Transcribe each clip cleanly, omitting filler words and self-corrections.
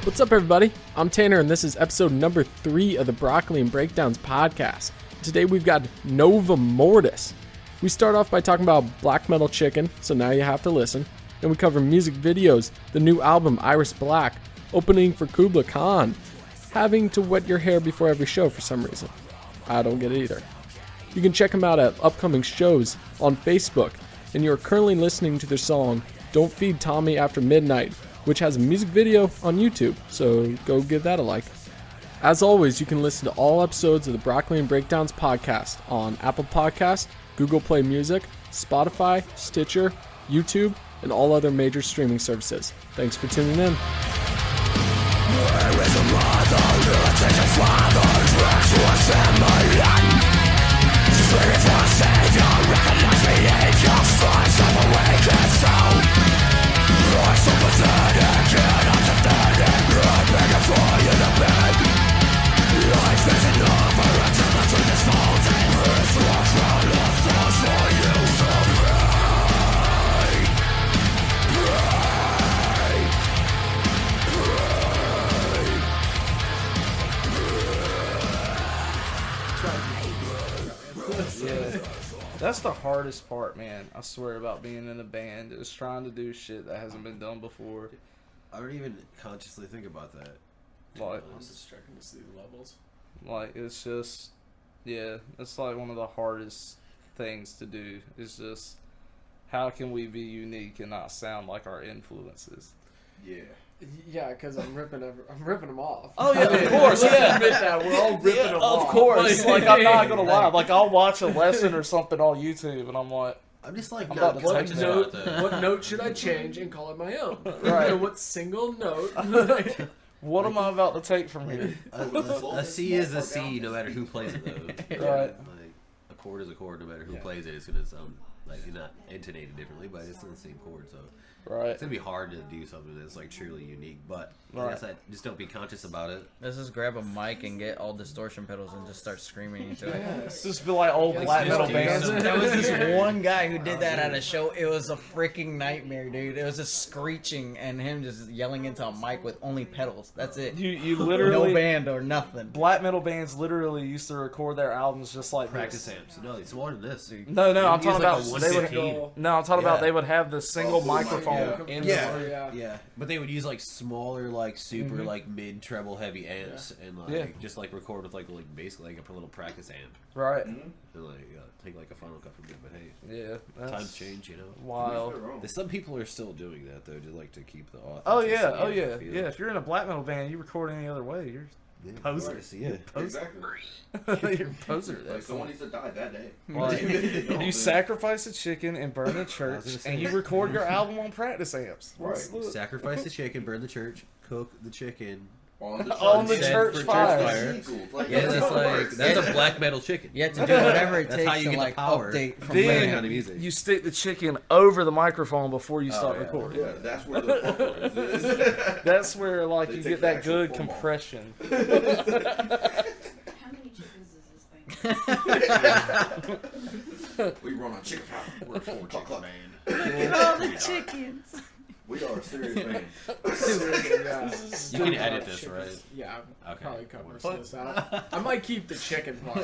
What's up, everybody? I'm Tanner, and this is episode number 3 of the Broccoli and Breakdowns podcast. Today we've got Nova Mortis. We start off by talking about Black Metal Chicken, so now you have to listen. Then we cover music videos, the new album Iris Black, opening for Kubla Khan, having to wet your hair before every show for some reason. I don't get it either. You can check them out at upcoming shows on Facebook, and you're currently listening to their song Don't Feed Tommy After Midnight, which has a music video on YouTube, so go give that a like. As always, you can listen to all episodes of the Broccoli and Breakdowns podcast on Apple Podcasts, Google Play Music, Spotify, Stitcher, YouTube, and all other major streaming services. Thanks for tuning in. Yeah, that's the hardest part, man. I swear, about being in a band is trying to do shit that hasn't been done before. I don't even consciously think about that. Like, I'm just checking to see the levels. like it's just, yeah, it's like one of the hardest things to do. Is just how can we be unique and not sound like our influences? Yeah. Yeah, because I'm ripping them off. Oh yeah, of course, yeah. Admit that we're all ripping them off. Of course, like I'm not gonna lie. Like I'll watch a lesson or something on YouTube, and I'm like, I'm just like, I'm about to What take note, that. what note should I change and call it my own? Right. What single note? what am I about to take from here? A C is a C, no matter who plays it, though. Right. Like, a chord is a chord, no matter who plays it. It's gonna sound like you're not intonated differently, but it's still the same chord. So Right. it's gonna be hard to do something that's like truly unique. But I Right. guess I just don't be conscious about it. Let's just grab a mic and get all distortion pedals and just start screaming into it. Yes. Just be like old Yes, black just metal do bands. something. There was this one guy who did that at a show. It was a freaking nightmare, dude. It was just screeching and him just yelling into a mic with only pedals. That's it. You No literally band or nothing. black metal bands literally used to record their albums just like Practice this. amps. No, it's more than this. Dude. No, They I'm would use, talking like, about a they would. 115. No, I'm talking about Yeah. they would have the single microphone in Yeah. Yeah, but they would use like smaller, like super, like mid treble heavy amps, and like just like record with like basically like a little practice amp, right. and like take like a Final Cut from it. But hey, Yeah, that's times change, you know. wild. Some people are still doing that though, to like to keep the authenticity. Oh yeah, of the yeah. feel. If you're in a black metal band, you record any other way, you're Yeah, Poser. of course, yeah. Exactly. you're a poser. at Like that someone point. needs to die that day. Like, you sacrifice a chicken and burn a church, gonna say. and you record your album on practice amps. Right. Sacrifice the chicken, burn the church, cook the chicken. On the On the Set church for fire. Like, Yeah, that's like that's a black metal chicken. You have to do whatever it That's how takes you to get the like power. update from Then Learning there. how to music. you stick the chicken over the microphone before you start yeah. recording. Yeah, that's where the performance is. That's where like They you take get the that actual good form off. compression. How many chickens is this thing? We run on chicken power. We're a full chicken club. All the chickens. We are a serious band. You can edit this, right? Yeah, I'll Okay. probably cut most of this out. I might keep the chicken part.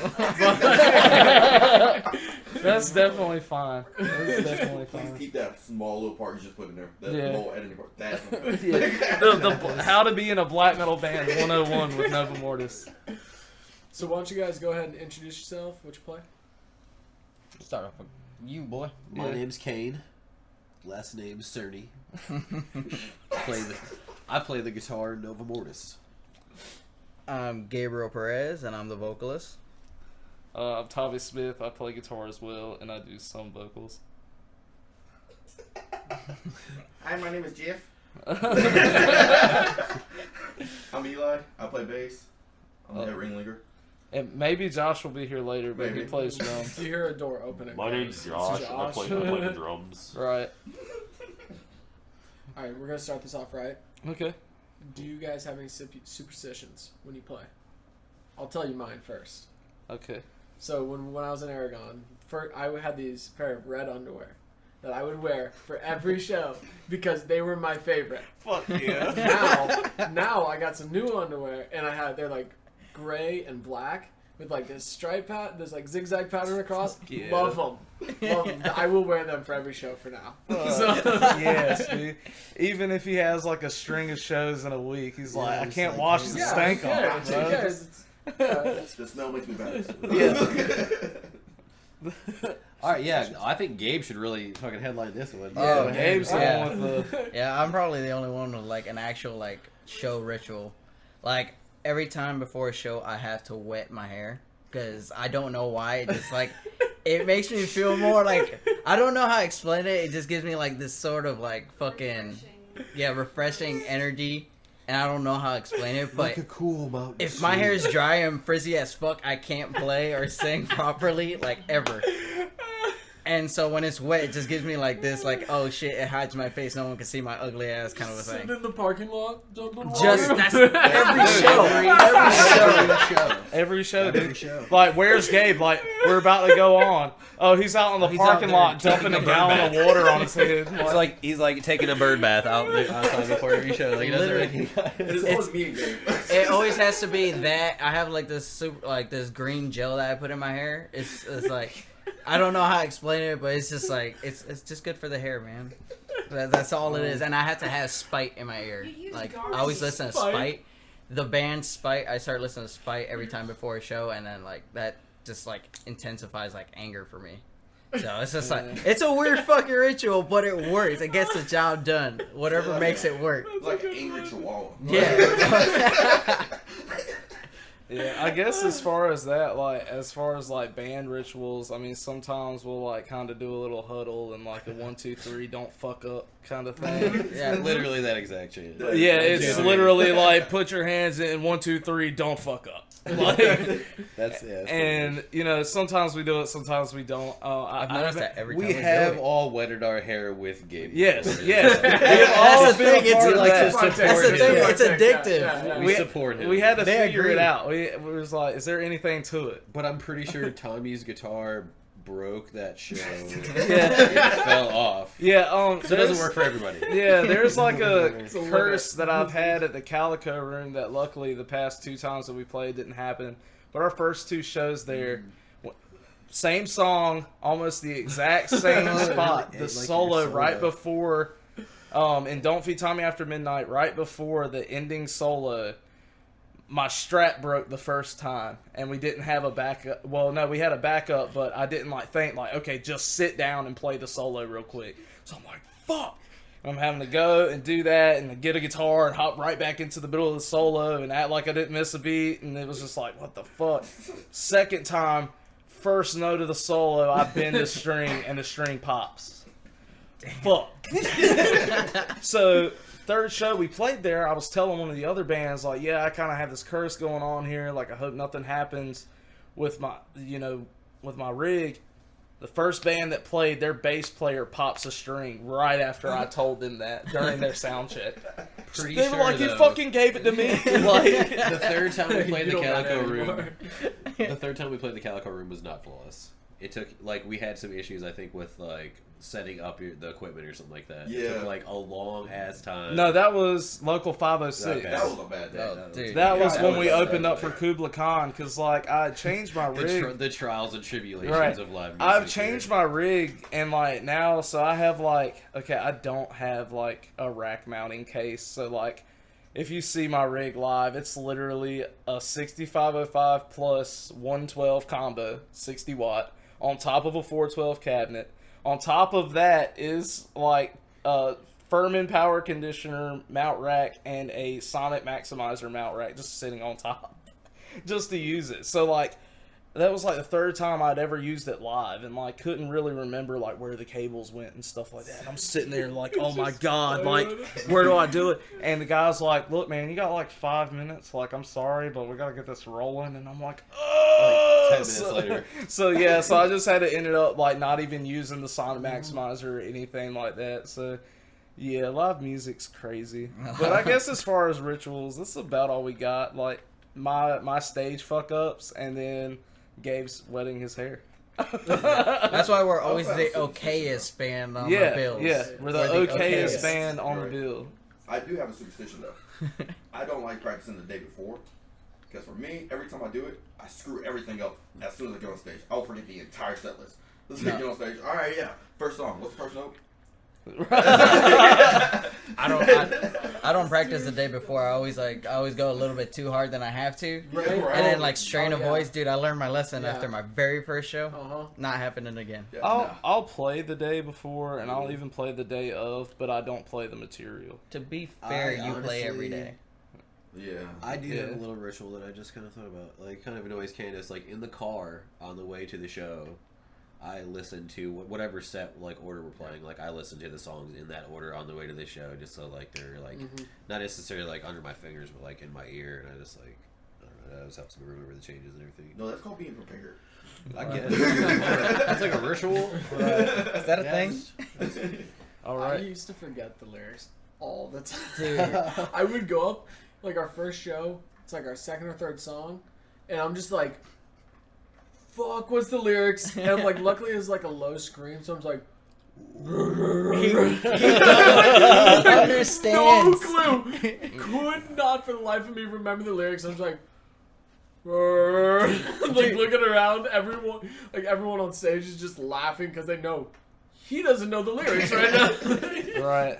That's definitely fine. That's definitely Please fine. keep that small little part you just put in there. That Yeah. little editing part. That's Yeah. The how to be in a black metal band 101 with Nova Mortis. So why don't you guys go ahead and introduce yourself? What you play? Start off with you, boy. My name's Kane. Last name's Cerny. I play the guitar in Nova Mortis. I'm Gabriel Perez, and I'm the vocalist. I'm Tommy Smith. I play guitar as well, and I do some vocals. Hi, my name is Jeff. I'm Eli. I play bass. I'm the head ringleader. And maybe Josh will be here later, but he Maybe. plays drums. You hear a door opening. My name's Josh. I play the drums. Right. All right, we're gonna start this off right. Okay. Do you guys have any superstitions when you play? I'll tell you mine first. Okay. So when I was in Aragon, I had these pair of red underwear, that I would wear for every show because they were my favorite. Fuck yeah. Now I got some new underwear, and they're like gray and black with like this stripe pattern, this like zigzag pattern across. Yeah. Love them. Love them. I will wear them for every show for now. Yes, dude. Even if he has like a string of shows in a week, he's like, I can't wash the stank who off, cares? bro. The smell makes me better. All right, yeah, I think Gabe should really fucking headline this one. Oh, Gabe's the yeah. one with the... Yeah, I'm probably the only one with like an actual like show ritual. Like every time before a show, I have to wet my hair because I don't know why. It just like it makes me feel more like I don't know how to explain it. It just gives me like this sort of like fucking refreshing energy, and I don't know how to explain it. But like a cool mountain. if my hair is dry and frizzy as fuck, I can't play or sing properly like ever. And so when it's wet, it just gives me like this, like, oh shit, it hides my face, no one can see my ugly ass kind of a thing. Sitting in the parking lot, jumping water. Just that's every show. Every show, dude. Every show. Like, where's Gabe? Like, we're about to go on. Oh, he's out in the He's parking out there lot dumping a gallon of water on his head. He's like taking a bird bath outside before every show. Like, he doesn't Literally. It's always me and Gabe. It always has to be that. I have like this this green gel that I put in my hair. It's like I don't know how to explain it, but it's just like it's just good for the hair, man. That's all it is. And I have to have Spite in my ear. Like I always listen to Spite. The band Spite. I start listening to Spite every time before a show, and then like that just like intensifies like anger for me. So it's just like it's a weird fucking ritual, but it works. It gets the job done. Whatever makes it work. It's like an angry chihuahua. Yeah. Yeah, I guess as far as band rituals, I mean, sometimes we'll like kind of do a little huddle and like a 1, 2, 3, don't fuck up kind of thing. Yeah, literally that exact shit. Yeah, it's literally like put your hands in 1, 2, 3, don't fuck up. Like, That's and you know, sometimes we do it, sometimes we don't. I've noticed that every time we we have do it. all wetted our hair with Gabe. Yes, before. yes. That's the thing. It's We like to that's support the him. thing. It's Yeah, addictive. yeah. We support him. We had to They figure agree. it out. We was like, is there anything to it? But I'm pretty sure Tommy's guitar broke that show. Yeah. It fell off. Yeah, So it there's- doesn't work for everybody. Yeah, there's like a a curse that I've had at the Calico Room that luckily the past 2 times that we played didn't happen. But our first 2 shows there, same song, almost the exact same spot. The Like solo your right solo. before, in Don't Feed Tommy After Midnight, right before the ending solo, my strap broke the first time, and we didn't have a backup. Well, no, we had a backup, but I didn't think okay, just sit down and play the solo real quick. So I'm like, fuck. I'm having to go and do that and get a guitar and hop right back into the middle of the solo and act like I didn't miss a beat, and it was just like, what the fuck? Second time, first note of the solo, I bend the string and the string pops. Fuck. So third show we played there, I was telling one of the other bands, like, yeah, I kind of have this curse going on here, like, I hope nothing happens with my, with my rig. The first band that played, their bass player pops a string right after I told them that during their sound check. Pretty They were sure, like, you though, fucking gave it to me. Like, the third time we played You the don't got Calico it Room, anymore. the third time we played the Calico Room was not flawless. It took we had some issues, I think, with like setting up the equipment or something like that. Yeah. It took like a long ass time. no, that was Local 506. Okay. That was a bad day. Oh, dude. That was Yeah, when that we was opened up for bad. Kubla Khan, because like I had changed my rig. The trials and tribulations Right. of live music. I've changed my rig, and like now, so I have like, okay, I don't have like a rack mounting case, so like if you see my rig live, it's literally a 6505 plus 112 combo, 60 watt, on top of a 412 cabinet. On top of that is like a Furman power conditioner mount rack and a Sonic Maximizer mount rack just sitting on top just to use it. So like that was like the third time I'd ever used it live, and like couldn't really remember like where the cables went and stuff like that. And I'm sitting there like, oh my god, like where do I do it? And the guy's like, look man, you got like 5 minutes, like I'm sorry, but we gotta get this rolling. And I'm like, oh, 10 minutes later. So yeah, so I just had to end it up like not even using the Sonic Maximizer or anything like that. So yeah, live music's crazy. But I guess as far as rituals, that's about all we got. Like my stage fuck ups, and then Gabe's wetting his hair. That's why we're always the okayest band on the bills. Yeah, we're the okayest band on the bill. I do have a superstition though. I don't like practicing the day before. Because for me, every time I do it, I screw everything up as soon as I get on stage. I'll forget the entire set list. Let's get on stage. All right, yeah. First song. What's the first note? I don't practice the day before. I always go a little bit too hard than I have to. Right. And then like strain a voice, dude. I learned my lesson Yeah. after my very first show. Not happening again. Yeah, I'll play the day before, and I'll even play the day of, but I don't play the material. To be fair, I you play every honestly- day. Yeah. I do have Yeah. a little ritual that I just kind of thought about. Like, kind of annoys Candace. Like, in the car on the way to the show, I listen to whatever set, like, order we're playing. Like, I listen to the songs in that order on the way to the show, just so, like, they're, like, not necessarily, like, under my fingers, but, like, in my ear. And I just, like, I don't know, that just helps me remember the changes and everything. No, that's called being prepared. I guess. That's like a ritual. Is that a thing? All I right. used to forget the lyrics all the time. Dude. I would go up, like our first show, it's like our second or third song, and I'm just like, fuck, what's the lyrics? And I'm like, luckily it's like a low scream, so I'm just like, He no understands. clue. Could not for the life of me remember the lyrics. I was like, like looking around, everyone on stage is just laughing because they know he doesn't know the lyrics right now. Right.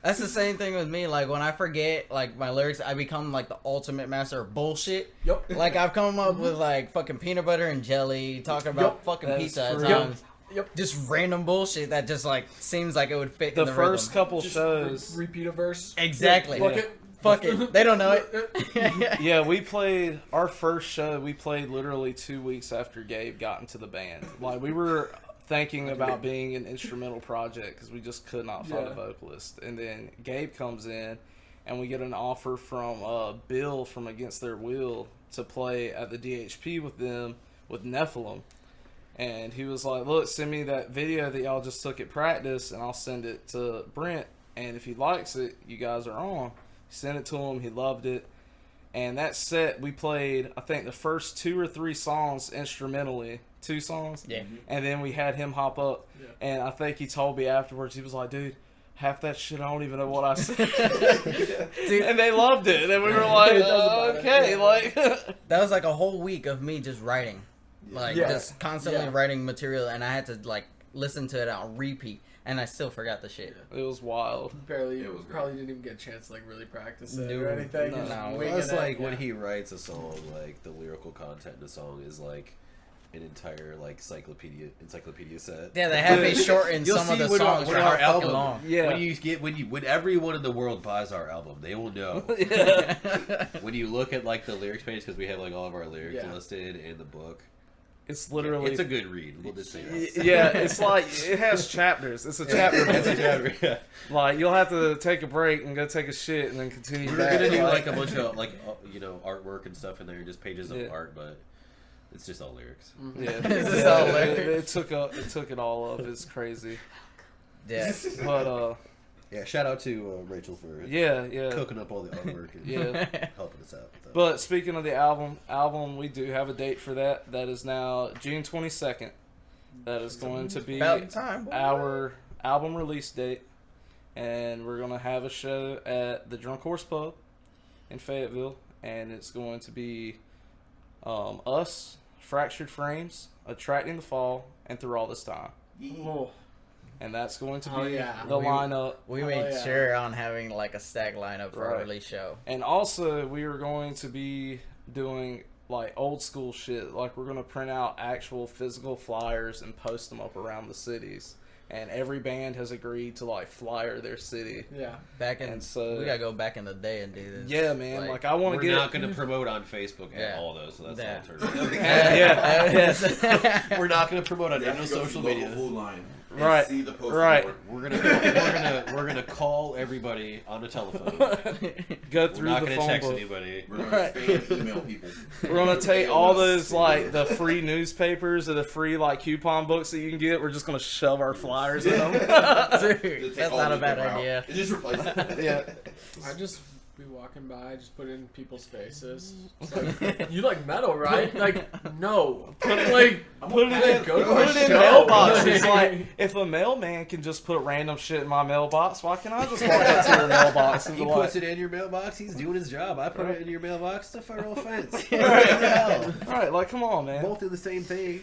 That's the same thing with me. Like when I forget like my lyrics, I become like the ultimate master of bullshit. Yep. Like I've come up with like fucking peanut butter and jelly, talking about Yep. fucking That's pizza at true. times. Yep. Just random bullshit that just like seems like it would fit The in the first rhythm. couple Just shows. repeat a verse. Exactly. Fuck Yeah. it. Fuck it. They don't know it. Yeah, we played our first show. We played literally 2 weeks after Gabe got into the band. Like we were thinking about being an instrumental project because we just could not find a Yeah. vocalist. And then Gabe comes in, and we get an offer from Bill from Against Their Will to play at the DHP with them with Nephilim. And he was like, "Look, send me that video that y'all just took at practice, and I'll send it to Brent. And if he likes it, you guys are on." Sent it to him. He loved it. And that set, we played, I think, the first 2 or 3 songs instrumentally. 2 songs? Yeah. And then we had him hop up. Yeah. And I think he told me afterwards, he was like, "Dude, half that shit, I don't even know what I said." Dude, And they loved it. And we were like, It doesn't matter. okay. Yeah. Like, that was like a whole week of me just writing. Like Yeah. just constantly Yeah. writing material, and I had to like listen to it on repeat, and I still forgot the shit. it was wild. Barely, It was great. probably didn't even get a chance to like really practice it No. or anything. No. Just No. winging Plus, it, like yeah. when he writes a song, like the lyrical content in the song is like an entire like encyclopedia set. Yeah, they have me shorten You'll some of see the when songs when for our how fucking album, long. Yeah. when everyone in the world buys our album, they will know. When you look at like the lyrics page, because we have like all of our lyrics Yeah. listed in the book. It's literally. It's a good read. We'll just say that. Yeah, it's like, it has chapters. It's a chapter. That's a chapter. Yeah. Like, you'll have to take a break and go take a shit and then continue We're back. gonna do like a bunch of like artwork and stuff in there, just pages of Yeah. art, but it's just all lyrics. Yeah, This is all it took it all up. It's crazy. Yeah. But Yeah, shout out to Rachel for yeah. cooking up all the artwork and Yeah. helping us out with that. But speaking of the album, we do have a date for that. That is now June 22nd. That is going to be About time. our album release date, and we're gonna have a show at the Drunk Horse Pub in Fayetteville, and it's going to be us, Fractured Frames, Attracting the Fall, and Through All This Time. Oh, And that's going to be Oh, yeah. the We- lineup. We Oh, made yeah. sure on having like a stack lineup for our Right. release show. And also, we are going to be doing like old school shit. Like, we're going to print out actual physical flyers and post them up around the cities. And every band has agreed to like flyer their city. yeah. Back in, And so- we gotta go back in the day and do this. Yeah, man. Like, I want We're to get not going to promote on Facebook at Yeah. all, though, so that's Yeah. all turned Yeah. We're not going to promote on You have any to go social to the media. local food line and Right. see the poster Right. board. We're gonna call everybody on the telephone. go We're through not the gonna phone text book. anybody. We're gonna spam email people. We're gonna take all those like the free newspapers or the free like coupon books that you can get. We're just gonna shove our flyers in them. Dude, Just take that's all not a the bad paper out idea. and just replace it. Yeah. I just be walking by, just put it in people's faces. It's like, you like metal, right? Like, no. Put it in show. mailboxes. Like, if a mailman can just put random shit in my mailbox, why can't I just walk up to your mailbox and He be puts like, it in your mailbox. He's doing his job. I put it in your mailbox. It's a federal offense. right, like, come on, man. Both do the same thing.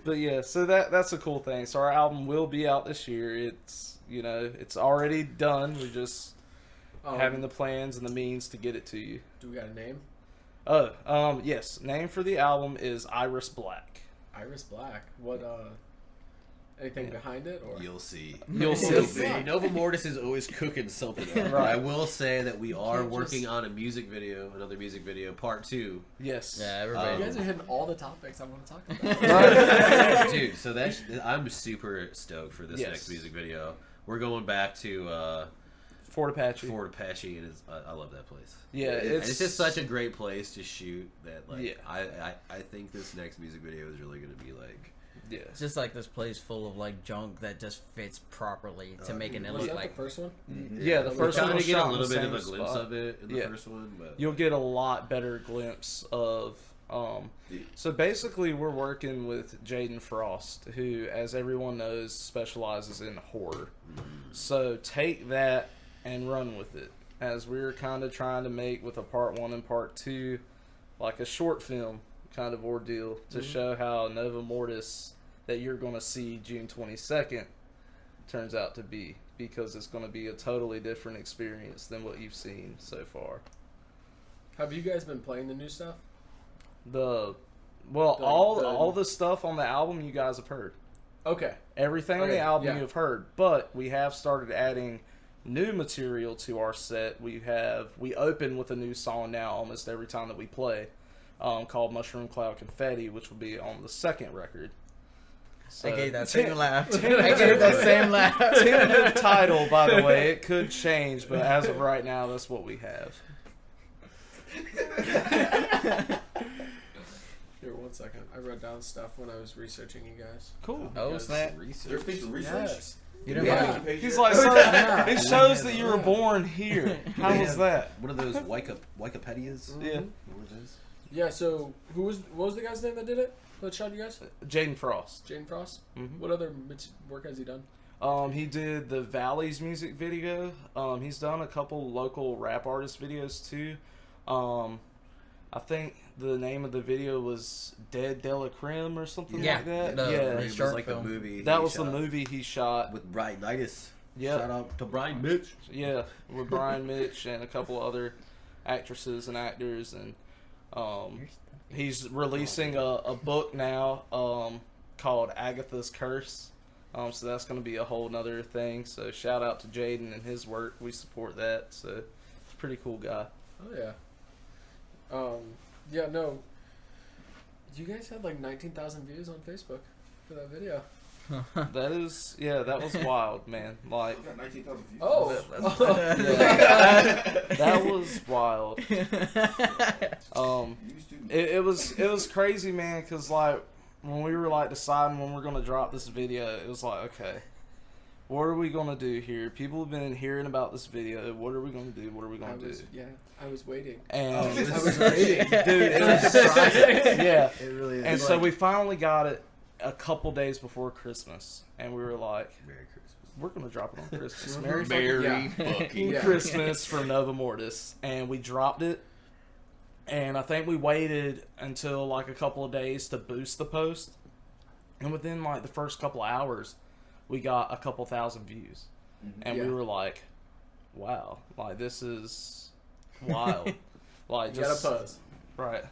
But yeah, so that's a cool thing. So our album will be out this year. It's, you know, it's already done. We're just having the plans and the means to get it to you. Do we got a name? Yes. Name for the album is Iris Black. Iris Black. What, anything behind it? Or You'll see. You'll see. Nova Mortis is always cooking something up. Right. I will say that we are can't working just- on a music video, another music video, part 2. Yes. Yeah, everybody. you guys are hitting all the topics I want to talk about. Dude, so I'm super stoked for this Yes. next music video. We're going back to Fort Apache. Fort Apache, and I love that place. Yeah, It's just such a great place to shoot that, like, Yeah. I think this next music video is really going to be, like... Yeah. It's just like this place full of like junk that just fits properly to making it Was look that like. the first one? Yeah, the We first one kind was of get a shot in little the bit of a same glimpse spot. of it in the Yeah. first one, but... You'll get a lot better glimpse of. So basically, we're working with Jaden Frost, who, as everyone knows, specializes in horror. So take that and run with it, as we're kind of trying to make with a part 1 and part 2, like a short film kind of ordeal to show how Nova Mortis that you're going to see June 22nd turns out to be, because it's going to be a totally different experience than what you've seen so far. Have you guys been playing the new stuff? All the stuff on the album you guys have heard. Okay. Everything on the Okay, album yeah. you have heard, but we have started adding new material to our set. We open with a new song now almost every time that we play, called Mushroom Cloud Confetti, which will be on the second record. So, I gave that same laugh. I gave that same laugh. tentative title, by the way. It could change, but as of right now, that's what we have. Here, 1 second. I wrote down stuff when I was researching you guys. Cool. Oh, Guys, snap. There's things to research. Yes. You didn't Yeah. fucking- Wikipedia. He's like, so, it shows that you were born here. How was that? One of those Wikipedias? Yeah. One of those? Yeah, so what was the guy's name that did it? That shot you guys? Jaden Frost. Jane Frost? Mhm. What other work has he done? He did the Valleys music video. He's done a couple local rap artist videos too. I think the name of the video was Dead Della Creme or something Yeah, like that. the- Yeah, It was short like film. the movie. that he was the shot movie he shot. with Brian Nitis. Yeah. Shout out to Brian Mitch. Yeah, with Brian Mitch and a couple other actresses and actors, and he's releasing a book now called Agatha's Curse. So that's going to be a whole nother thing. So shout out to Jaden and his work. We support that. So he's a pretty cool guy. Oh yeah. Yeah, no. You guys had like 19,000 views on Facebook for that video. That was wild, man. Like, We got 19,000 views. Oh. that was wild. Used to. It was crazy, man, because like when we were like deciding when we're gonna drop this video, it was like, okay, what are we gonna do here? People have been hearing about this video. What are we gonna do? What are we gonna do? I was waiting. And I was waiting. dude, it was yeah. It really is. And so we finally got it a couple days before Christmas, and we were like, Merry Christmas. we're gonna drop it on Christmas. Merry Merry fucking fucking Yeah. Christmas from Nova Mortis, and we dropped it. And I think we waited until like a couple of days to boost the post, and within like the first couple of hours, we got a couple thousand views, and we Yeah. were like, "Wow, like this is wild." Like You just gotta pause. right.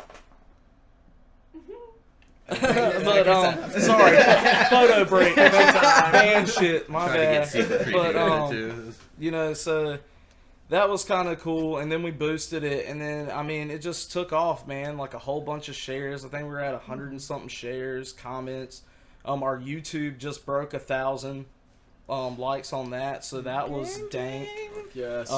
But sorry, photo break. Band shit. My Trying to bad. get super creepy But with it too. you know, so that was kind of cool, and then we boosted it, and then I mean it just took off, man. Like a whole bunch of shares. I think we were at 100 and something shares, comments. Our YouTube just broke 1,000 likes on that, so that was dank. Yes.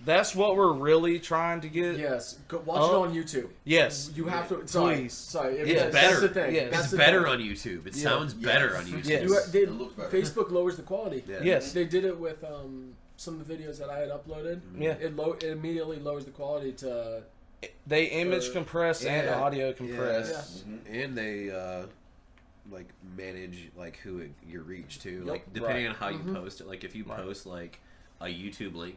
That's what we're really trying to get. Yes. Go watch it on YouTube. Yes. You have to. Sorry. Please. Sorry. Yeah, That's better. the thing. Yeah, That's It's the better thing. on YouTube. It Yeah. sounds better on YouTube. Yes. They, It looks better. Facebook lowers the quality. Yeah. Yes. They did it with some of the videos that I had uploaded, Yeah. it immediately lowers the quality to. They image Or- compress and Yeah. audio compress. And they like manage like your reach too. Yep. Like depending Right. on how you Mhm. post it. Like if you Right. post like a YouTube link,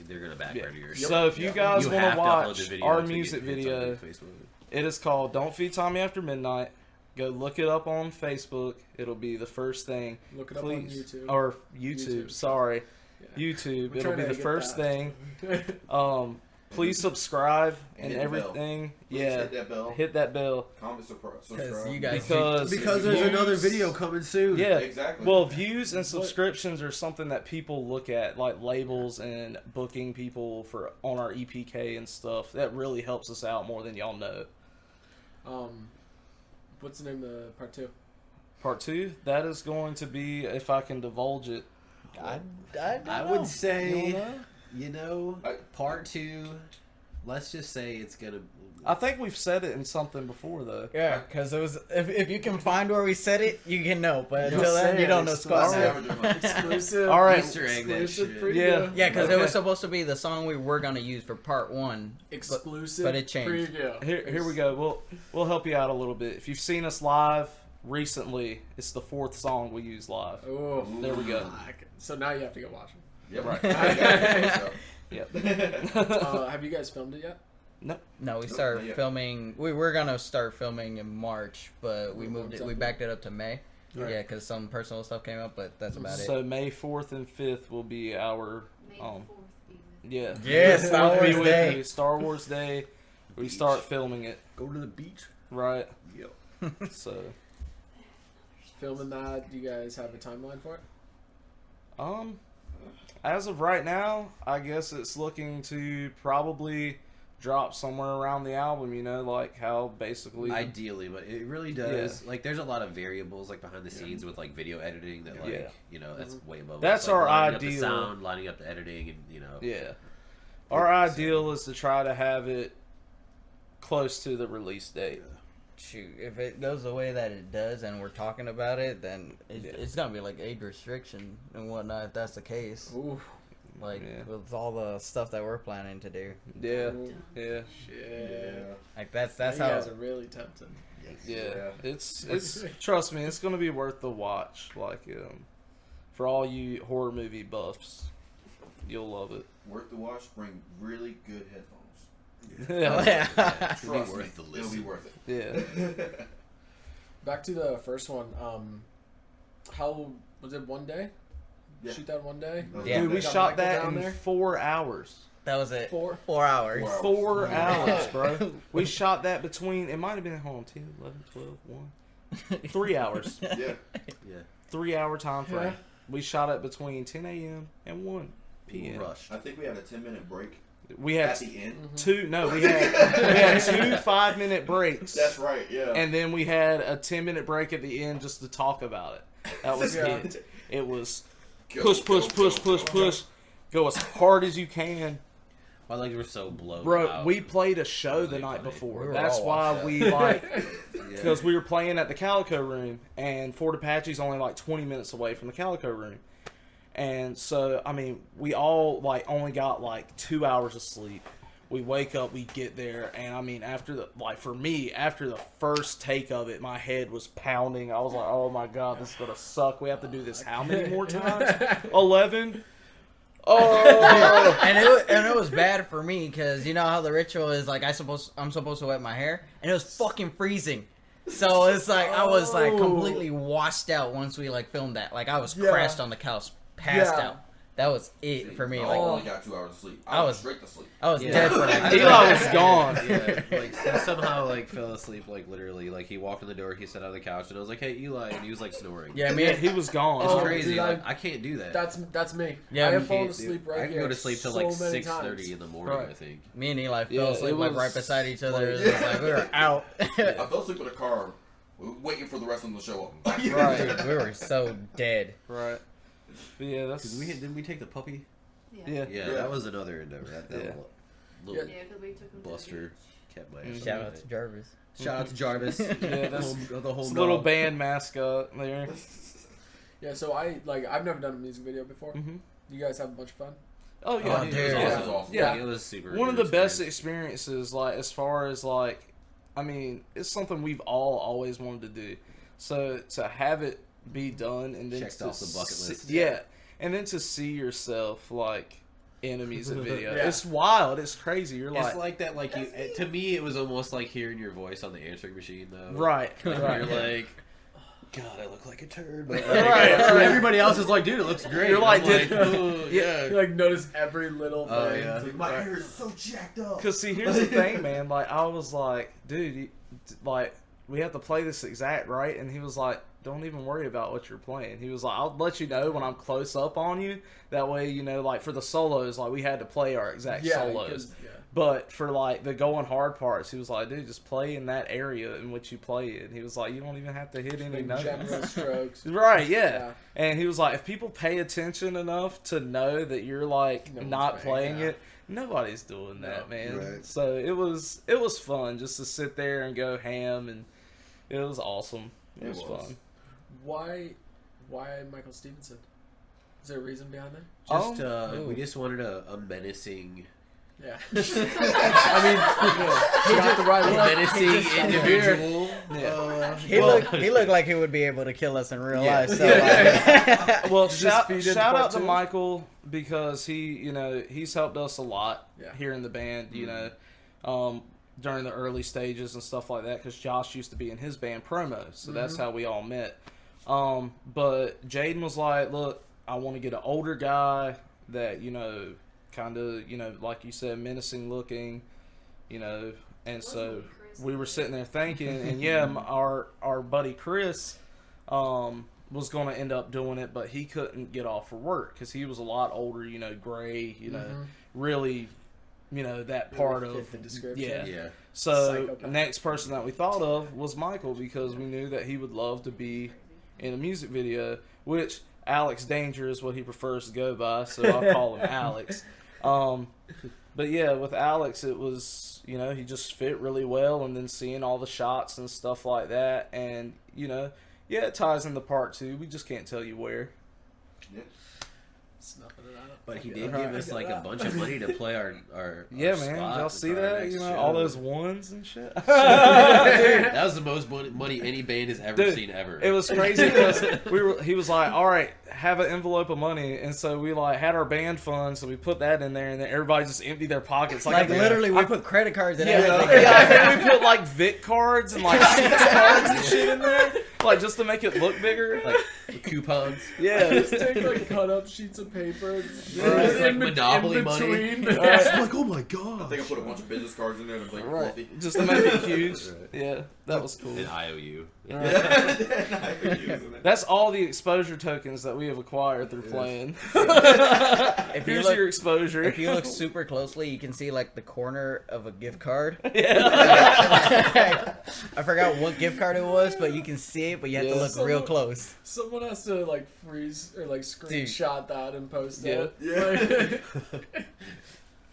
they're gonna back Yeah. to yours. So if you guys You want have to to upload the watch video our to get music hits on video, Facebook. it is called "Don't Feed Tommy After Midnight." Go look it up on Facebook. It'll be the first thing. Look it up Please. on YouTube. Or YouTube. Sorry, Yeah. YouTube. We're It'll trying be to the get first that. thing. Please subscribe and hit the bell. everything. Please Yeah, hit that bell. hit that bell. Comment, Because subscribe. you guys Because there's views- another video coming soon. Yeah. Exactly. Well, views and subscriptions are something that people look at, like labels and booking people for on our EPK and stuff. That really helps us out more than y'all know. What's the name of the part 2? Part 2, that is going to be, if I can divulge it. I would say, You don't know? you know, part 2. Let's just say it's gonna. I think we've said it in something before, though. Yeah, because it was. If you can find where we said it, you can know. But You'll until then, say you it. don't know It's squat. Savager. Exclusive. All right. Easter egg that Exclusive shit. preview. Yeah. Yeah, because it Okay. was supposed to be the song we were gonna use for part 1. Exclusive. but it changed. Preview. Here we go. We'll help you out a little bit. If you've seen us live recently, it's the 4th song we use live. Oh, There we go. So now you have to go watch them. Yep. Right. Yeah. Yep. Have you guys filmed it yet? Nope. No, we Nope, started not yet. filming. We were gonna start filming in March, but we moved it. We backed it up to May. Right. Yeah, because some personal stuff came up, but that's about So May 4th and 5th will be our May um 4th be with yeah. Yeah, May Star 4th be Wars with Day. me. Star Wars Day. We start filming it. Go to the beach. Right. Yep. So Filming that. Do you guys have a timeline for it? as of right now, I guess it's looking to probably drop somewhere around the album, you know, like how basically Ideally, but it really does. Like, there's a lot of variables like behind the scenes with like video editing that, like, Yeah. you know, that's way above. That's us. Like, our lining up ideal. the sound, lining up the editing, and you know. Yeah. Our ideal is to try to have it close to the release date. Shoot, if it goes the way that it does, and we're talking about it, then Yeah. it's gonna be like age restriction and whatnot. If that's the case, Ooh. like Yeah. with all the stuff that we're planning to do, Yeah. Ooh. Yeah. Shit. like that's You how. guys are really tempted. Yeah. It's trust me, it's going to be worth the watch. Like for all you horror movie buffs, you'll love it. Worth the watch. Bring really good headphones. Yeah. It'll be Trust worth me, the it'll be listen. worth it. Yeah. Back to the first one. How was it? One day? Yeah. Shoot that one day. Yeah. Dude, we Got shot Michael that down in there? 4 hours. That was it. 4. 4 hours. 4 hours. 4 hours, bro. We shot that between, it might have been, hold on, 10, 11, 12, 1. 3 hours. Yeah. Yeah. 3 hour time frame. Yeah. We shot it between 10 a.m. and 1 p.m. Rush. I think we had a 10-minute break We at had the end. two, no, we had 2 5-minute breaks. That's right. Yeah. And then we had a 10-minute break at the end just to talk about it. That was Yeah. it. It was Go, push, go, push, go, push, go, push, go. push. Go as hard as you can. My legs were so blown Bro, out. we played a show the Really night funny. before. We were That's all why washed we like Yeah. because we were playing at the Calico Room, and Fort Apache's only like 20 minutes away from the Calico Room. And so, I mean, we all like only got like 2 hours of sleep. We wake up, we get there, and I mean, after the for me, after the first take of it, my head was pounding. I was like, "Oh my god, this is gonna suck. We have to do this how many more times? 11? Oh, and it was bad for me because you know how the ritual is like I'm supposed to wet my hair, and it was fucking freezing. So it's like I was like Oh. completely washed out once we like filmed that. Like I was Yeah. crashed on the couch, passed Yeah. out. That was it for me. I Like only got 2 hours of sleep. I I was- was straight to sleep. I was Yeah. dead for that. Eli was gone. Yeah, like he somehow like fell asleep, like literally. Like he walked in the door, he sat on the couch, and I was like, "Hey, Eli," and he was like snoring. Yeah, Yeah, me. he was gone. It's Oh, crazy. dude, Like I can't do that. That's me. Yeah, I have me fallen Can't do- asleep right I can here go to sleep till so like many 6:30 times. in the morning. Right. I think. Me and Eli Yeah, fell asleep it like was right beside each other. like- It was like we were out. I fell asleep in the car, waiting for the rest of them to show up. Right. Dude, we were so dead. Right. But yeah, that's Didn't we take the puppy? yeah. Yeah, that was another endeavor. That Yeah. little Yeah, because we took him to Buster kept my ass. Shout out to Jarvis. Shout out to Jarvis. Yeah, that's the whole This little band mascot there. Yeah, so I've never done a music video before. Mhm. You guys have a bunch of fun. Oh yeah, Oh, dude, dude. it was That awesome. was awesome. Yeah, it was super. one of good the best experience. experiences, like as far as like, I mean, it's something we've all always wanted to do. So to have it be done and then Checked to off the bucket list. yeah, and then to see yourself like in a music video, Yeah. it's wild. It's crazy. You're It's like that. Like you, to me, it was almost like hearing your voice on the answering machine, though. right, Like, right. You're like, God, I look like a turd. But Right. everybody else is like, dude, it looks great. You're like, I'm dude, "Ooh, yeah. You like notice every little thing. Oh, yeah. It's like, My hair is so jacked up. Cause see, here's the thing, man. Like I was like, dude, like we have to play this exact right, and he was like, don't even worry about what you're playing. He was like, I'll let you know when I'm close up on you. That way, you know, like for the solos, like we had to play our exact Yeah, solos. 'cause- yeah. But for like the going hard parts, he was like, dude, just play in that area in which you play it. He was like, you don't even have to hit any Like notes. general strokes. Right, yeah. Yeah. And he was like, if people pay attention enough to know that you're like No one's not paying, playing yeah. it, nobody's doing that, No. man. Right. So it was fun just to sit there and go ham, and it was awesome. It was fun. Why Michael Stevenson? Is there a reason behind that? Just Oh. we just wanted a menacing, Yeah. I mean, he got the right one. menacing individual. He looked like he would be able to kill us in real Yeah. life. So like, Well, Just shout feed into out part to two? Michael because he's helped us a lot Yeah. here in the band. During the early stages and stuff like that, because Josh used to be in his band Promo, so that's how we all met. But Jaden was like, "Look, I want to get an older guy that kind of like you said, menacing looking, And so we were sitting there thinking, and our buddy Chris was going to end up doing it, but he couldn't get off for work because he was a lot older, gray, really, that part Really of fit the description. Yeah. So Psychopath. next person that we thought of was Michael because we knew that he would love to be in a music video, which Alex Danger is what he prefers to go by, so I'll call him Alex. But yeah, with Alex, it was, he just fit really well, and then seeing all the shots and stuff like that, and, it ties into part 2. We just can't tell you where. Snuffing it out. But he Yeah. did give us like a bunch of money to play our Yeah, our man. Did spot y'all see for our that? next show. All those ones and shit. That was the most money any band has ever Dude, seen ever. It was crazy because he was like, all right, have an envelope of money. And so we had our band fund. So we put that in there and then everybody just emptied their pockets. like literally, we put credit cards in Yeah, everything. I think we put like Vic cards and like Sheets cards and shit in there. Like just to make it look bigger. like coupons. Yeah. Just take like cut up sheets of paper. It's like Monopoly money. Yeah. like, oh my I god. think I put a bunch of business cards in there and like Right. fluffy. Just to make it huge. Yeah. That was cool. An IOU. That's all the exposure tokens that we have acquired through playing. If you Here's look, your exposure. if you look super closely, you can see like the corner of a gift card. Yeah. I forgot what gift card it was, but you can see it, but you have to Yeah. look real close. Someone has to like freeze or like screenshot that and post Yeah. it. Yeah.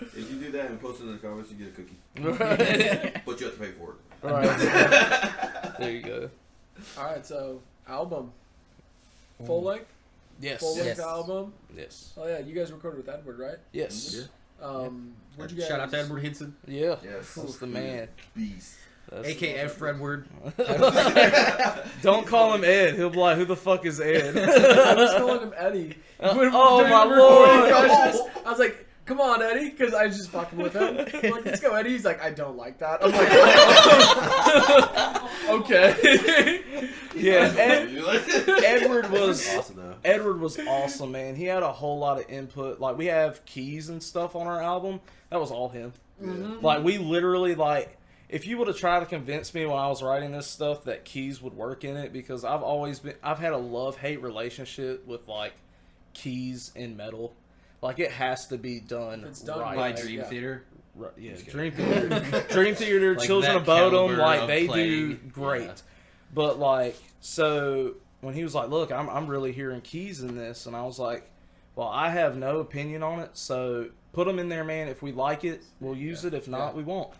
Like, If you do that and post it in the comments, you get a cookie. Right. But you have to pay for it. Right. There you go. all right, so album, full length, Yes. full length Yes. album. Yes. Oh yeah, you guys recorded with Edward, right? Yes. What'd you guys? Shout out to Edward Hinson, Yeah. Yes. That's the man. Beast. That's aka Fredward. Don't call him Ed. He'll be like, who the fuck is Ed? I was calling him Eddie. Oh, During my the recording Lord. process, I was like, "Come on, Eddie," because I was just fucking with him. I'm like, "Let's go, Eddie." He's like, "I don't like that." I'm like, "Okay." Yeah. Edward was Awesome though. Edward was awesome, man. He had a whole lot of input. Like we have keys and stuff on our album. That was all him. Like we literally if you would have tried to convince me when I was writing this stuff that keys would work in it, because I've had a love-hate relationship with like keys in metal. Like it has to be done, It's done right. By Right, Dream yeah. Theater. Right, yeah, Just Dream Theater, Dream Theater, Like Children that of Bodom, caliber like of they do playing, great. yeah. But like, so when he was like, "Look, I'm really hearing keys in this," and I was like, "Well, I have no opinion on it, so put them in there, man. If we like it, we'll use it. If not, we won't."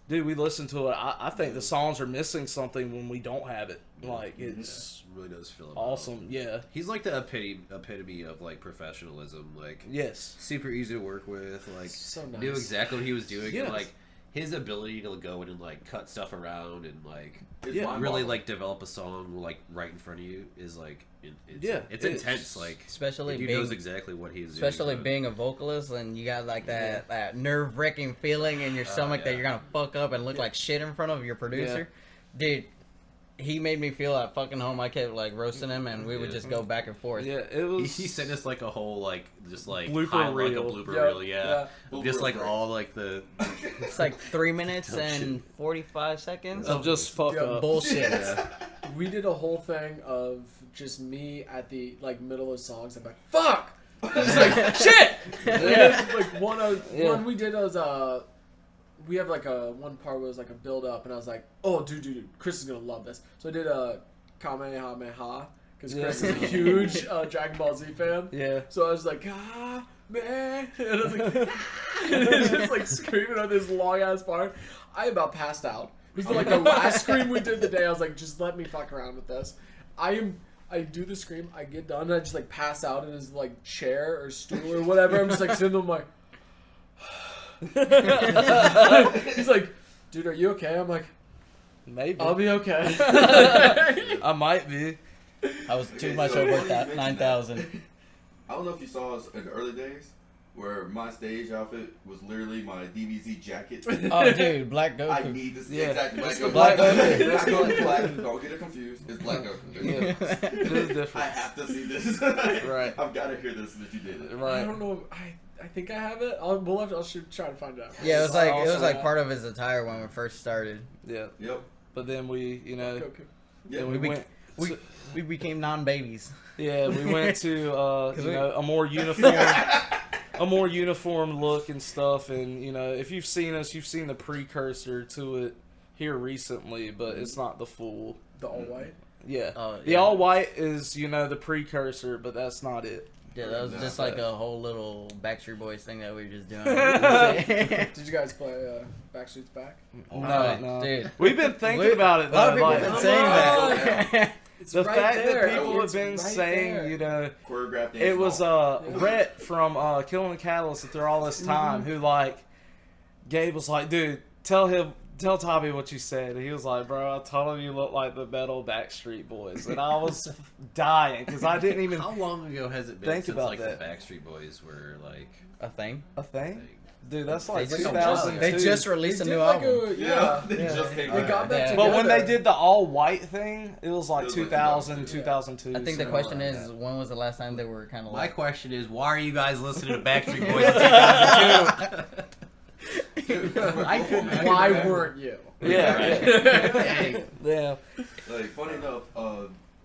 dude, we listen to it. I think the songs are missing something when we don't have it. Like, it's really does feel awesome. Yeah. He's like the epitome of like professionalism. Like, Yes. super easy to work with. Like, So nice. knew exactly what he was doing. Yes. And like his ability to go in and like cut stuff around and like It's Yeah, mind-boggling. really like develop a song like right in front of you is like it's it's- intense. Like, Especially he being, knows exactly what he's especially doing. being a vocalist, and you got like that nerve wracking feeling in your stomach that yeah. you're gonna fuck up and look like shit in front of your producer. Dude, he made me feel at fucking home. I kept like roasting him, and we would just go back and forth. Yeah, it was. He sent us like a whole like just like Blooper highlight, reel. like a blooper Yeah, reel, yeah. yeah. Just like Blooper all like the It's like 3 minutes and 45 seconds of just fuck Yeah, up. bullshit. We did a whole thing of just me at the like middle of songs. I'm like, fuck. It's like shit. And then, like one we did was we have like a one part where it was like a build up, and I was like, oh dude, Chris is gonna love this. So I did a Kamehameha because Chris is a huge Dragon Ball Z fan. Yeah. So I was like, man, and I was like, and it's just like screaming on this long ass part. I about passed out. It was like the last scream we did today. I was like, just let me fuck around with this. I do the scream, I get done, and I just like pass out in his like chair or stool or whatever. I'm just like sitting there, I'm like, he's like, dude, are you okay? I'm like, Maybe. I'll be okay. I might be. I was too much over that 9,000. I don't know if you saw us in the early days where my stage outfit was literally my DBZ jacket. Oh, dude, Black I Goku. need this. Yeah. Exactly. It's the Black Black Goku. Goku. Let's go black. Don't get it confused. It's Black Goku. Yeah. There's a I difference. have to see this. Right. I've got to hear this that you did it. I Right. don't know. I think I have it. I should try to find it out. Yeah, it was Awesome. like part of his attire when we first started. Yeah. Yep. But then we, Goku. Yeah. then we we- went. We became non-babies. Yeah, we went to we- a more uniform look and stuff, and if you've seen us, you've seen the precursor to it here recently, but it's not the full. The all white. Yeah, Oh, the yeah. all white is the precursor, but that's not it. Yeah, that was No, just like a whole little Backstreet Boys thing that we were just doing. Did you guys play Backstreet's Back? No. Dude. We've been thinking about it. A lot of though, people like, have been saying that. It's the right fact there. that people have It's been right saying, there. Choreographed dance. it was ball. Rhett from Killing the Catalyst after all this time who like Gabe was like, dude, tell Tommy what you said. And he was like, bro, I told him you look like the metal Backstreet Boys, and I was dying because I didn't even How long ago has it been Think since about like that. the Backstreet Boys were like A thing. a thing. thing? Dude, that's like They just- 2002. They just released a They new did like album. Yeah. They Yeah. just came They out. got that Yeah. together. But when they did the all white thing, it was like It was like 2000, 2002. 2002. I think the something question like is, that. when was the last time they were kind of My like... question is, why are you guys listening to Backstreet Boys in 2002? Why weren't you? Yeah, yeah. Like, funny enough,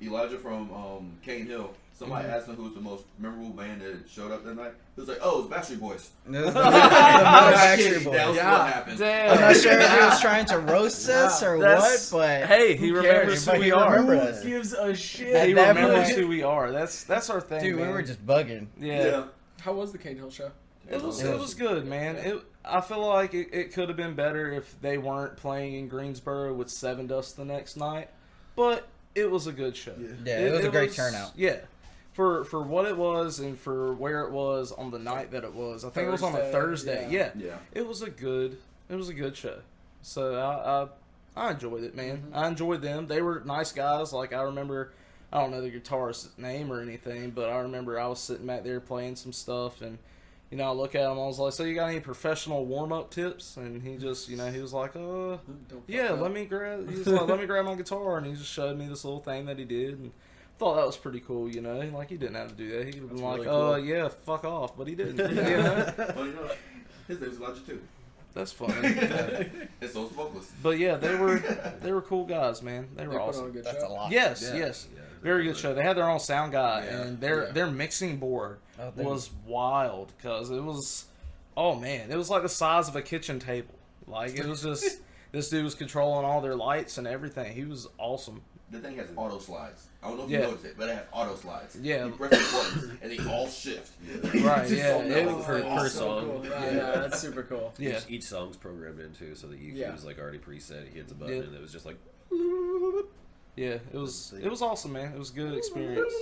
Elijah from Cane Hill, somebody asked him who was the most memorable band that showed up that night. He was like, oh, it's Backstreet Boys. It was the Backstreet Backstreet That was Boys. Yeah. what happened. Damn. I'm not sure if he was trying to roast us or That's- what, but hey, he who remembers cares? who But we he are. remembered Who us. gives a shit? At He that remembers point- who we are. That's our thing, Dude, we man. were just bugging. yeah. How was the Cane Hill show? It was good, man. I feel like it could have been better if they weren't playing in Greensboro with Seven Dust the next night, but it was a good show. Yeah, it was a great turnout. Yeah, for what it was and for where it was on the night that it was. I think it was on a Thursday. yeah. Yeah. It was a good show. So I enjoyed it, man. I enjoyed them. They were nice guys. Like I remember, I don't know the guitarist's name or anything, but I remember I was sitting back there playing some stuff and. I look at him, I was like, so you got any professional warm-up tips? And he just, he was like, Don't fuck yeah, up. let me grab my guitar. And he just showed me this little thing that he did. And thought that was pretty cool, Like, he didn't have to do that. He could have been like, really cool. yeah, fuck off. But he didn't, Funny enough, his name's Elijah too. That's funny. And so's the vocalist. But yeah, they were cool guys, man. They They were put on a awesome. good That's show. a lot. Yes, Yeah. yes. Yeah. Very good show. They had their own sound guy, Yeah. and their mixing board Oh, they- was wild because it was, oh man, it was like the size of a kitchen table. Like it was just this dude was controlling all their lights and everything. He was awesome. the thing has auto slides. I don't know if Yeah. you noticed it, but it has auto slides. Yeah. You press the button and they all shift. Right, It's just yeah, so it- nuts. per Oh, so song. cool. Yeah, Yeah. yeah, that's super cool. Yeah. Each song's programmed in too, so the EQ Yeah. is like already preset. He hits a button Yeah. and it was just like. Yeah, it was awesome, man. It was a good experience.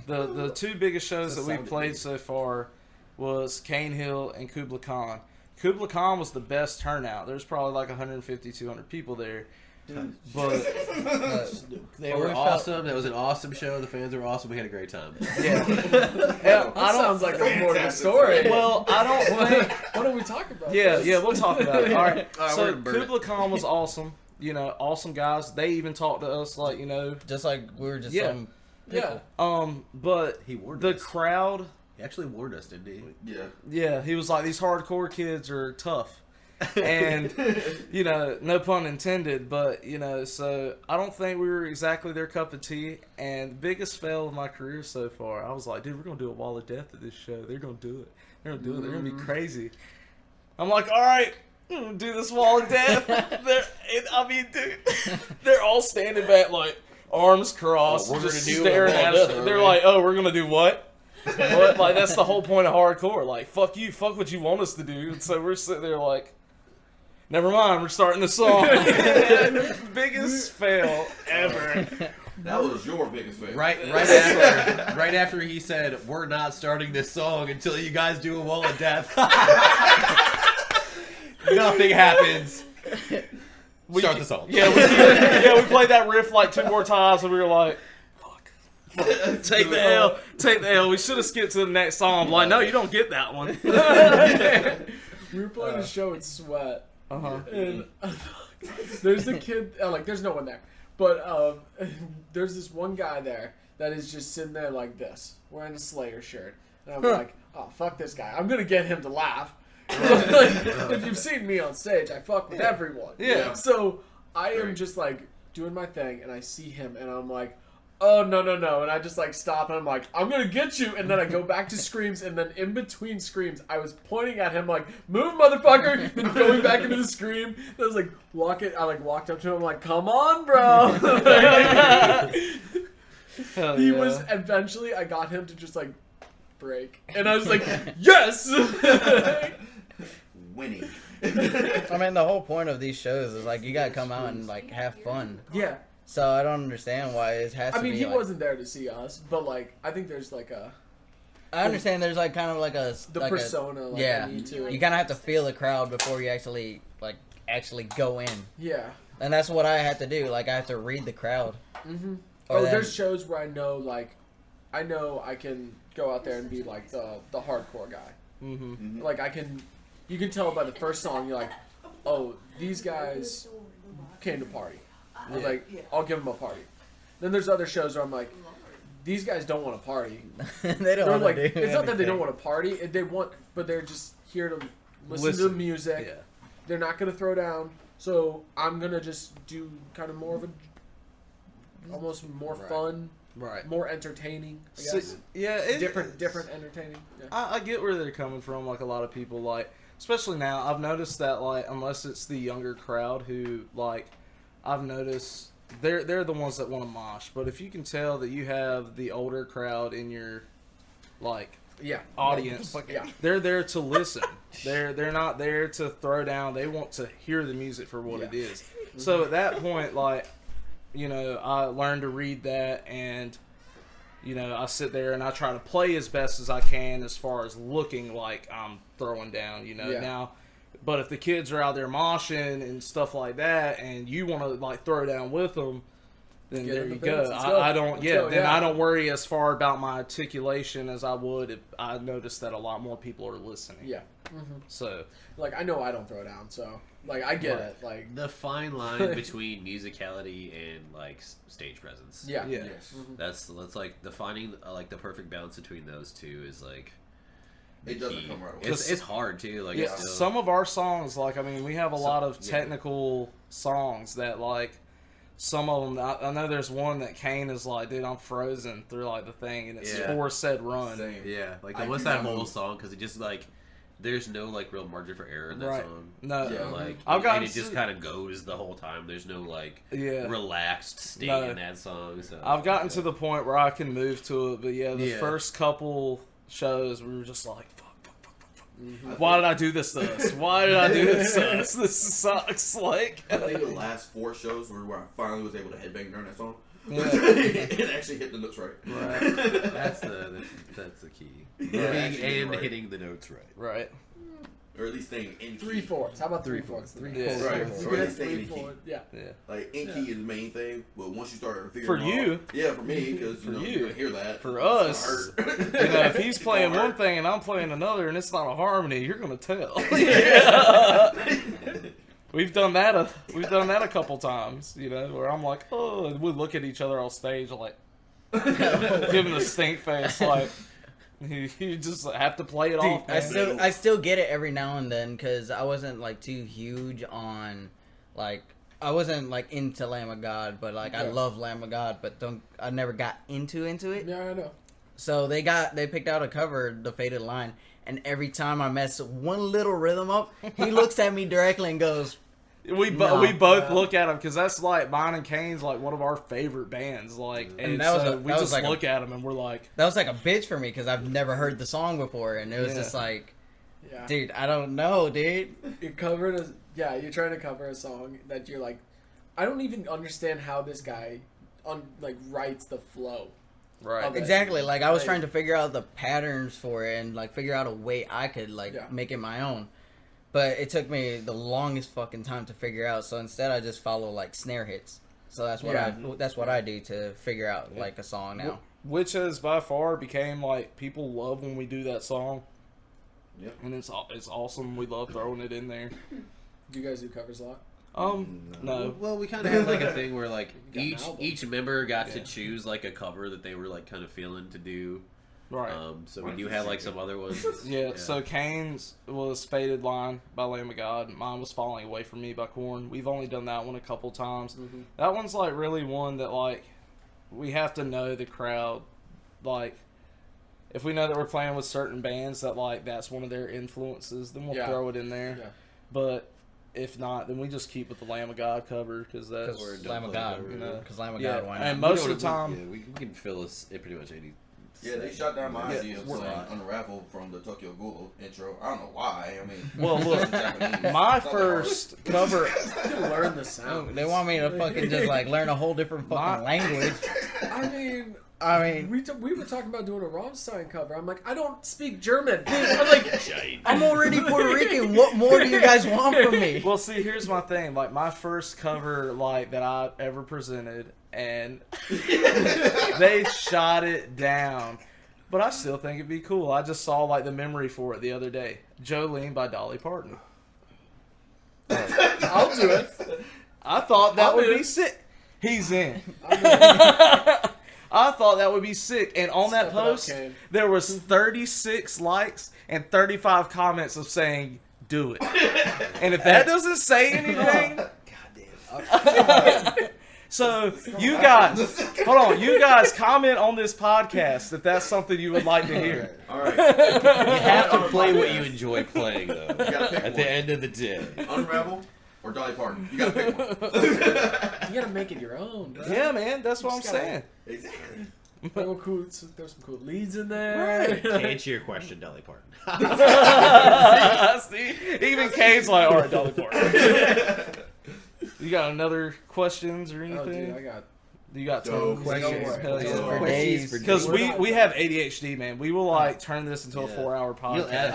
The two biggest shows that we've played so far was Cane Hill and Kubla Khan. Kubla Khan was the best turnout. There's probably like 150, 200 people there. But They But were we felt- awesome. That was an awesome show. The fans were awesome. We had a great time. yeah, That sounds like a more of a story. Well, I don't think. What are we talking about? Yeah, yeah, we'll talk about it. All right. All right, we're So gonna burn it. Kubla Khan was awesome. You know, awesome guys. They even talked to us like, you know, Just like we were just Yeah. some Yeah. but He warned the us. crowd, He actually warned us, didn't he? Yeah. yeah, he was like, these hardcore kids are tough. And, you know, no pun intended, but, you know, so I don't think we were exactly their cup of tea. And biggest fail of my career so far, I was like, dude, we're going to do a wall of death at this show. They're going to do it. They're going to do it. They're going to be crazy. I'm like, all right, I'm going to do this wall of death. Dude, they're all standing back, like, arms crossed, Oh, we're just gonna do a staring wall at of us. death, They're aren't we? like, oh, we're going to do what? What? Like, that's the whole point of hardcore. Like, fuck you, fuck what you want us to do. And so we're sitting there like, never mind, we're starting the song. Biggest fail ever. That was your biggest fail. Right after he said, "We're not starting this song until you guys do a wall of death." Nothing happens. Start the song. Yeah, we played that riff like 2 more times, and we were like, fuck. Take the L. Take the L. We should have skipped to the next song. I'm like, no, you don't get that one. We were playing a show in Sweat, Uh-huh. and there's a kid. Like, there's no one there, but there's this one guy there that is just sitting there like this, wearing a Slayer shirt, and I'm like, oh fuck this guy. I'm gonna get him to laugh. Like, if you've seen me on stage, I fuck with everyone. Yeah. So I am Right. just like doing my thing, and I see him, and I'm like, oh no, and I just like stop, and I'm like, I'm gonna get you, and then I go back to screams, and then in between screams, I was pointing at him like, move, motherfucker, then going back into the scream. I was like, I walked up to him, I'm like, come on, bro. Hell He yeah. was eventually, I got him to just like break, and I was like, yes. Winning. I mean, the whole point of these shows is like you gotta come out and like have fun. Yeah. So I don't understand why it has to I mean, be. he like, wasn't there to see us, but like, I think there's like I understand there's like kind of like a the like persona. Like, yeah, I need to. you kind of have to feel the crowd before you actually go in, Yeah. and that's what I had to do. Like I have to read the crowd. Mm-hmm. Or Oh, then- there's shows where I know I can go out there and be like the hardcore guy. Mm-hmm. Like you can tell by the first song, you're like, oh, these guys came to party. You're like, I'll give them a party. Then there's other shows where I'm like, these guys don't want to party. They don't They're want like, to do it's not that they don't anything. want to party. But they're just here to listen to Listen. music. Yeah. They're not gonna throw down. So I'm gonna just do kind of more of a, almost more Right. fun, Right. more entertaining. I So- guess yeah, different entertaining. Yeah. I get where they're coming from. Like a lot of people, like especially now, I've noticed that like unless it's the younger crowd who like, I've noticed they're the ones that want to mosh. But if you can tell that you have the older crowd in your like Yeah. audience, Yeah. they're there to listen. They're not there to throw down. They want to hear the music for what it is. So at that point, like, you know, I learned to read that, and you know, I sit there and I try to play as best as I can as far as looking like I'm throwing down. You know, Yeah. now. But if the kids are out there moshing and stuff like that, and you want to like throw down with them, then Get there in the you pants, go. let's go. I don't. Let's Yeah, go, then yeah. I don't worry as far about my articulation as I would if I noticed that a lot more people are listening. Yeah. So Like I know I don't throw down, so like I get Right. it. Like The fine line between musicality and like stage presence. yeah. yeah. Yes. That's like defining like the perfect balance between those two is like It doesn't key. come right away. It's hard too. Like Yeah, it's still, some of our songs, like I mean, we have a lot of yeah. technical songs that like. Some of them, I know there's one that Kane is like, dude, I'm frozen through like the thing, and it's Yeah. for said run. Same. yeah, like I what's do that not whole move. song? Because it just like there's no like real margin for error in that Right. song. No. Yeah. Like, I've gotten and it just to- kind of goes the whole time. There's no like Yeah. relaxed state No. in that song. So I've gotten to the point where I can move to it, but the Yeah. first couple shows we were just like, fuck. I Why think- did I do this to us? Why did I do this to us? This sucks. Like, I think the last 4 shows were where I finally was able to headbang during that song. Yeah. It actually hit the notes right. that's the key. Yeah, Moving actually, and right. hitting the notes right. right. Or at least staying in key. 3/4. How about 3/4? 3/4. Yeah. Right. You So get it's staying in key. 3/4. Yeah. Yeah. Like, in key is the main thing, but once you start For figuring you. out... Yeah, for me, because, For you know, you. you're going to hear that. For It's us, gonna hurt. You know, if he's It's playing gonna one hurt. thing and I'm playing another, and it's not a harmony, you're gonna tell. We've done that a couple times, you know, where I'm like, oh, and we look at each other on stage like, giving a stink face, like you just have to play it off. Man. I still get it every now and then because I wasn't like too huge on like I wasn't like into Lamb of God, but like I Yeah. love Lamb of God, but I never got into it. Yeah, I know. So they picked out a cover, The Faded Line, and every time I mess one little rhythm up, he looks at me directly and goes, We No. both look at him because that's like mine and Kane's like one of our favorite bands. Like, and that was so a- we that was just like a- look at him and we're like, that was like a bitch for me because I've never heard the song before, and it was Yeah. just like, Yeah. dude, I don't know, dude. You're you're trying to cover a song that you're like, I don't even understand how this guy writes the flow. right, Okay. Exactly. Like I was Like- trying to figure out the patterns for it and like figure out a way I could like Yeah. make it my own. But it took me the longest fucking time to figure out. So instead, I just follow like snare hits. So that's what I do to figure out like a song now. which has by far became like people love when we do that song. Yep. And it's awesome. We love throwing it in there. Do you guys do covers a lot? No. Well, we kind of had like a thing where like got an album. each member got to Yeah. choose like a cover that they were like kind of feeling to do. Right. So Why we don't do you have like sing some other ones. Yeah, so Kane's was Faded Line by Lamb of God. Mine was Falling Away From Me by Korn. We've only done that one a couple times. Mm-hmm. That one's like really one that like we have to know the crowd. Like if we know that we're playing with certain bands that like that's one of their influences, then we'll Yeah. throw it in there. Yeah. But if not, then we just keep with the Lamb of God cover because that's Because don't Lamb of play God. cover, you know. Because Lamb of Yeah, God, why and not? most We of the don't- time- we can fill us pretty much any. Yeah, they shot down my Yeah, idea of we're saying not. Unravel from the Tokyo Ghoul intro. I don't know why. I mean, Well, look, it's Japanese. my It's not that first cover. Learn the sound. They want me to fucking just like learn a whole different fucking language. I mean, we were talking about doing a Rammstein cover. I'm like, I don't speak German. I'm like, I'm already Puerto Rican. What more do you guys want from me? Well, see, here's my thing. Like, my first cover, like, that I ever presented, and they shot it down. But I still think it'd be cool. I just saw, like, the memory for it the other day. Jolene by Dolly Parton. I'll do it. I thought that I'll would do be it. sick. He's in. I'll do it. I thought that would be sick. And on that Step it up, post, Kane. there was 36 likes and 35 comments of saying, do it. And if that doesn't say anything... So, you guys, hold on, you guys comment on this podcast if that's something you would like to hear. All right. You have to play what you enjoy playing, though. gotta pick At one. the end of the day. Unravel or Dolly Parton. You gotta pick one. You gotta make it your own, bro. Yeah, man, that's what I'm Just gotta- saying. Exactly. Throw some cool leads in there. To answer your question, Dolly Parton. See, even Kane's like, all right, Dolly Parton. You got another questions or Oh, anything? dude, I got. You got Go, tons. questions. Hell yeah. Go. For days. Because We're we not- have ADHD, man. We will like turn this into a Yeah. 4-hour podcast.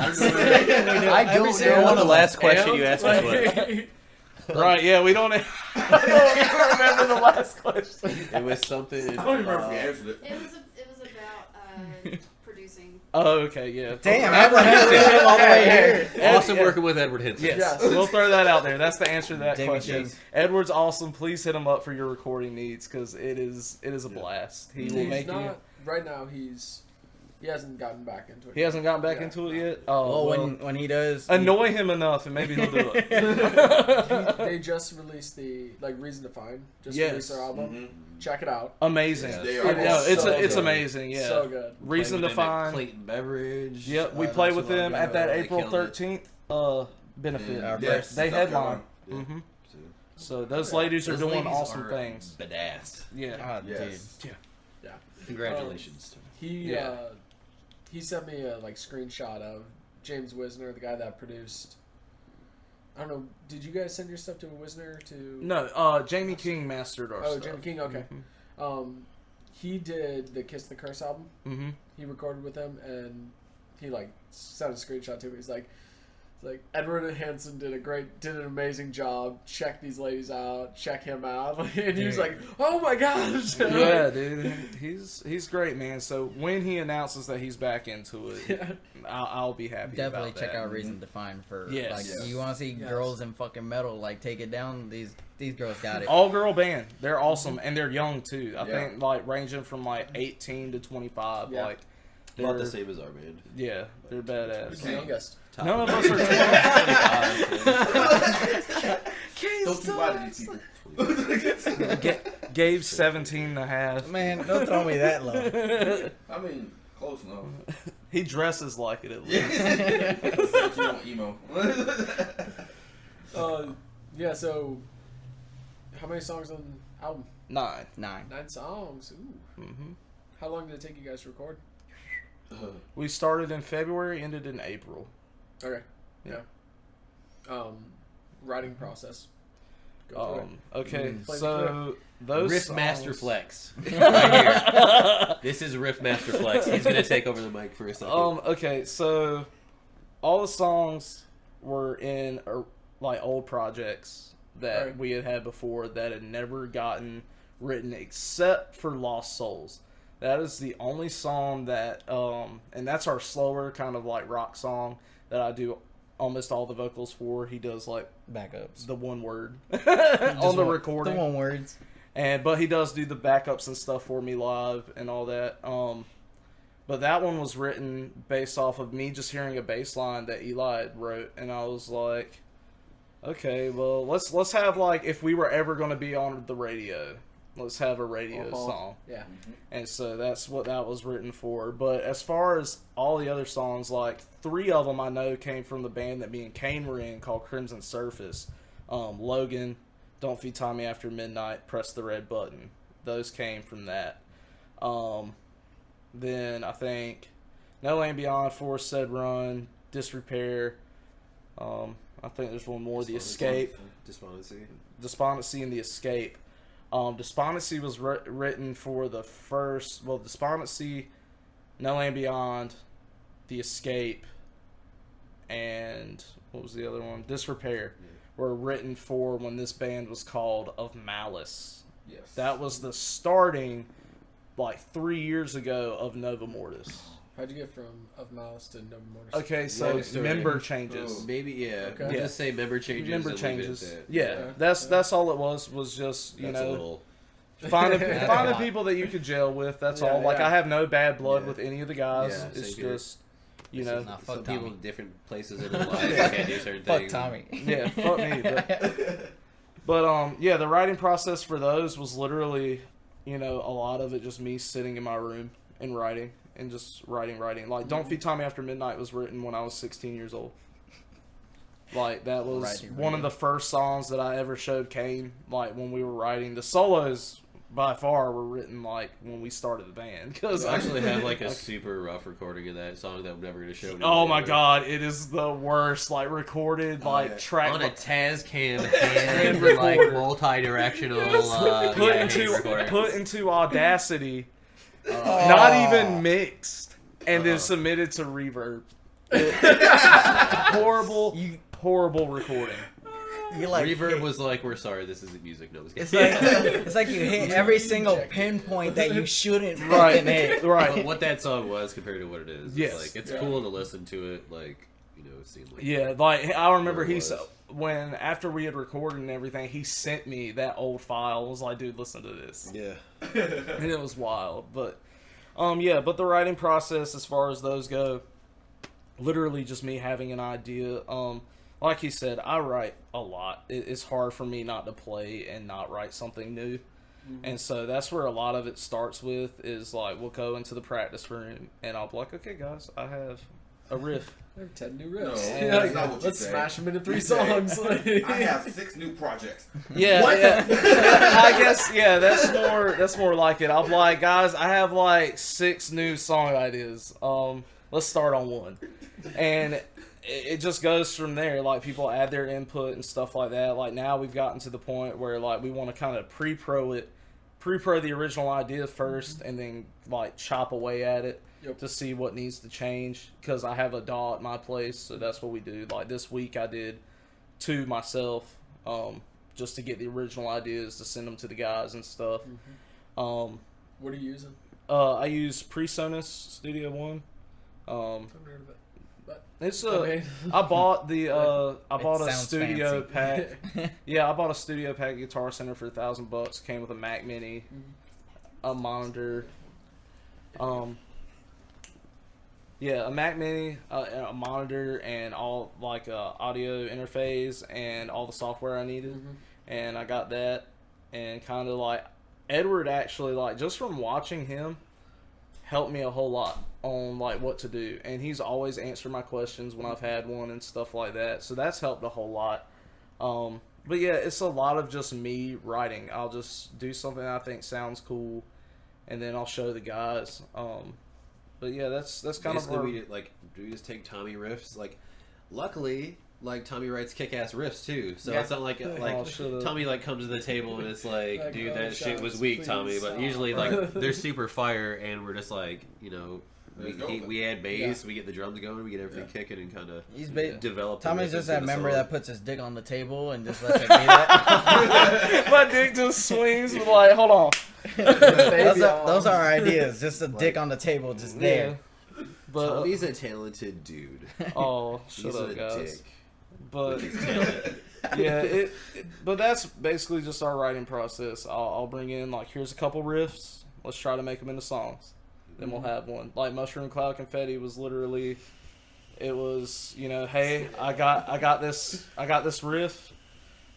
I don't know what the last question you asked us was. Right? Yeah, we don't. I don't even remember the last question. It was something. I don't even remember if we answered it. It was about producing. Oh, okay, yeah. Damn, Edward Henson came all the way here. Awesome working with Edward Henson. Yes, Yes. we'll throw that out there. That's the answer to that Jamie question. James. Edward's awesome. Please hit him up for your recording needs because it is a blast. He will He's make not you. right now. He's He hasn't gotten back into it. He hasn't gotten back Yeah. into it yet? Oh, Well, when he does, annoy him enough and maybe he'll do it. They just released the Reason to Find. Just Yes. released their album. Mm-hmm. Check it out. Amazing. Yeah. They It are. is it's so it's good. amazing. Yeah. So good. Reason to Played with them at Find. Clayton Beverage. Yep, we not played too with long them ago. at that They April killed it. 13th benefit. Our Yeah. first. They South headline. Carolina. hmm So, So those ladies are those doing ladies awesome are things. Badass. Yeah. God, Yes. dude. Congratulations. He Yeah. he sent me a screenshot of James Wisner, the guy that produced. I don't know. Did you guys send your stuff to a Wisner to? No, Jamie King mastered our Oh, stuff. Jamie King. Okay. He did the Kiss the Curse album. Mm-hmm. He recorded with them, and he sent a screenshot to me. He's like, Edward and Hansen did an amazing job. Check these ladies out. Check him out. And he was like, oh my gosh. Yeah, dude, he's great, man. So when he announces that he's back into it, Yeah. I'll be happy. Definitely about check that. out Reason to Find for Yes. like Yes. you want to see Yes. girls in fucking metal take it down. These girls got it. All girl band. They're awesome and they're young too. I Yeah. think ranging from 18 to 25. Yeah. They're About the same as our band. Yeah, they're Who's badass. the youngest? None of us are. Don't you lie to these people. Gabe's 17 and a half. Man, don't throw me that low. I mean, close enough. He dresses like it at least. Except you want emo. Yeah. So, how many songs on the album? 9. 9. 9 songs. Ooh. Mm-hmm. How long did it take you guys to record? We started in February, ended in April. Okay. Yeah. Writing process. Go through it. Okay, Play so those Riff songs... Master Flex. Right here. This is Riff Master Flex. He's gonna take over the mic for a second. Okay, so all the songs were in old projects that Right. we had before that had never gotten written except for Lost Souls. That is the only song that and that's our slower kind of rock song that I do almost all the vocals for. He does Backups. the one word on the recording. The one words. But he does do the backups and stuff for me live and all that. But that one was written based off of me just hearing a bass line that Eli wrote, and I was like, okay, well let's have if we were ever going to be on the radio, let's have a radio song. Yeah. And so that's what that was written for. But as far as all the other songs, 3 of them I know came from the band that me and Kane were in called Crimson Surface. Logan, Don't Feed Tommy After Midnight, Press the Red Button. Those came from that. Then I think No Land Beyond, Forest Said Run, Disrepair. I think there's one more, The Escape. Despondency and The Escape. Despondency was written for the first... Well, Despondency, No Land Beyond, The Escape, and... What was the other one? Disrepair. Yeah. Were written for when this band was called Of Malice. Yes. That was the starting, 3 years ago, of Nova Mortis. How'd you get from Of Malice to No Mortis? Okay, so Long story. member changes. Oh. Maybe, yeah. Okay. We'll Yeah. just say member changes. Member and leave it changes. at that. Yeah, that's all it was just, That's a little... finding That's a lot. people that you could gel with. That's Yeah, all. yeah. I have no bad blood Yeah. with any of the guys. Yeah, It's same here. just, you know, Nah, fuck Some people Tommy. in different places in their lives can't do certain Fuck things. Tommy. yeah, fuck me. But yeah, the writing process for those was literally, a lot of it just me sitting in my room and writing and just writing. Don't Feed Tommy After Midnight was written when I was 16 years old. That was Writing. one of the first songs that I ever showed Kane, when we were writing. The solos, by far, were written, when we started the band. Because I actually have a super rough recording of that song that I'm never going to show anyone. oh my god, it is the worst, recorded, yeah. track. On a Tascam Hand hand, recorder. multi-directional put into Audacity, not even mixed, and then submitted to Reverb. Horrible recording. You Reverb was we're sorry, this isn't music. No, it's like you hit every single pinpoint that you shouldn't Right, fucking hit. right. what that song was compared to what it is. Yes. It's cool to listen to it. It seemed like Yeah, I remember Sure it was. when after we had recorded and everything, he sent me that old file. I was like, dude, listen to this. Yeah. And it was wild. But Yeah, but the writing process, as far as those go, literally just me having an idea. Like he said, I write a lot. It's hard for me not to play and not write something new. And so that's where a lot of it starts with, is like, we'll go into the practice room and I'll be like, okay guys, I have a riff. There are 10 new riffs. No, Yeah, that's not what you let's say. smash them into 3 You say, songs. I have 6 new projects. Yeah, What? yeah. I guess, yeah, that's more like it. I'll be like, guys, I have like 6 new song ideas. Let's start on one. And it just goes from there. Like, people add their input and stuff like that. Like, now we've gotten to the point where, like, we want to kind of pre-pro the original idea first, and then, like, chop away at it to see what needs to change. Because I have a DAW at my place, so that's what we do. Like, this week I did 2 myself, just to get the original ideas to send them to the guys and stuff. What are you using? I use PreSonus Studio One. I've heard of it. It's Okay. I bought the I bought a sounds studio fancy. pack. Yeah, I bought a studio pack at Guitar Center for $1,000. Came with a Mac Mini, a monitor, yeah, a Mac Mini, a monitor, and all like audio interface and all the software I needed. And I got that, and kind of like Edward actually, like, just from watching him, helped me a whole lot on like what to do, and he's always answered my questions when I've had one and stuff like that, so that's helped a whole lot. But yeah, it's a lot of just me writing. I'll just do something I think sounds cool, and then I'll show the guys. But yeah, that's kind Basically, of we did, like, do we just take Tommy riffs? Like, luckily, like, Tommy writes kick-ass riffs too, so it's not like Tommy like comes to the table and it's like, dude, that shit was weak, Tommy. But usually, like, they're super fire, and we're just like, you know, we add bass, we get the drums going, we get everything kicking, and kind of develop. Tommy's just that member that puts his dick on the table and just lets it be that. my dick just swings with, like, hold on. Those are our ideas. Just a dick on the table, just there. But Tommy's a talented dude. Oh, shut He's up, a guys. dick. But yeah, but that's basically just our writing process. I'll bring in, like, here's a couple riffs. Let's try to make them into songs. Then we'll have one. Like Mushroom Cloud Confetti was literally, it was, you know, hey, I got this riff,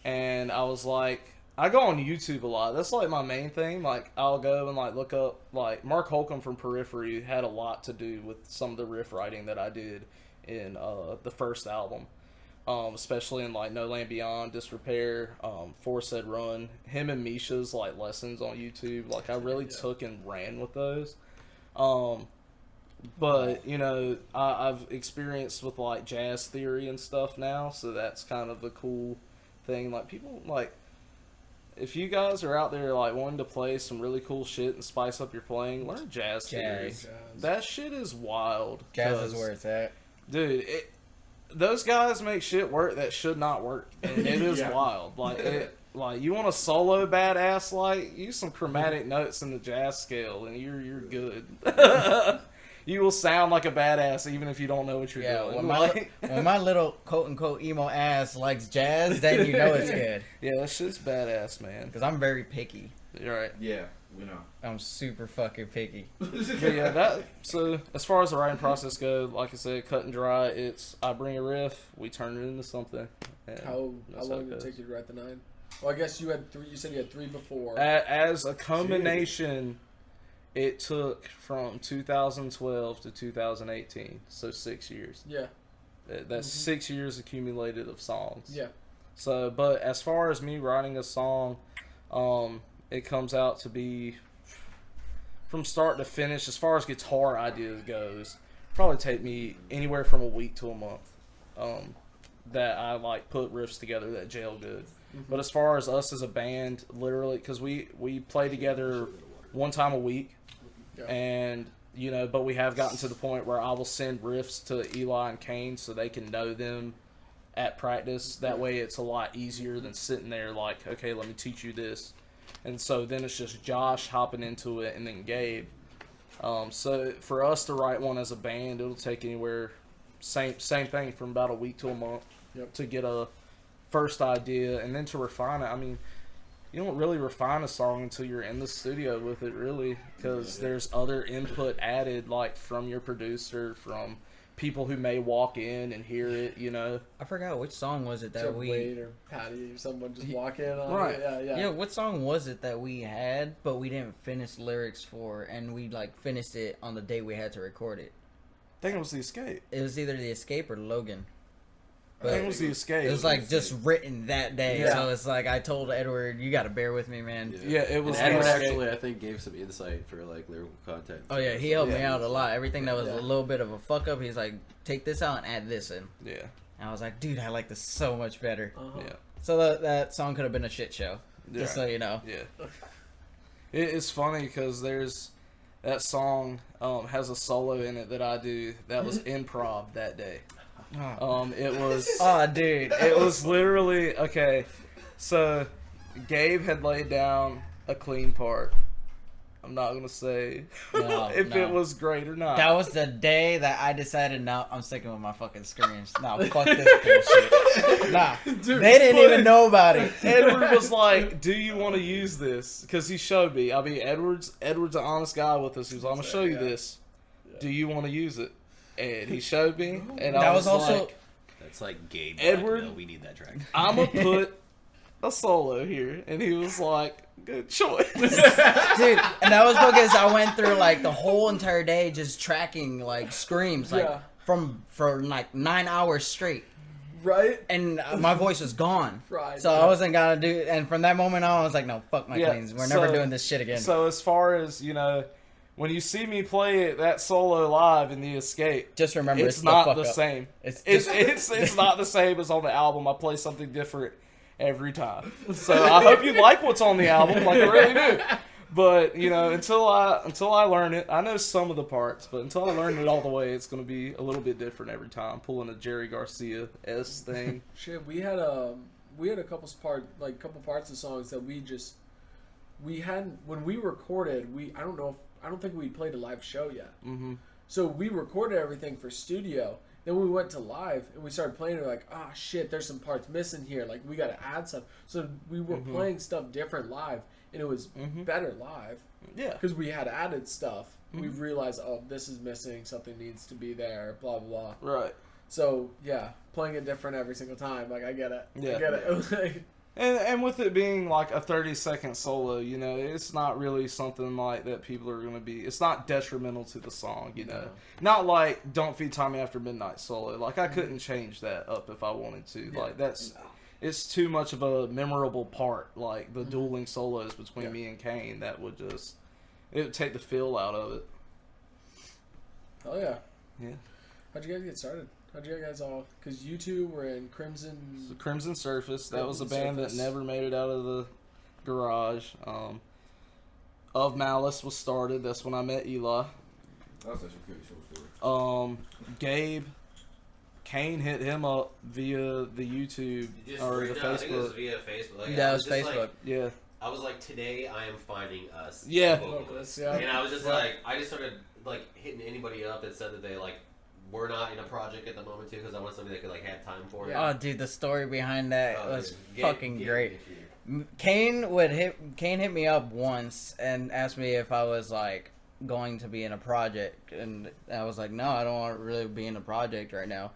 and I was like, I go on YouTube a lot. That's like my main thing. Like, I'll go and like look up, like, Mark Holcomb from Periphery had a lot to do with some of the riff writing that I did in the first album. Especially in like No Land Beyond, Disrepair, For Said Run. Him and Misha's like lessons on YouTube, like, I really took and ran with those. But you know, I've experienced with like jazz theory and stuff now, so that's kind of a cool thing. Like, people, like, if you guys are out there like wanting to play some really cool shit and spice up your playing, learn jazz theory. That shit is wild. Jazz is where it's at, dude. Those guys make shit work that should not work, and it is wild. Like, like, you want a solo badass, like, use some chromatic notes in the jazz scale, and you're good. You will sound like a badass even if you don't know what you're doing. When my little quote-unquote emo ass likes jazz, then you know it's good. Yeah, that shit's badass, man. Because I'm very picky. You're right. Yeah, we know. I'm super fucking picky. But yeah, so as far as the writing process goes, like I said, cut and dry. It's, I bring a riff, we turn it into something. How long did it take you to write the 9? Well, I guess you had 3. You said you had 3 before. As a combination, it took from 2012 to 2018, so 6 years. Yeah. That's 6 years accumulated of songs. Yeah. So, but as far as me writing a song, it comes out to be, from start to finish, as far as guitar ideas goes, probably take me anywhere from a week to a month. That I like put riffs together that gel good. But as far as us as a band, literally, because we play together one time a week, and you know, but we have gotten to the point where I will send riffs to Eli and Kane so they can know them at practice. That way, it's a lot easier than sitting there like, okay, let me teach you this. And so then it's just Josh hopping into it, and then Gabe. So for us to write one as a band, it'll take anywhere, same thing, from about a week to a month to get a first idea, and then to refine it. I mean, you don't really refine a song until you're in the studio with it, really, because there's other input added, like from your producer, from people who may walk in and hear it, you know. I forgot which song was it that So we... Wade or Patty or someone just walk in on Right. it. Yeah. Yeah, what song was it that we had, but we didn't finish lyrics for, and we like finished it on the day we had to record it? I think it was The Escape. It was either The Escape or Logan. I think it was The Escape. It was like just written that day, Yeah. so it's like I told Edward, "You got to bear with me, man." Yeah, it was And Edward The Escape. actually, I think, gave some insight for like lyrical content. Oh yeah, he helped me Yeah. out a lot. Everything that was Yeah. a little bit of a fuck up, he's like, "Take this out and add this in." Yeah, And I was like, "Dude, I like this so much better." Uh-huh. yeah. So that song could have been a shit show, Yeah. just so you know. Yeah. It's funny because there's that song has a solo in it that I do that was improv that day. It was Oh, dude. it was literally okay. So Gabe had laid down a clean part. I'm not gonna say No, if no. it was great or not. That was the day that I decided, no, I'm sticking with my fucking screams. Nah, fuck this bullshit. Nah, Dude, they didn't even know about it. Edward was like, "Do you want to use this?" Because he showed me. I mean, Edward's an honest guy with us. He was, "I'm gonna show you this. Do you want to use it?" And he showed me, and I That was was also- like, That's like Gabe. Edward- No, we need that track. "I'm gonna put a solo here," and he was like, "Good choice." Dude, and that was because I went through like the whole entire day just tracking like screams like Yeah. for like 9 hours straight, Right? and my voice was gone. Right. So I wasn't gonna do. And from that moment on, I was like, no, fuck my Yeah, cleans. We're never so- doing this shit again. So as far as when you see me play it that solo live in The Escape, Just remember, it's it's not the the fuck up. same. It's It's just, it's not the same as on the album. I play something different every time. So I hope you like what's on the album, like I really do. But until I learn it, I know some of the parts, but until I learn it all the way, it's gonna be a little bit different every time. Pulling a Jerry Garcia-esque thing. Shit, we had a couple parts of songs that we hadn't when we recorded. I don't think we played a live show yet. Mm-hmm. So we recorded everything for studio. Then we went to live and we started playing. We're like, ah, shit, there's some parts missing here. Like we got to add stuff. So we were playing stuff different live, and it was better live Yeah. because we had added stuff. We realized, oh, this is missing. Something needs to be there. Blah blah blah. Right. So yeah, playing it different every single time. Like I get it. Yeah. I get it. Like, And with it being like a 30-second solo, it's not really something like that people are going to be... It's not detrimental to the song, No. Not like Don't Feed Tommy After Midnight solo. Like, I couldn't change that up if I wanted to. Yeah. Like, that's... It's too much of a memorable part. Like, the dueling solos between Yeah. me and Kane, that would just... It would take the feel out of it. oh yeah. Yeah. How'd you guys get started? How'd you guys all? Because you two were in Crimson. The Crimson Surface, that was a Crimson band Surface. that never made it out of the garage. Of Malice was started. That's when I met Eli. That's such a good show story. Gabe, Kane hit him up via the YouTube or the I think it was Facebook. via Facebook. Like, Yeah, I it was just Facebook. Like, Yeah, I was like, today I am finding us. Yeah. vocalists. Yeah. And I was just like, I just started like hitting anybody up that said that they like were not in a project at the moment too, because I want somebody that could like have time for it. oh, dude, the story behind that Oh, was dude. fucking great. Kane hit me up once and asked me if I was like going to be in a project, and I was like, no, I don't want to really be in a project right now.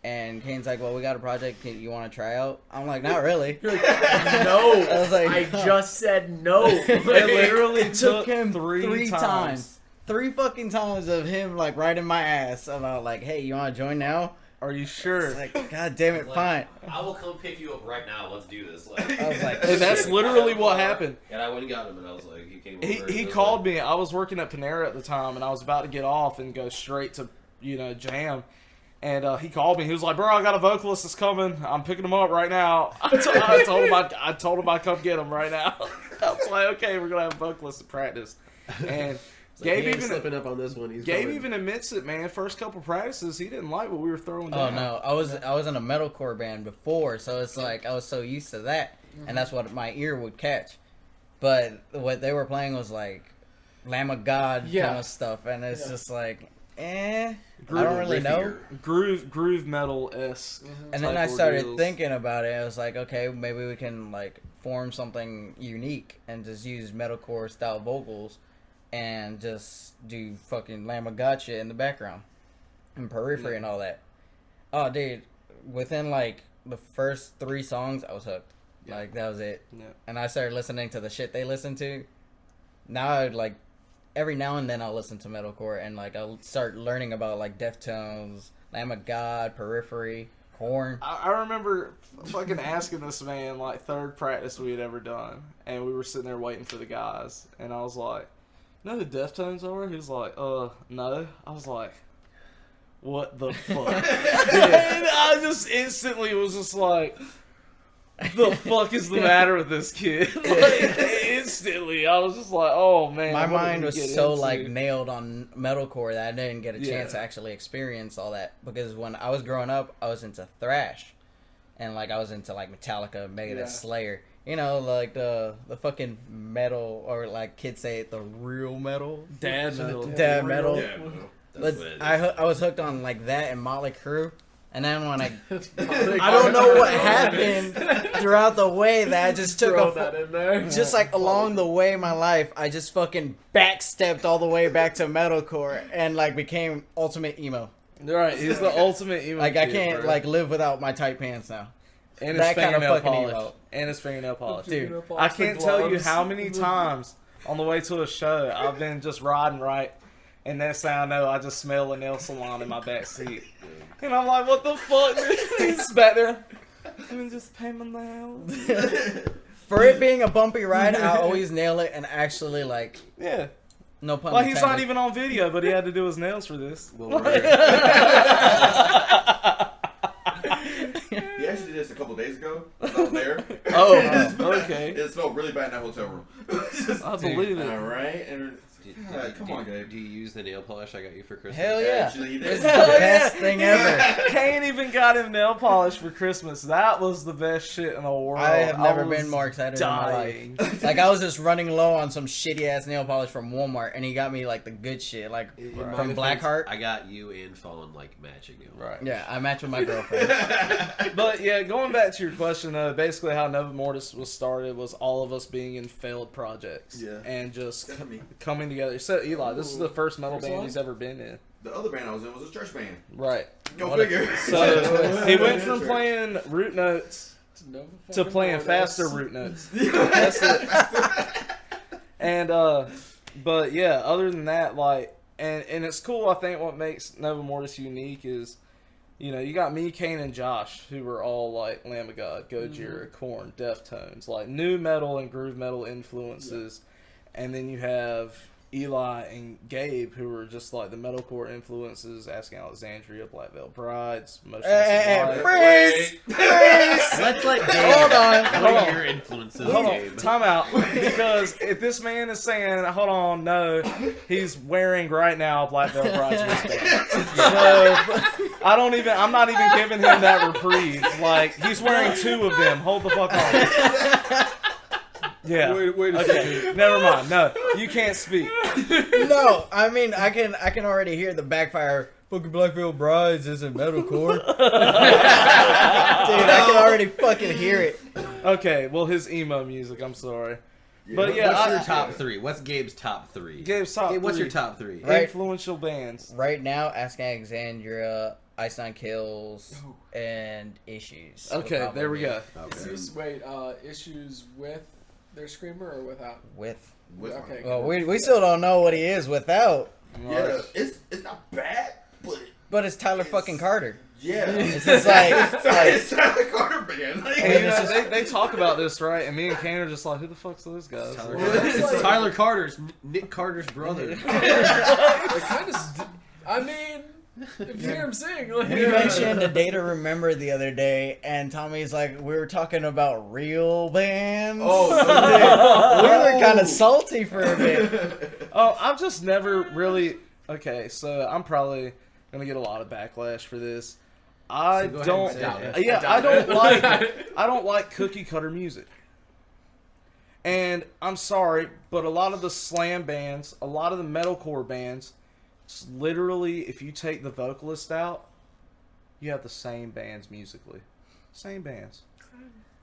And Kane's like, well, we got a project. You want to try out? I'm like, not really. You're like, no. I was like, I no. just said no. it literally It took him three times. 3 fucking times of him like riding my ass about like, hey, you want to join now? Are you sure? It's like, god damn it, Like, fine. I will come pick you up right now. Let's do this. Like, I was like, And that's literally what happened. And I went and got him, and I was like, he came over. He and was called like, me. I was working at Panera at the time, and I was about to get off and go straight to jam. And he called me. He was like, "Bro, I got a vocalist that's coming. I'm picking him up right now." I told him I'd come get him right now. I was like, "Okay, we're gonna have a vocalist to practice." And It's like, Gabe he ain't even slipping up on this one. He's Gabe coming. even admits it, man. First couple practices, he didn't like what we were throwing oh down. no, I was in a metalcore band before, so it's like I was so used to that, and that's what my ear would catch. But what they were playing was like Lamb of God Yeah. kind of stuff, and it's Yeah. just like, eh. I don't really know. groove metal esque. And then I started thinking about it. I was like, okay, maybe we can like form something unique and just use metalcore style vocals and just do fucking Lamb of God shit in the background and periphery and all that. Oh, dude, within like the first 3 songs, I was hooked. Yeah. Like that was it. Yeah. And I started listening to the shit they listen to. Now I like every now and then I'll listen to metalcore and like I'll start learning about like Deftones, Lamb of God, Periphery, Korn. I remember fucking asking this man like third practice we had ever done, and we were sitting there waiting for the guys, and I was like, "You know who Deftones are?" He was like, no." I was like, "What the fuck?" And I just instantly was just like, the fuck is the matter with this kid? Like, instantly, I was just like, oh man. My mind was so like nailed on metalcore that I didn't get a chance to actually experience all that, because when I was growing up, I was into thrash, and like I was into like Metallica, Megadeth, Slayer. You know, like the fucking metal, or like kids say it, the real metal, dad metal. But I was hooked on like that and Motley Crue. And then when I don't know what happened throughout the way that I just took that in there. Just like along the way in my life, I just fucking backstepped all the way back to metalcore and like became ultimate emo. Right, he's the ultimate emo. Like I can't like live without my tight pants now. And his fingernail polish. And his fingernail polish. Dude, I can't tell you how many times on the way to a show I've been just riding right, and next thing I know, I just smell a nail salon in my back seat. And I'm like, what the fuck? He's back there. Let me just paint my nails. For it being a bumpy ride, I always nail it and actually like... Yeah. No pun intended. He's not even on video, but he had to do his nails for this. Well, he actually did this a couple days ago. I was there. Oh, okay. It smelled really bad in that hotel room. I believe it. All right. And come on, Gabe. Do you use the nail polish I got you for Christmas? Hell yeah. Actually, you did. It's the best thing ever. Kane even got him nail polish for Christmas. That was the best shit in the world. I have never been more excited in my life. Like, I was just running low on some shitty ass nail polish from Walmart, and he got me like the good shit, like from Blackheart. I got you and Fawn like matching nail polish. Right. Yeah, I match with my girlfriend. But yeah, going back to your question, basically how Nova Mortis was started was all of us being in failed projects. Yeah. And just coming together. So Eli, this is the first metal band he's ever been in. The other band I was in was a church band. Right. Go figure. So he went from playing root notes to playing faster root notes. That's it. And but yeah, other than that, like, and it's cool. I think what makes Nova Mortis unique is, you know, you got me, Kane, and Josh, who were all like Lamb of God, Gojira, Korn, Deftones, like new metal and groove metal influences, and then you have Eli and Gabe, who were just like the metalcore influences, Asking Alexandria, Black Veil Brides, Freeze! Let's let Gabe. Hold on. What are your influences, Hold on, Gabe? time out. Because if this man is saying, hold on, no, he's wearing right now Black Veil Brides wristband. So, I'm not even giving him that reprieve. Like, he's wearing 2 of them. Hold the fuck on. Yeah. Wait a Okay. second. Never mind. No, you can't speak. No, I mean I can already hear the backfire. Fucking Black Veil Brides isn't metalcore. Dude, I can already fucking hear it. Okay, well, his emo music. I'm sorry. Yeah. But yeah, What's your top 3? What's Gabe's top 3? Gabe's top Gabe, what's 3 your top 3? Right. influential bands. Right now, Asking Alexandria, Ice Nine Kills, and Issues. Okay, there we go. Okay. Issues with their screamer or without? With. Okay. Well, we still don't know what he is without. Yeah, it's not bad, But it's Tyler fucking Carter. yeah. It's just like It's Tyler Carter band. Like, And, you know, they talk about this, right? And me and Kane are just like, who the fuck's those guys? It's Tyler Carter's, Nick Carter's brother. It kind of. I mean, if you hear him sing, like, we mentioned a Day to Remember the other day, and Tommy's like, we were talking about real bands. Oh, We were kind of salty for a bit. Oh, I've just never really. Okay, so I'm probably gonna get a lot of backlash for this. I go ahead don't. and say it. Yeah, I don't like. I don't like cookie cutter music. And I'm sorry, but a lot of the slam bands, a lot of the metalcore bands, literally, if you take the vocalist out, you have the same bands musically. Same bands.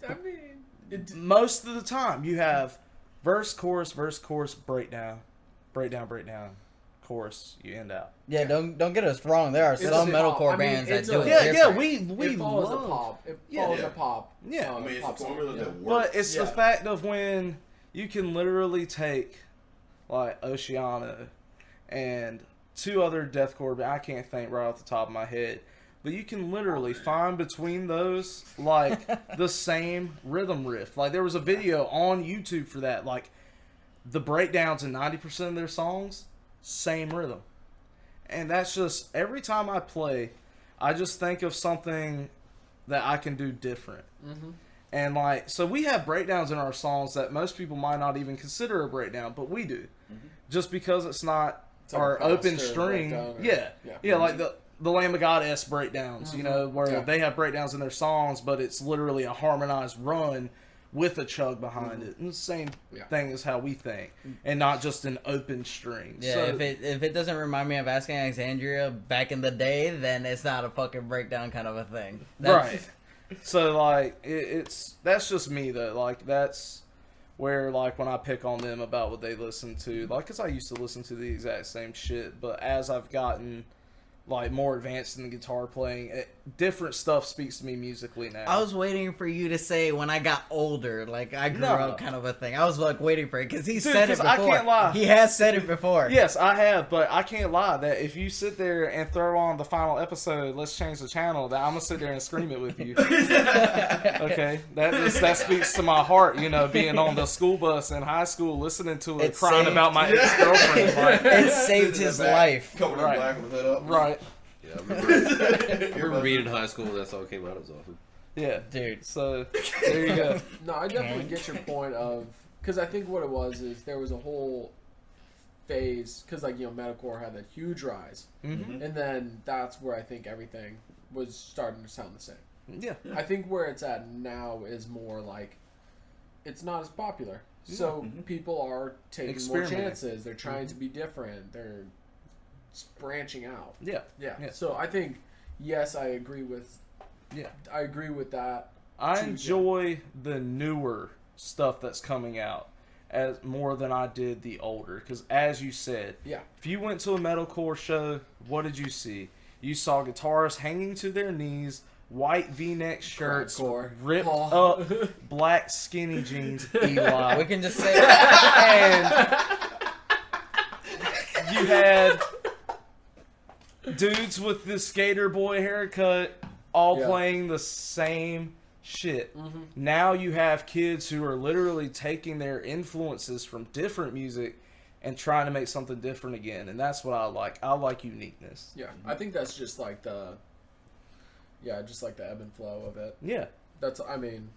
I mean, Most of the time, you have verse, chorus, breakdown, chorus, you end out. Yeah, don't get us wrong. There are It's some a metalcore pop. I mean, bands that it's do a- it. Yeah, different. we it follows love. a pop. It Yeah. follows Yeah. a pop. Yeah. I mean, it's a pop song, formula yeah. that works. But it's the Yeah. fact of when you can literally take, like, Oceano and two other deathcore, I can't think right off the top of my head, but you can literally find between those, like, the same rhythm riff. Like, there was a video on YouTube for that. Like, the breakdowns in 90% of their songs, same rhythm. And that's just, every time I play, I just think of something that I can do different. Mm-hmm. And like, so we have breakdowns in our songs that most people might not even consider a breakdown, but we do. Just because it's not It's like our a open faster string. breakdown or- Yeah. yeah. Yeah, like the Lamb of God-esque breakdowns, you know, where Yeah. they have breakdowns in their songs, but it's literally a harmonized run with a chug behind it. And the same Yeah. thing as how we think, and not just an open string. Yeah, So, if it doesn't remind me of Asking Alexandria back in the day, then it's not a fucking breakdown kind of a thing. right. So like that's just me though. Like that's where like when I pick on them about what they listen to, like because I used to listen to the exact same shit, but as I've gotten like more advanced in the guitar playing, different stuff speaks to me musically now. I was waiting for you to say when I got older, like I grew up kind of a thing. I was like waiting for it because he said it 'cause before. I can't lie. He has said it before. Yes, I have, but I can't lie that if you sit there and throw on the final episode, let's change the channel, that I'm gonna sit there and scream it with you. Okay, that speaks to my heart, you know, being on the school bus in high school, listening to it, It crying saved- about my ex-girlfriend. Like, It saved his life. Covered Right. in black with the hood up. right? Yeah, I remember being in high school, and that's all it came out as often. Yeah, Dude. so there you go. No, I definitely get your point of because I think what it was is there was a whole phase because like you know metalcore had that huge rise, Mm-hmm. and then that's where I think everything was starting to sound the same. Yeah, I think where it's at now is more like it's not as popular, so people are taking more Experimenting. chances. They're trying to be different. They're branching out. yeah. Yeah. Yeah. So I think yes, I agree with. Yeah. I agree with that. I too, enjoy the newer stuff that's coming out as more than I did the older. Because as you said, Yeah. if you went to a metalcore show, what did you see? You saw guitarists hanging to their knees, white V-neck shirts, Grindcore. ripped Oh. up black skinny jeans, Eli, We can just say and you had dudes with the skater boy haircut all Yeah. playing the same shit. Mm-hmm. Now you have kids who are literally taking their influences from different music and trying to make something different again, and that's what I like. I like uniqueness. Yeah, I think that's just like just like the ebb and flow of it. Yeah. That's, I mean,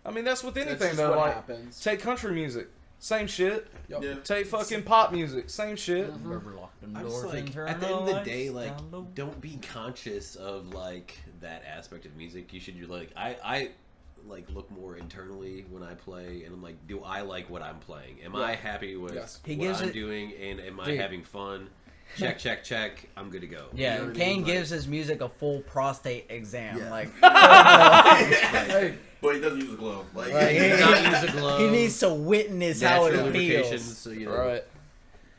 That's with that's anything just though. what Like, happens. take country music, same shit. Yep. Yeah. Take fucking pop music, same shit. I'm just like, at the end of the day, like, don't be conscious of like that aspect of music. You should like, I like look more internally when I play, and I'm like, do I like what I'm playing? Am I happy with Yes. He what gives I'm it- doing, and am I Dude. having fun? Check, check, check. I'm good to go. yeah, You know what I Kane mean? Like, gives his music a full prostate exam. Yeah. Like, Hey, But he doesn't use a glove. Like, Like, he does not use a glove. he needs to witness how natural it lubrication, feels. so, you know. Right.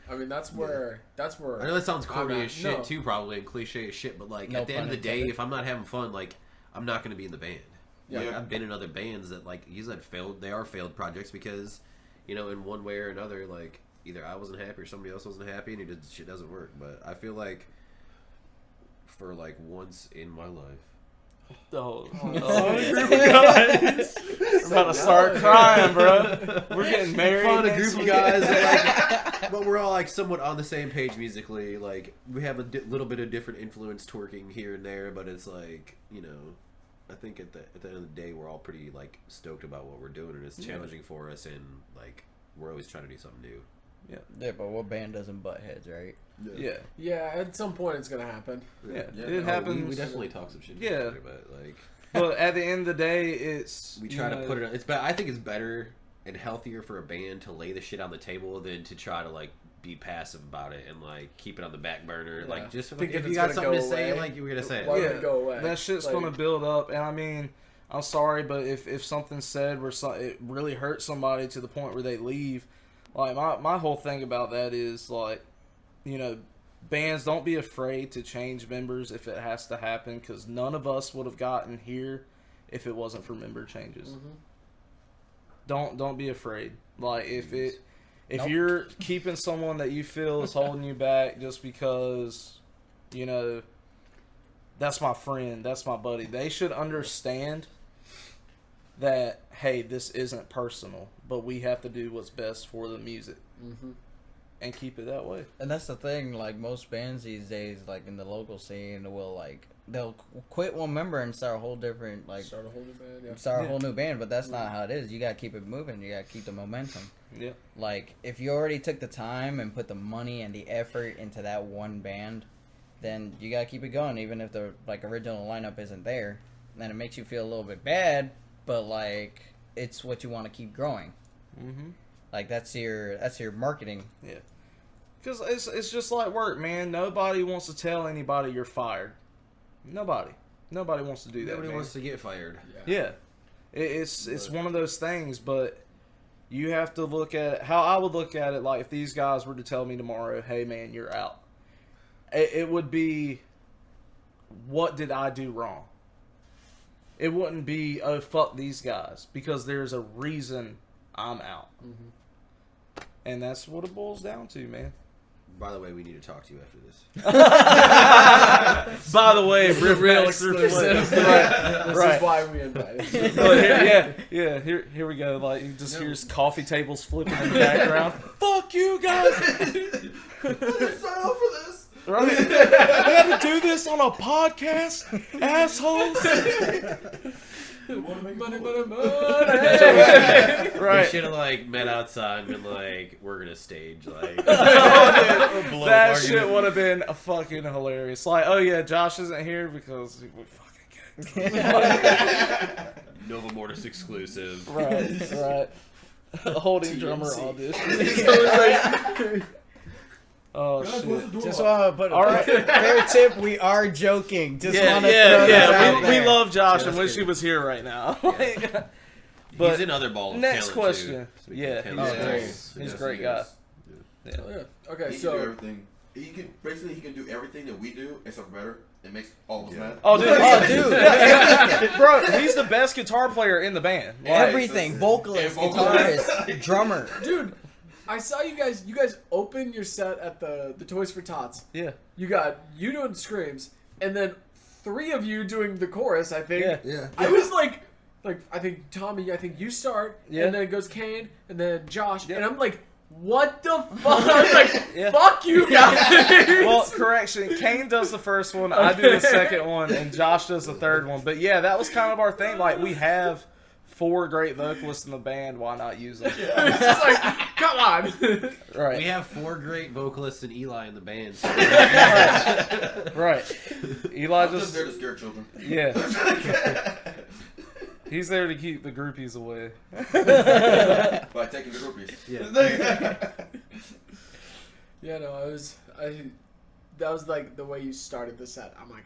I mean, that's where I know that sounds corny I'm as shit not- too, probably, and cliche as shit, but like No at the end of pun the day, intended. if I'm not having fun, like I'm not going to be in the band. Yeah. Like, I've been in other bands that like you said failed. They are failed projects because, you know, in one way or another, like either I wasn't happy or somebody else wasn't happy, and shit doesn't work. But I feel like for like once in my life, Oh, group of guys. We're about to start crying, bro. We're getting married. found a next group of week. guys that, like, but we're all like somewhat on the same page musically. Like we have a little bit of different influence twerking here and there, but it's like, you know, I think at the end of the day, we're all pretty like stoked about what we're doing, and it's challenging for us, and like we're always trying to do something new. Yeah, but what band doesn't butt heads, right? Yeah. yeah, at some point it's gonna happen. Yeah. Yeah. It Oh, happens. We definitely talk some shit. Yeah. About it, but like But at the end of the day, it's we try to put it. It's I think it's better and healthier for a band to lay the shit on the table than to try to like be passive about it and like keep it on the back burner. Yeah. Like just Think if if you it's got gonna something to go say, away, like you were gonna say why it. would it go away? That shit's Like- gonna build up, and I mean, I'm sorry, but if something's said where it really hurts somebody to the point where they leave, like my whole thing about that is like, you know, bands, don't be afraid to change members if it has to happen, because none of us would have gotten here if it wasn't for member changes. Don't be afraid. Like if you're keeping someone that you feel is holding you back just because, you know, that's my friend, that's my buddy, they should understand that, hey, this isn't personal, but we have to do what's best for the music. And keep it that way. And that's the thing, like most bands these days, like in the local scene, will like they'll quit one member and start a whole different like Start a whole new band. Yeah. start a whole new band. But that's not how it is. You gotta keep it moving. You gotta keep the momentum. Yeah. Like if you already took the time and put the money and the effort into that one band, then you gotta keep it going, even if the like original lineup isn't there. Then it makes you feel a little bit bad, but like it's what you want to keep growing. Like that's your marketing. Yeah. Because it's just like work, man. Nobody wants to tell anybody you're fired. Nobody wants to do that. Nobody man. wants to get fired. Yeah. It's one of those things, but you have to look at it, how I would look at it, like if these guys were to tell me tomorrow, hey man, you're out. It would be, what did I do wrong? It wouldn't be, oh fuck these guys, because there's a reason I'm out. And that's what it boils down to, man. By the way, we need to talk to you after this. By the way, Real exclusive. exclusive. Right. This is why we invited you. Here we go. Like you just hear coffee tables flipping in the background. Fuck you guys! I didn't sign up for this. Right? We had to do this on a podcast, assholes. Money. We should have like met outside and been like, we're gonna stage like That shit would have been a fucking hilarious. Like, oh yeah, Josh isn't here because we fucking can't. Nova Mortis exclusive. Right. Holding drummer audition. Oh shit. Just want to put All right. fair tip. We are joking. Just Yeah. want to throw that out We there. love Josh Just and wish he kidding. was here right now. But he's in other ball of next talent, question. too. So we Yeah, can he's tell great. you. He's a Yes, great he guy. is. Oh, yeah. Okay, He can do so everything. He can do everything that we do except better. It makes all of us mad. Oh, dude. Everything. Bro, he's the best guitar player in the band. Like, Everything. Vocalist, And vocalist. guitarist, drummer. dude, I saw you guys open your set at the Toys for Tots. Yeah. You got you doing screams, and then 3 of you doing the chorus, I think. Yeah. I was like I think Tommy, I think you start, Yeah. and then it goes Kane, and then Josh, Yeah. and I'm like, what the fuck? I was like, Yeah. fuck you guys. Well, correction. Kane does the first one, I do the second one, and Josh does the third one. But yeah, that was kind of our thing. Like, we have 4 great vocalists in the band. Why not use them? It's just like, come on. Right. We have 4 great vocalists and Eli in the band. So Right. Eli I'm just just. there to scare children. Yeah. He's there to keep the groupies away. By taking the groupies. Yeah, no, that was like the way you started the set. I'm like,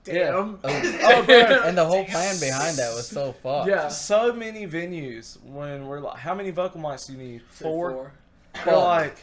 damn. Oh, bro. And the whole plan behind that was so fucked. Yeah. So many venues when we're like, how many vocal mics do you need? 4? 4. They're like,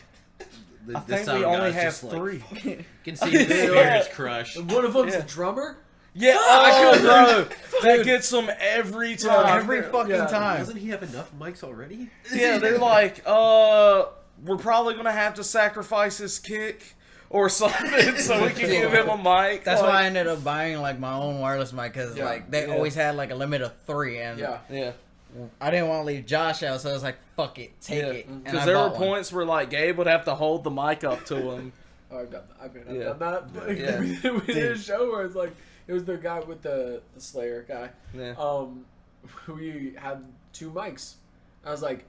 the I think sound we only guy's have just like, 3. You can see his spirits crush. One of them's Yeah. the drummer. Yeah, bro. That gets them every time. Every fucking Yeah. time. Doesn't he have enough mics already? Yeah, they're like, we're probably gonna have to sacrifice his kick or something so we can give him a mic. That's like, why I ended up buying like my own wireless mic because Yeah. like they Yeah. always had like a limit of 3, and Yeah. Yeah, I didn't want to leave Josh out, so I was like, "Fuck it, take it." And because I there were bought one. points where like Gabe would have to hold the mic up to him. Oh, I've done that. Yeah. I've done that. Yeah. We did a show where it's like, it was the guy with the Slayer guy. Yeah. We had 2 mics. I was like,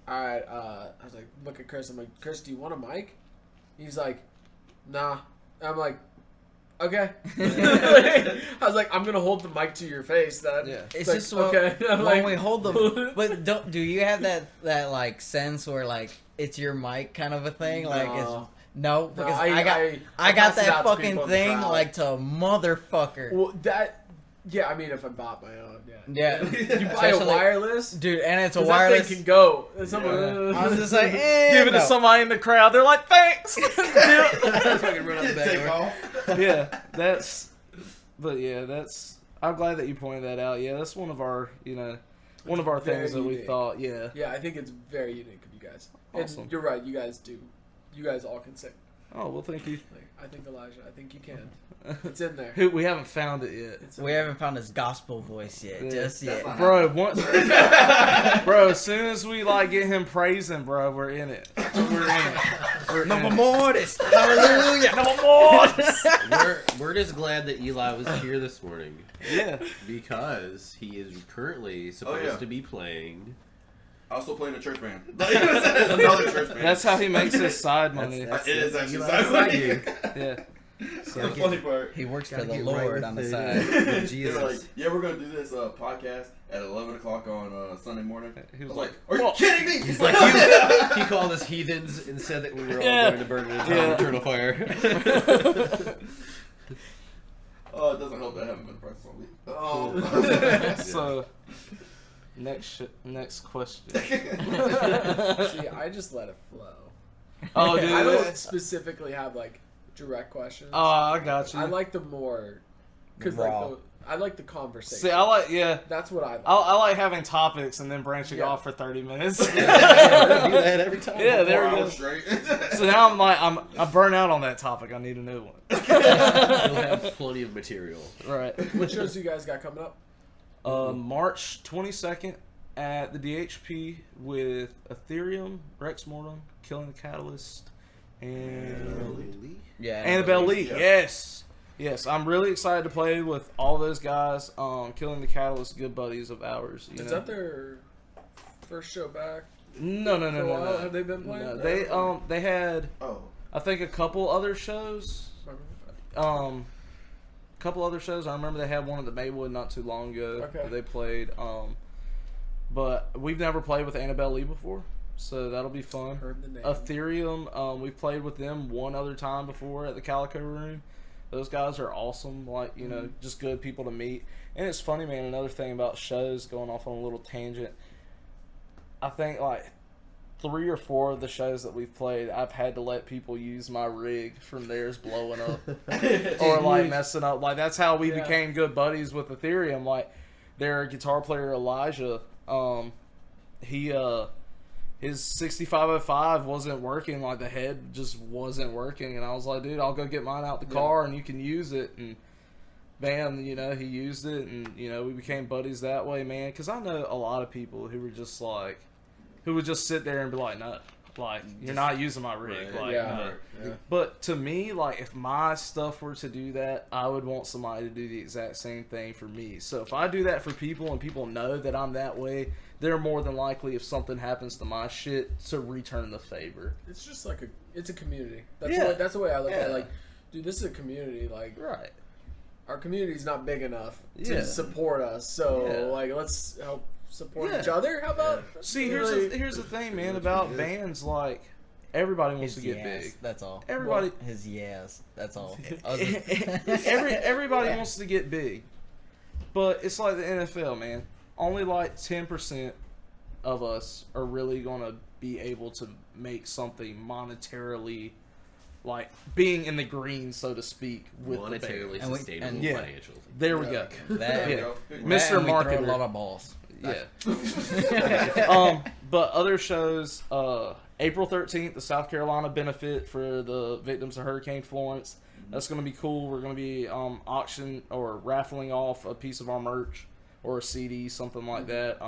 all right. I was like, look at Chris. I'm like, Chris, do you want a mic? He's like, nah. I'm like, okay. I was like, I'm gonna hold the mic to your face. Then Yeah. It's like, just okay. I'm when like, we hold them. But do you have that like sense where like it's your mic kind of a thing. Like it's No. no, because I I got pass it out that to people fucking in the thing crowd. like to a motherfucker. Well, yeah, I mean, if I bought my own, yeah. Yeah, You buy a Especially- wireless, dude, and it's a 'cause wireless. that thing can go. It's I was just like, Give it to no. somebody in the crowd. They're like, thanks. Fucking run out the back Take door. off. Yeah, that's. I'm glad that you pointed that out. Yeah, that's one of our, one of our Very things that we unique. thought. Yeah. Yeah, I think it's very unique of you guys. Awesome. And you're right. You guys do. You guys all can sing. Oh well, thank you. Like, I think Elijah. I think you can. It's in there. We haven't found it yet. It's in We there. haven't found his gospel voice yet, Yeah. just yet. That's Bro, once, bro, as soon as we get him praising, bro, we're in it. We're in it. We're in Number it. Mortis, hallelujah. Number Mortis. We're just glad that Eli was here this morning Yeah. because he is currently supposed yeah. to be playing. Also playing a church band. Another church band. That's how he makes his side money. That's- It is actually Eli's so like funny. you. Yeah. That's the funny part. He works for Gotta the get right Lord with on the the- side. with They were like, Jesus. yeah, we're gonna do this podcast at 11 o'clock on Sunday morning. He I was was like, like, are you "Well," kidding me? He's like, he called us heathens and said that we were all Yeah. going to burn in a Yeah. eternal fire. Oh, it doesn't help that I haven't been to practice all week. Oh. So, next question. See, I just let it flow. Oh, dude. I don't specifically have like direct questions. Oh, I got you. I like the more, because Raw. I like the conversation. See, I like, yeah. That's what I like. I like having topics and then branching Yeah. off for 30 minutes. Do that every time. Yeah, there 4 we go. hours straight. So now I'm burnt out on that topic. I need a new one. You'll have plenty of material. Right. What shows you guys got coming up? March 22nd at the DHP with Ethereum, Rex Mortem, Killing the Catalyst, and Yeah, Annabelle Lee. Yeah. Yes, I'm really excited to play with all those guys. Killing the Catalyst, good buddies of ours. Is that their first show back? No. For a while? Have they been playing? No, they had Oh. I think a couple other shows. Couple other shows. I remember they had one at the Maywood not too long ago. Okay. That they played. But we've never played with Annabelle Lee before, so that'll be fun. Heard the name. Ethereum, we've played with them one other time before at the Calico Room. Those guys are awesome, just good people to meet. And it's funny, man, another thing about shows, going off on a little tangent, I think, 3 or 4 of the shows that we've played, I've had to let people use my rig from theirs blowing up. Or, messing up. That's how we Yeah. became good buddies with Ethereum. Their guitar player, Elijah, his 6505 wasn't working, the head just wasn't working, and I was like, dude, I'll go get mine out the car and you can use it, and bam, he used it, and we became buddies that way, man, because I know a lot of people who were just who would just sit there and be like, no, you're not using my rig, Right. Yeah. no. But to me, if my stuff were to do that, I would want somebody to do the exact same thing for me. So if I do that for people and people know that I'm that way, they're more than likely, if something happens to my shit, to return the favor. It's just it's a community. That's Yeah. that's the way I look at Yeah. it. Dude, this is a community. Right. Our community's not big enough Yeah. to support us. So Yeah. let's help support Yeah. each other. How about? See, really- here's the thing, man, about bands, everybody wants His to get yes, big. that's all. Everybody, His yes, that's all. everybody wants to get big, but it's like the NFL, man. Only 10% of us are really gonna be able to make something monetarily, being in the green, so to speak, with the Monetarily band. And we- sustainable and- Yeah. financial. There we go. That, Yeah. That Mr. and we throw a Marketer. lot of balls. Yeah. But other shows, April 13th, the South Carolina benefit for the victims of Hurricane Florence. That's going to be cool. We're going to be auction or raffling off a piece of our merch or a CD, something like that.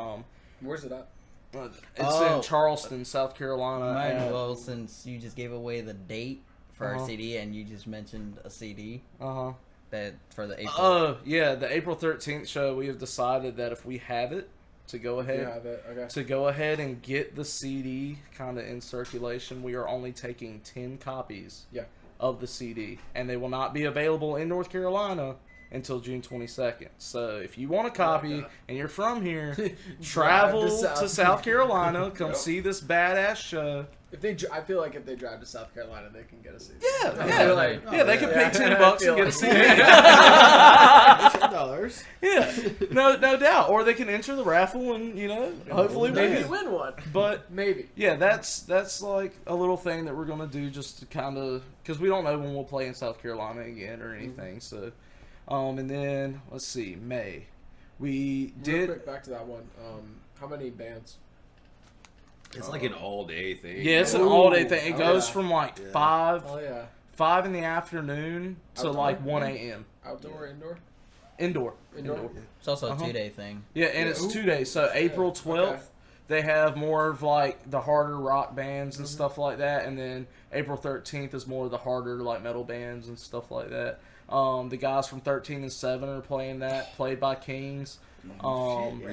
Where's it at? It's in Charleston, South Carolina. Might as at- well, since you just gave away the date for our Uh-huh. CD and you just mentioned a CD Uh-huh. that for the April. Oh, yeah, the April 13th show, we have decided that if we have it, to go ahead Yeah, okay. to go ahead and get the CD kind of in circulation, we are only taking 10 copies Yeah. of the CD, and they will not be available in North Carolina until June 22nd. So if you want a copy and you're from here, Drive travel to to South Carolina, come see this badass show. I feel like if they drive to South Carolina, they can get a seat. Yeah, I yeah, feel like- yeah. They could pay $10 I and feel get a like- seat. $10. Yeah, no doubt. Or they can enter the raffle and hopefully Maybe win. win one. But Maybe. yeah, that's like a little thing that we're gonna do just to kind of because we don't know when we'll play in South Carolina again or anything. So, and then let's see, May, we Real did. quick, back to that one. How many bands? It's like an all-day thing. Yeah, it's an Ooh. all-day thing. It Oh, goes yeah. from like Yeah. five Yeah. in the afternoon to Outdoor? like 1 a.m. Outdoor, indoor? Indoor. Indoor? It's also a Uh-huh. 2-day thing. Yeah, and it's Ooh. 2 days. So April 12th, Okay. they have more of like the harder rock bands and stuff like that, and then April 13th is more of the harder like metal bands and stuff like that. The guys from 13 and 7 are playing that, played by Kings.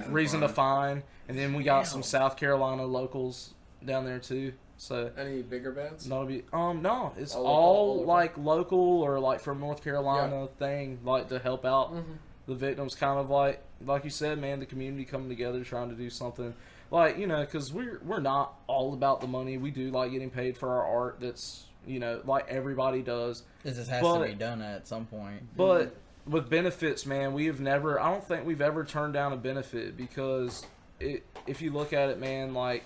Reason to Find, and then we got some South Carolina locals down there too. So Any bigger bands? that'll be no, it's All all local, like local or like from North Carolina thing, like to help out the victims. Kind of like you said, man, the community coming together trying to do something. Like because we're not all about the money. We do like getting paid for our art. That's like everybody does. It just has But- to be done at some point. But with benefits, man, I don't think we've ever turned down a benefit because if you look at it, man, like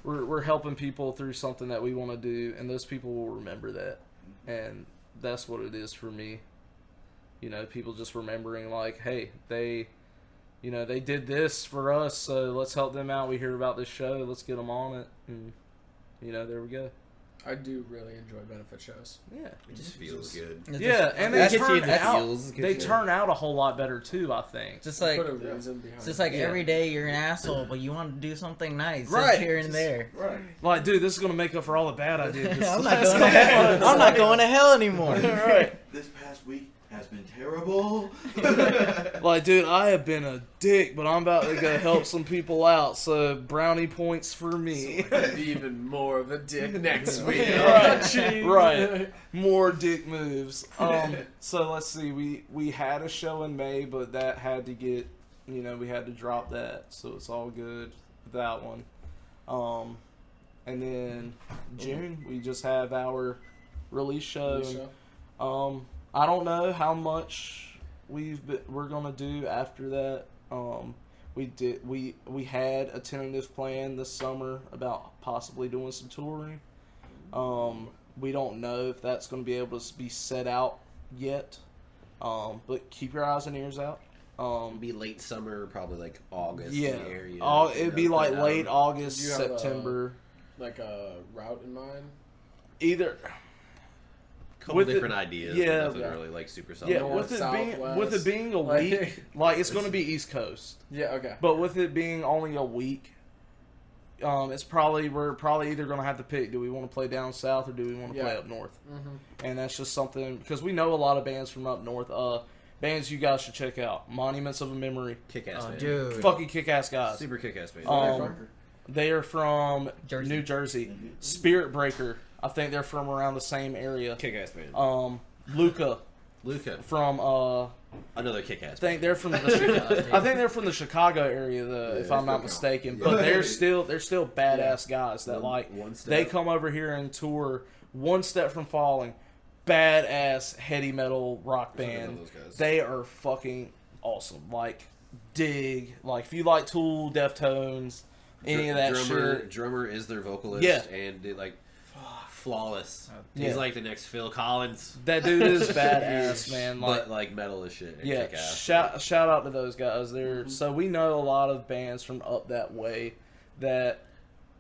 we're helping people through something that we want to do, and those people will remember that, and that's what it is for me. People just remembering like, hey, they did this for us, so let's help them out. We hear about this show, let's get them on it, and there we go. I do really enjoy benefit shows. Yeah. It just feels good. It's Yeah, just- and it they gets you- turn that's- out. feels good They shit. turn out a whole lot better too, I think. Just like Put a reason behind it's just it. like every day you're an asshole, but you want to do something nice, just Right. here and there. Right. Like, dude, this is gonna make up for all the bad I did. I'm not going to hell. I'm not going to hell anymore. Right. This past week has been terrible. Like, dude, I have been a dick, but I'm about to go help some people out. So brownie points for me. Be even more of a dick next week. Right. Right. More dick moves. So let's see. We had a show in May, but that had to get, we had to drop that. So it's all good with that one. And then June, we just have our release show. I don't know how much we're gonna do after that. We had a tentative plan this summer about possibly doing some touring. We don't know if that's gonna be able to be set out yet. But keep your eyes and ears out. It'd be late summer, probably like August. Yeah, area. it'd be like late August, Did you have, September. Like a route in mind? Either. Couple with it- different ideas. yeah, but nothing yeah. really like super solid. Yeah, North, with it being a like- week, like it's gonna be East Coast. Yeah, okay. But with it being only a week, we're probably either gonna have to pick: do we want to play down south or do we want to play up north? And that's just something because we know a lot of bands from up north. Bands you guys should check out: Monuments of a Memory, Kick-ass Oh, band. dude. fucking kick-ass guys. Super kick-ass band. They are from Jersey. New Jersey. Spirit Breaker, I think they're from around the same area. Kick-ass band. Luca Luca. from Another kick-ass I think they're from the Chicago area, though, if I'm not mistaken. But they're still badass guys that like One Step. they come over here and tour. One Step from Falling, badass heavy metal rock I know band. those guys. They are fucking awesome. Like dig, like if you like Tool, Deftones, any of that shit. Drummer is their vocalist. Yeah. And they like flawless. Yeah. He's like the next Phil Collins. That dude is badass, man. Like But like metal as shit. And yeah, kick-ass. shout out to those guys. So we know a lot of bands from up that way that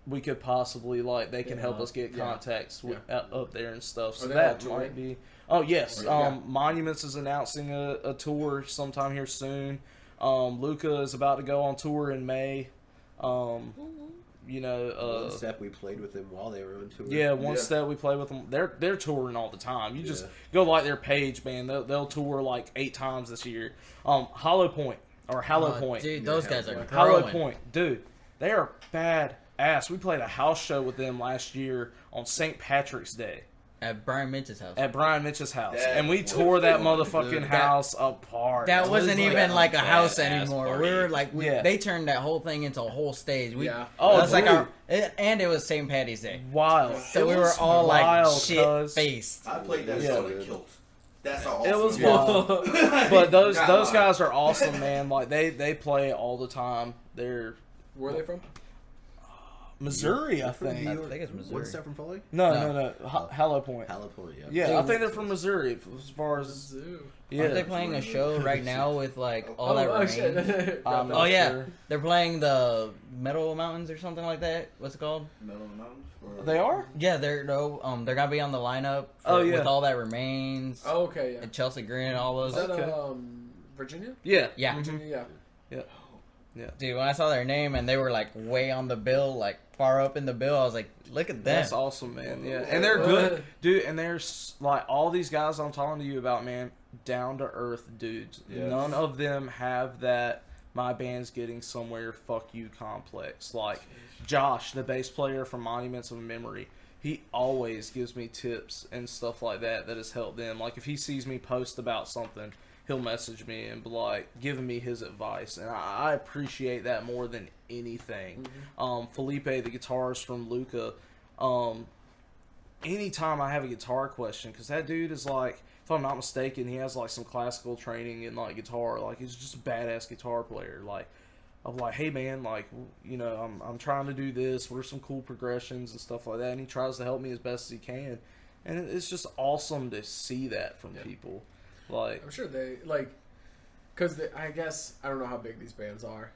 we could possibly like. They can help us get contacts with, up there and stuff. So Are they that all might touring? be. Oh yes, Yeah. Monuments is announcing a tour sometime here soon. Luca is about to go on tour in May. One Step, we played with them while they were on tour. Yeah, One Step we play with them. They're touring all the time. You just go like their page, man. They'll tour like 8 times this year. Hollow Point. Dude, those guys are Hollow growing. Point, dude. They are bad ass. We played a house show with them last year on St. Patrick's Day. At Brian Mitch's house. At Brian Mitch's house. That And we was tore that fun, motherfucking dude. house apart. That It was wasn't even like a house badass anymore. party. We were like, Yeah. they turned that whole thing into a whole stage. Yeah. Oh, that was like dude. and it was St. Patty's Day. wild. So It we were was all like wild, shit cuz. faced. I played that Yeah. show in a kilt. That's how awesome It was it wild. But those Not those lying. guys are awesome, man. Like they play all the time. They're Where are they from? Missouri, I I think. think it's Missouri. One step from Foley? No. Hallow Point. Hallow Point, yeah. Yeah, I Dude. think they're from Missouri as far as Zoo. yeah. Aren't they playing a show right now with like all that remains? shit. I'm Oh not yeah, sure. they're playing the Metal Mountains or something like that. What's it called? Metal Mountains? Or- They are? Yeah, they're they're gonna be on the lineup. For, Oh, yeah. with all that remains. Oh, okay, yeah. And Chelsea Green, all those. Is that Okay. Virginia? Yeah. Yeah, Virginia, yeah. dude. When I saw their name and they were like way on the bill, like far up in the bill, I was like, look at that. That's awesome, man. Yeah, and they're good, dude. And there's like all these guys I'm talking to you about, man. Down to earth dudes. Yes. None of them have that. My band's getting somewhere. Fuck you, complex. Like Josh, the bass player from Monuments of Memory. He always gives me tips and stuff like that has helped them. Like if he sees me post about something, he'll message me and be like giving me his advice, and I appreciate that more than anything. Felipe, the guitarist from Luca, anytime I have a guitar question, because that dude is like, if I'm not mistaken, he has like some classical training in like guitar. Like he's just a badass guitar player. Like I'm like, hey man, like you know, I'm trying to do this. What are some cool progressions and stuff like that? And he tries to help me as best as he can, and it's just awesome to see that from people. Like I'm sure they, like, because I guess, I don't know how big these bands are,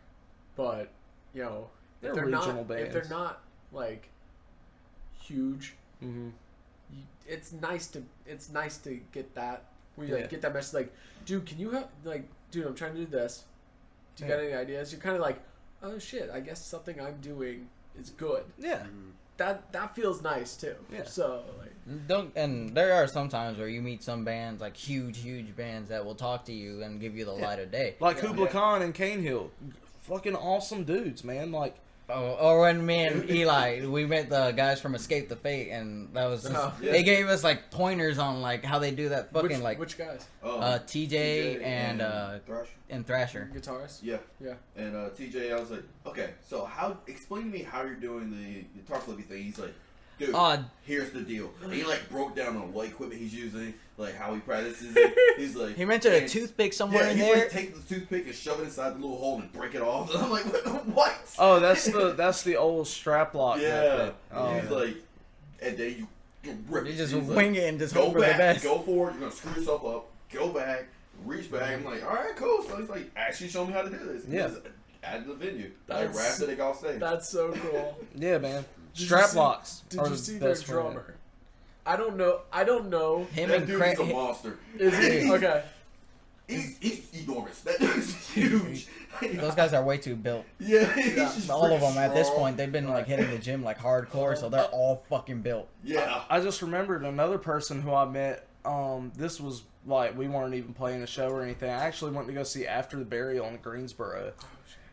but, you know, They're if they're regional not, bands. if they're not, like, huge, mhm. it's nice to get that, where you, Yeah. like, get that message, like, dude, can you help, like, dude, I'm trying to do this. Do you got any ideas? You're kind of like, oh shit, I guess something I'm doing is good. Yeah. That feels nice too. Yeah. So like, And there are some times where you meet some bands, like huge bands, that will talk to you and give you the light of day. Like Yeah. Kubla Khan and Cane Hill. Fucking awesome dudes, man. Like, Or when me and Eli, we met the guys from Escape the Fate, and that was just, Oh. Yeah. they gave us like pointers on like how they do that fucking which guys? TJ and Thrasher. Guitarists? Yeah. Yeah. And TJ, I was like, okay, so explain to me how you're doing the guitar flippy thing. He's like, dude, here's the deal. And he like broke down on what equipment he's using, like how he practices it. He's like, He mentioned a and- toothpick somewhere Yeah, in he's there. like, take the toothpick and shove it inside the little hole and break it off. And I'm like, what? oh, that's the old strap lock Yeah. method. And Oh, he's like, and then you rip You it. just He's like, wing it and just go hope for the back, best. go forward. You're gonna screw yourself up. Go back, reach back. I'm like, all right, cool. So he's like, actually show me how to do this. And Yeah. he just added the venue. That's- Like rap it off stage. That's so cool. yeah, man. Did you Strap see- locks. Did are you the see their best friend. drummer? I don't know. Him That and dude Craig. is a monster. Is he okay? He's enormous. That dude's huge. Those guys are way too built. Yeah, he's just All of them freaking at this strong. point, they've been like hitting the gym like hardcore, so they're all fucking built. Yeah. I just remembered another person who I met. This was like we weren't even playing a show or anything. I actually went to go see After the Burial in Greensboro,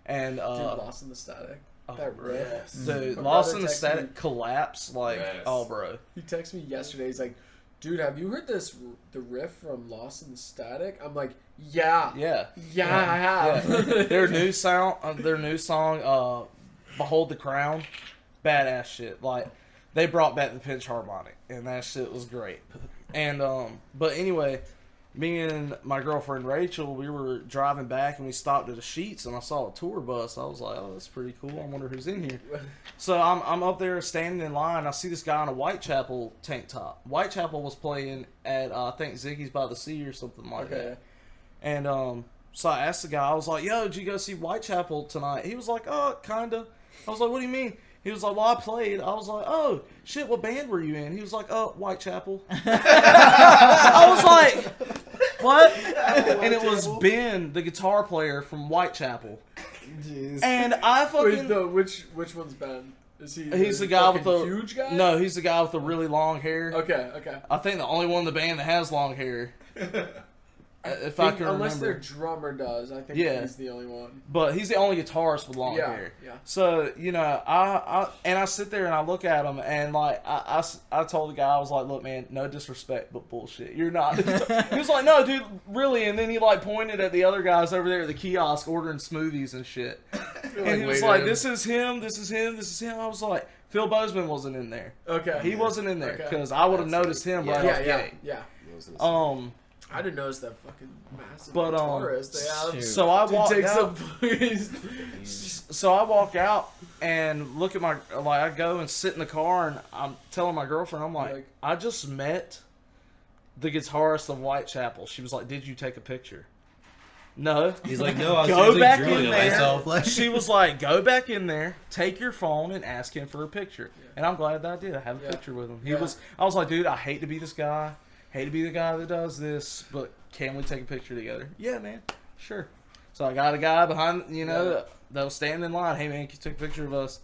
and Dude, Lost in the Static. That bro. riff. Dude, My Lost brother in the texted Static me- collapse. Like, Yes. oh, bro. He texted me yesterday. He's like, "Dude, have you heard the riff from Lost in the Static?" I'm like, "Yeah, Yeah. I have." Yeah. their new song, "Behold the Crown," badass shit. Like, they brought back the pinch harmonic, and that shit was great. And but anyway, me and my girlfriend Rachel, we were driving back, and we stopped at a Sheetz, and I saw a tour bus. I was like, "Oh, that's pretty cool. I wonder who's in here." So I'm up there standing in line. I see this guy in a Whitechapel tank top. Whitechapel was playing at I think Ziggy's by the Sea or something like Okay. that. And so I asked the guy, I was like, "Yo, did you go see Whitechapel tonight?" He was like, "Oh, kinda." I was like, "What do you mean?" He was like, "Well, I played." I was like, "Oh, shit, what band were you in?" He was like, Whitechapel." I was like, "What?" And it was Ben, the guitar player from Whitechapel. Jeez. And I fucking... Wait, no, which one's Ben? Is he? He's the guy with the... huge guy. No, he's the guy with the really long hair. Okay. I think the only one in the band that has long hair. If I can unless remember. their drummer does, I think Yeah. he's the only one. But he's the only guitarist with long hair. Yeah. So, you know, I sit there and I look at him and, like, I told the guy, I was like, look, man, no disrespect, but bullshit. You're not. He was like, no, dude, really? And then he, like, pointed at the other guys over there at the kiosk ordering smoothies and shit. And he was like, this is him, this is him, this is him. I was like, Phil Bozeman wasn't in there. Okay. He wasn't in there Okay. because I would have noticed him right off the gate. Yeah. I I didn't notice that fucking massive But, guitarist they have. shoot. So I Dude, walked take out. some, please. So I walk out and look at I go and sit in the car and I'm telling my girlfriend, I'm like, I just met the guitarist of Whitechapel. She was like, did you take a picture? No. He's like, no, I was Go seriously back drooling in at there. myself. Like, She was like, go back in there, take your phone and ask him for a picture. And I'm glad that I did. I have a picture with him. I was like, dude, I hate to be this guy. Hate to be the guy that does this, but can we take a picture together? Yeah, man. Sure. So I got a guy behind, that was standing in line. Hey, man, can you take a picture of us?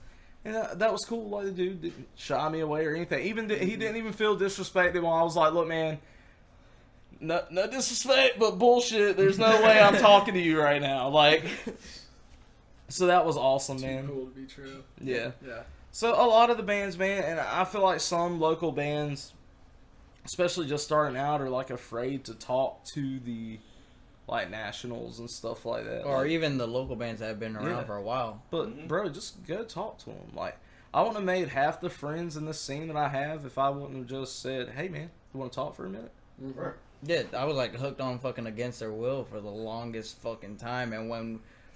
And that was cool. Like, the dude didn't shy me away or anything. He didn't even feel disrespected when I was like, look, man, no disrespect, but bullshit. There's no way I'm talking to you right now. Like, so that was awesome, man. Too cool to be true. Yeah. Yeah. So a lot of the bands, man, and I feel like some local bands, especially just starting out, are like afraid to talk to the like nationals and stuff like that. Or like, even the local bands that have been around for a while. But bro, just go talk to them. Like, I wouldn't have made half the friends in this scene that I have if I wouldn't have just said, "Hey, man, you want to talk for a minute?" Right. Yeah, I was like hooked on fucking Against Their Will for the longest fucking time, and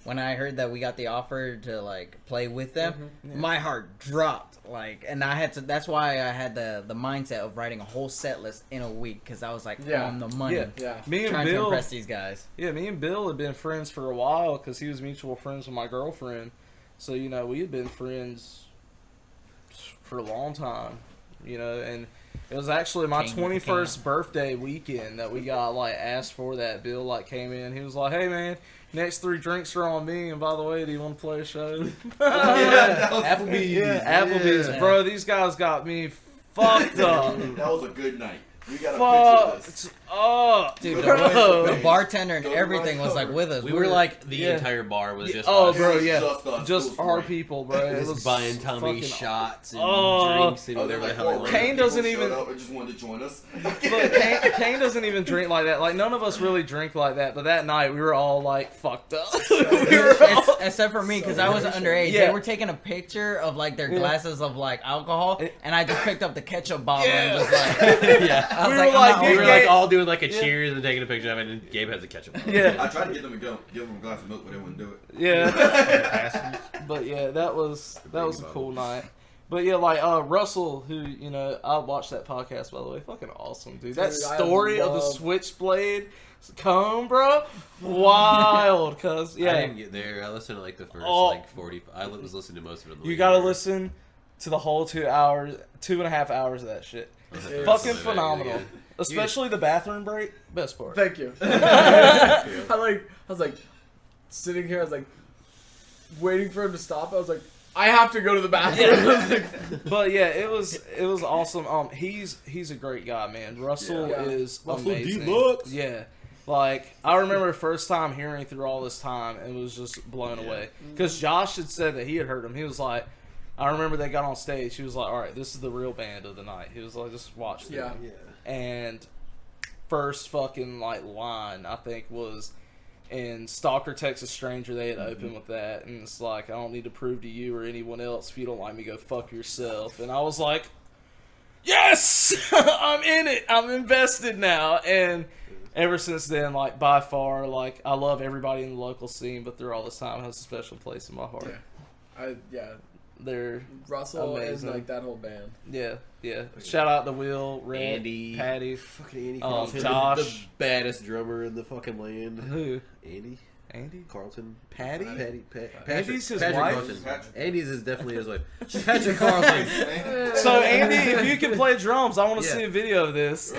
when I heard that we got the offer to like play with them, my heart dropped. Like, and I had to. That's why I had the mindset of writing a whole set list in a week because I was like on the money. Yeah. Me and Trying to Bill, impress these guys. yeah, me and Bill had been friends for a while because he was mutual friends with my girlfriend. So we had been friends for a long time. And it was actually my King of the 21st birthday weekend that we got like asked for that. Bill like came in. He was like, "Hey man, next 3 drinks are on me. And by the way, do you want to play a show?" Applebee's. Yeah, Applebee's, Yeah. bro. These guys got me fucked up. That was a good night. We got a picture of this. Fucked up, Dude, bro. the bartender and everything was like with us. We were like the Yeah. entire bar was just Oh, us. bro, It was yeah, just us. just It was our great. people, bro. It was Just buying Tommy fucking- shots and Oh. drinks and Oh, whatever they're the like, hell it oh, was. Kane doesn't people even- showed up and just wanted to join us. Look, Kane doesn't even drink like that. Like, none of us really drink like that. But that night, we were all, like, fucked up. we were all... Except for me, because I was underage. Yeah. They were taking a picture of like their glasses of like alcohol, and I just picked up the ketchup bottle and just like, Yeah. I was We like, were I'm like, not We yeah, were over like it. all doing like a cheers and taking a picture of it, and Gabe has a ketchup. Yeah, I tried to get them to give them a glass of milk, but they wouldn't do it. yeah. But, yeah, that was a cool night. But, yeah, like, Russell, who, I watched that podcast, by the way. Fucking awesome, dude. That Dude, I story of the love- Switchblade comb, bro. Wild, cuz, I yeah. didn't get there. I listened to like the first Oh. like 40. I was listening to most of it. On the You way gotta here. listen to the whole 2.5 hours of that shit. Seriously. Fucking Yeah. phenomenal. Especially the bathroom break. Best part. Thank you. I was like sitting here. I was like waiting for him to stop. I was like, I have to go to the bathroom. I was like, But yeah, it was awesome. He's a great guy, man. Russell Yeah. is Russell amazing. Deluxe. Yeah. Like, I remember the first time hearing through all this time and was just blown away. Because Josh had said that he had heard him. He was like, I remember they got on stage. He was like, all right, this is the real band of the night. He was like, just watch this. yeah. And first fucking like line I think was in Stalker Texas Stranger. They had opened with that, and it's like, I don't need to prove to you or anyone else, if you don't like me, go fuck yourself. And I was like, yes, I'm in it, I'm invested now. And ever since then, like, by far, like, I love everybody in the local scene, but through all this time has a special place in my heart. They're Russell amazing. and like that whole band. yeah. Shout out to Will, Red, Andy. Patty. Fucking Andy Um, Carlton. Josh. The baddest drummer in the fucking land. Who? Andy Carlton. Patty? Andy's his Patrick wife? Carlton. Patrick. Andy's is definitely his wife. Patrick Carlton. So Andy, if you can play drums, I want to Yeah. see a video of this.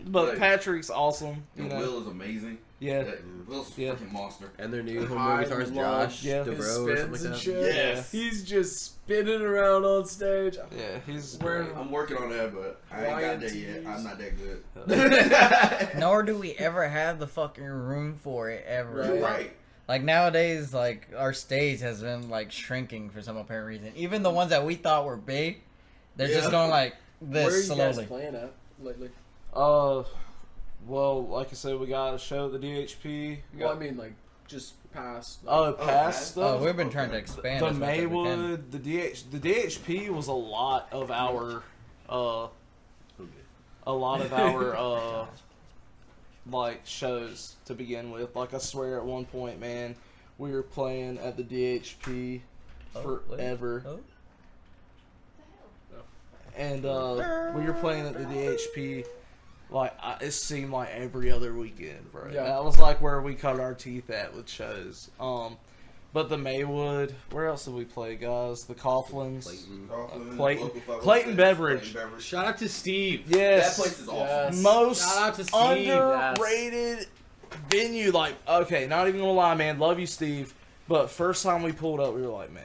But Right. Patrick's awesome. You And know. Will is amazing. Yeah. Will's a Yeah. freaking monster. And their new I homeboy guitarist love Josh his DeBro or His something spins like and that. shit. Yes. He's just spinning around on stage. Yeah, he's Wearing I'm working on that, but I ain't got there yet. YNTs. I'm not that good. Nor do we ever have the fucking room for it ever. You're right. Like nowadays, like our stage has been like shrinking for some apparent reason. Even the ones that we thought were big, they're just going like Where are this you slowly. guys playing at lately? Well, like I said, we got a show at the DHP. We Well, I got, mean, like, just past. past past? stuff. Oh, we've been trying to expand. The as much as we can. Maywood, the DHP was a lot of our, like shows to begin with. Like I swear, at one point, man, we were playing at the DHP forever, Oh. and we were playing at the DHP. Like it seemed like every other weekend, bro. Yeah. That was like where we cut our teeth at with shows. But the Maywood, where else did we play, guys? The Coughlins, Clayton Beverage. Shout out to Steve. Yes, That place is awesome. Yes. most Shout out to Steve. underrated venue. Like, okay, not even gonna lie, man. Love you, Steve. But first time we pulled up, we were like, man,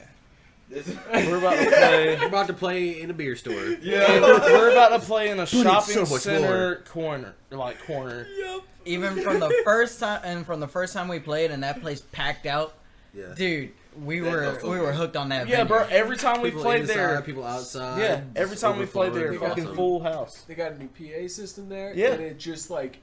we're about to play. We're about to play in a beer store. Yeah, we're about to play in a it's shopping so much center corner. Even from the first time, and from the first time we played, and that place packed out, Yeah. dude. We That were felt so we were good. hooked on that. Yeah, venue. bro. Every time we People played inside, there, people outside. yeah, every time we played there, overflowing. fucking Awesome. full house. They got a new PA system there. Yeah. And it just, like,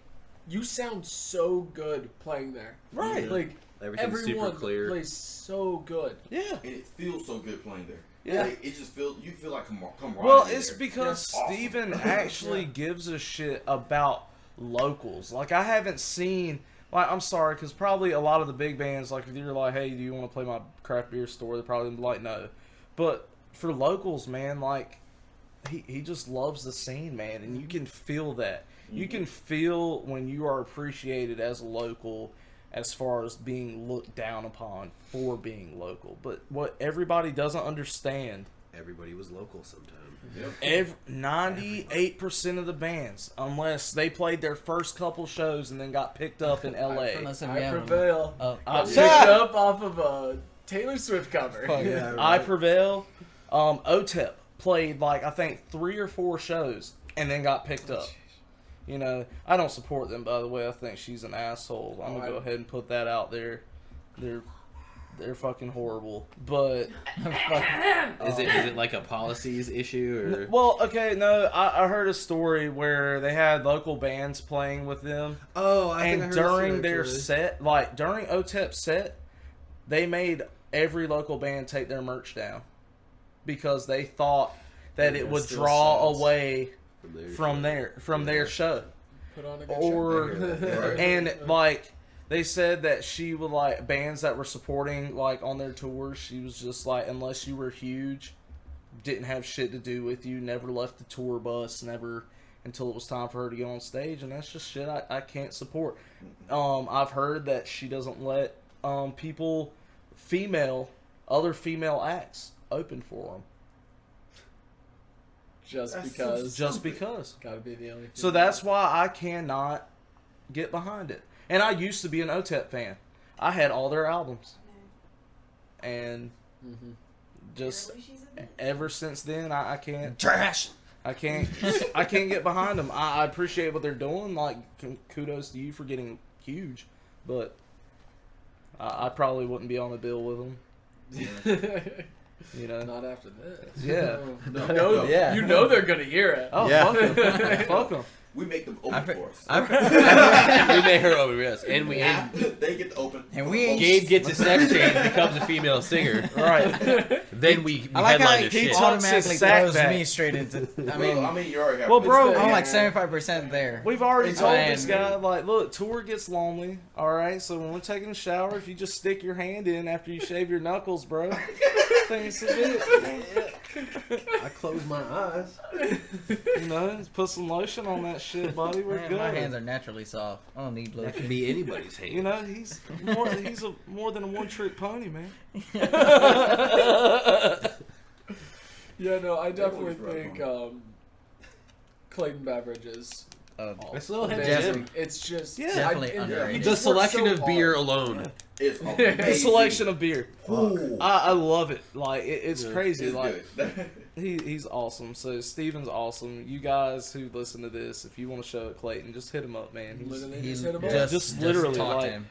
you sound so good playing there. Right. Like, Everything's everyone super clear. plays so good. Yeah. And it feels so good playing there. Yeah. Like, it just feels, you feel like camaraderie. Well, it's there. because Yeah. Awesome. Steven actually gives a shit about locals. Like, I haven't seen, like, I'm sorry, because probably a lot of the big bands, like, if you're like, hey, do you want to play my craft beer store? They're probably gonna be like, no. But for locals, man, like, he just loves the scene, man, and you can feel that. You can feel when you are appreciated as a local as far as being looked down upon for being local. But what everybody doesn't understand, Everybody was local sometime. 98% of the bands, unless they played their first couple shows and then got picked up in LA. Listen, I yeah, Prevail. Oh, Got picked up off of a Taylor Swift cover. Yeah, I Prevail, OTEP played like I think 3 or 4 shows and then got picked up. You know, I don't support them, by the way. I think she's an asshole. I'm gonna go ahead and put that out there. They're fucking horrible. But Is it like a policies issue or? well, okay, no, I heard a story where they had local bands playing with them, Oh, I think I and heard during this their actually. set, like during OTEP's set, they made every local band take their merch down because they thought that it would still draw sells. away from from their show. Put on a good Or show. and like they said that she would like bands that were supporting like on their tours, she was just like, unless you were huge, didn't have shit to do with you, never left the tour bus, never until it was time for her to get on stage, and that's just shit I can't support. I've heard that she doesn't let people, other female acts open for them. Just That's because. Just because. Gotta be the only. So that's why I cannot get behind it. And I used to be an OTEP fan. I had all their albums. And just Really, she's a bitch. ever since then, I can't. trash. I can't get behind them. I appreciate what they're doing. Like, kudos to you for getting huge. But I probably wouldn't be on the bill with them. You know? Not after this. Yeah. No, no, Yeah. You know they're gonna hear it. Oh, Yeah. fuck them. Fuck them. We make them open for us. we made her over, yes, and They get to open. And we ain't- Gabe gets a sex change, becomes a female singer. Right. Then we I like how headline he their shit. automatically Sack throws back. me straight into. I Well, mean, you already have. Well, bro, I'm like 75% there. We've already It's told all this in. guy, like, look, tour gets lonely, alright? So when we're taking a shower, if you just stick your hand in after you shave your knuckles, bro, things a bit, I close my eyes. you know, just put some lotion on that shit, buddy, we're Man, good. my hands are naturally soft. I don't need That lotion. can be anybody's hand. You know, he's more than a one-trick pony, man. Yeah, no, I definitely always right think on. Clayton Beverage is It's a little heavy. Definitely. It's just Definitely and underrated. he The just works selection so of beer hard. alone. It's The amazing. selection of beer. Ooh. I love it. Like it's crazy. It's Like good. he's awesome. So Steven's awesome. You guys who listen to this, if you want to show it Clayton, just hit him up, man. Literally He just hit him up. Just literally, talk to like- him.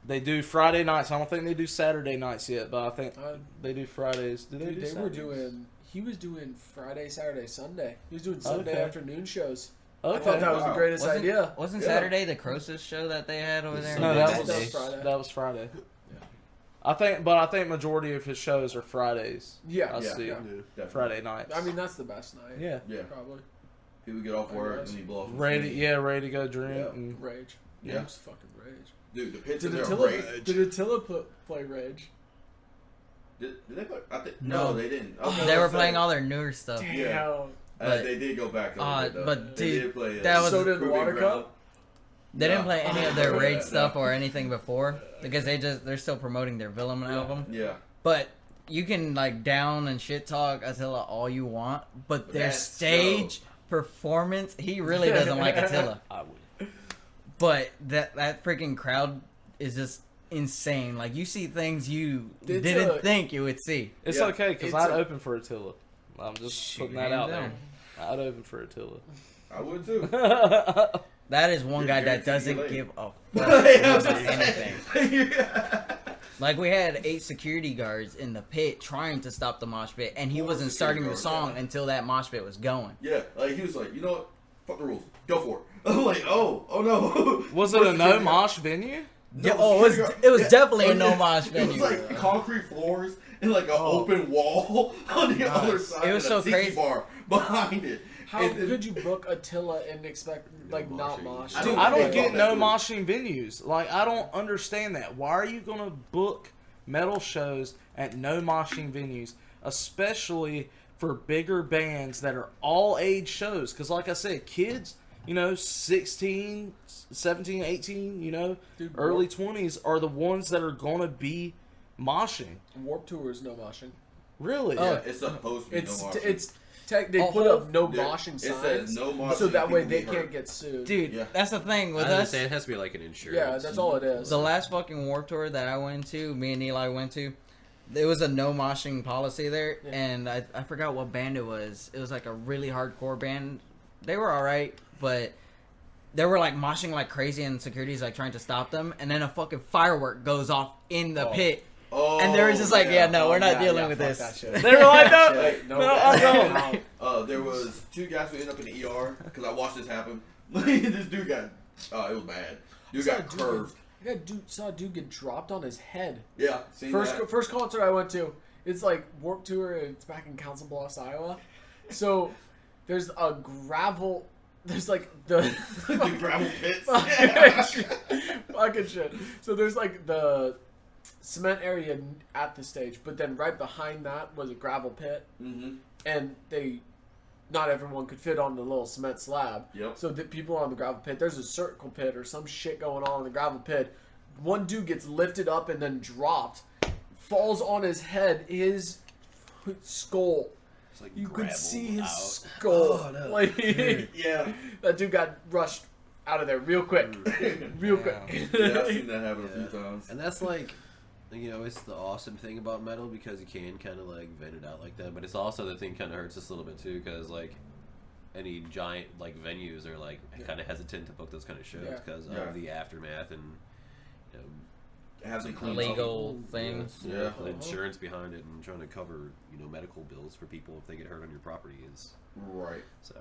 They do Friday nights. I don't think they do Saturday nights yet, but I think they do Fridays. Do they Dude, do they were Saturdays? doing. He was doing Friday, Saturday, Sunday. He was doing Sunday Okay. afternoon shows. Okay. I thought that was the Wow. greatest idea. Wasn't Yeah. Saturday the Croesus show that they had over there? No, that was Friday. That was Friday. I think majority of his shows are Fridays. Yeah, I yeah, see. yeah. Definitely. Friday nights. I mean, that's the best night. yeah. Yeah. Probably. People get off work and he blow off. some Ready, steam. yeah, ready to go drink. Yeah. And, Rage. Yeah. It was fucking rage. Dude, the pits Did in there are Attila, great. did Attila play Rage? Did they play? I think No. no, they didn't. I was They gonna were say, playing all their newer stuff. Damn. Yeah. But- they did go back. A little bit, though. but They dude, did play, that was- So did the Proving Water Ground. Cup? They didn't play any of their No. Raid stuff or anything before because they're still promoting their Villain album. Yeah. But you can like down and shit talk Attila all you want, but their That's stage performance, he really doesn't like Attila. I would. But that freaking crowd is just insane. Like you see things you It's didn't a- think you would see. It's Yeah. okay because It's I'd a- open for Attila. I'm just Shoot, putting that hands out there. down. I'd open for Attila. I would too. That is one You're guy that guaranteed doesn't to be give late. a Yeah, fuck about anything. yeah. Like we had 8 security guards in the pit trying to stop the mosh pit, and he Four wasn't security starting the guards, song yeah. until that mosh pit was going. Yeah, like he was like, you know what? Fuck the rules. Go for it. I'm like, oh no. Was it a no mosh venue? Yeah, oh, it was definitely a no mosh It venue. was like concrete floors and like an open wall on the other side. It was and a so tiki crazy. bar behind it. How And- could you book Attila and expect like not moshing. mosh? I Dude, don't I don't think get that no good. moshing venues. Like, I don't understand that. Why are you going to book metal shows at no moshing venues, especially for bigger bands that are all age shows? Because, like I said, kids, 16, 17, 18, Dude, early 20s are the ones that are going to be moshing. Warp Tour is no moshing. Really? Yeah, it's supposed to be It's no moshing. they Oh, put up no Yeah, moshing it signs, says no moshing, so that way people they get hurt. can't get sued. Dude, Yeah. that's the thing with I us. understand it has to be like an insurance. Yeah, that's all it is. The last fucking Warped Tour that I went to, me and Eli went to, there was a no moshing policy there, Yeah. and I forgot what band it was. It was like a really hardcore band. They were alright, but they were like moshing like crazy, and security's like trying to stop them, and then a fucking firework goes off in the pit. Oh, And they were just like, yeah, no, we're not Yeah, dealing yeah, with fuck this. that shit. They were like, no, Shit, no, I don't. There was 2 guys who ended up in the ER because I watched this happen. This dude got, it was bad. Dude got curved. I saw a dude get dropped on his head. Yeah, seen that. First concert I went to, it's like Warped Tour, and it's back in Council Bluffs, Iowa. So there's a gravel. There's like the The gravel pits. fucking shit. So there's like the cement area at the stage, but then right behind that was a gravel pit, Mm-hmm. and not everyone could fit on the little cement slab. Yep. So the people on the gravel pit, there's a circle pit or some shit going on in the gravel pit. One dude gets lifted up and then dropped, falls on his head, his skull. It's like You could gravel see his out. skull. Oh, no. Like Yeah. that dude got rushed out of there real quick, real quick. Yeah, I've seen that happen a few times. And that's like, it's the awesome thing about metal because you can kind of like vent it out like that. But it's also the thing kind of hurts us a little bit too because like any giant like venues are like kind of hesitant to book those kind of shows Yeah. because Yeah. of the aftermath and It has to clean Legal up. things. Yeah. the insurance behind it and trying to cover medical bills for people if they get hurt on your property is Right. so.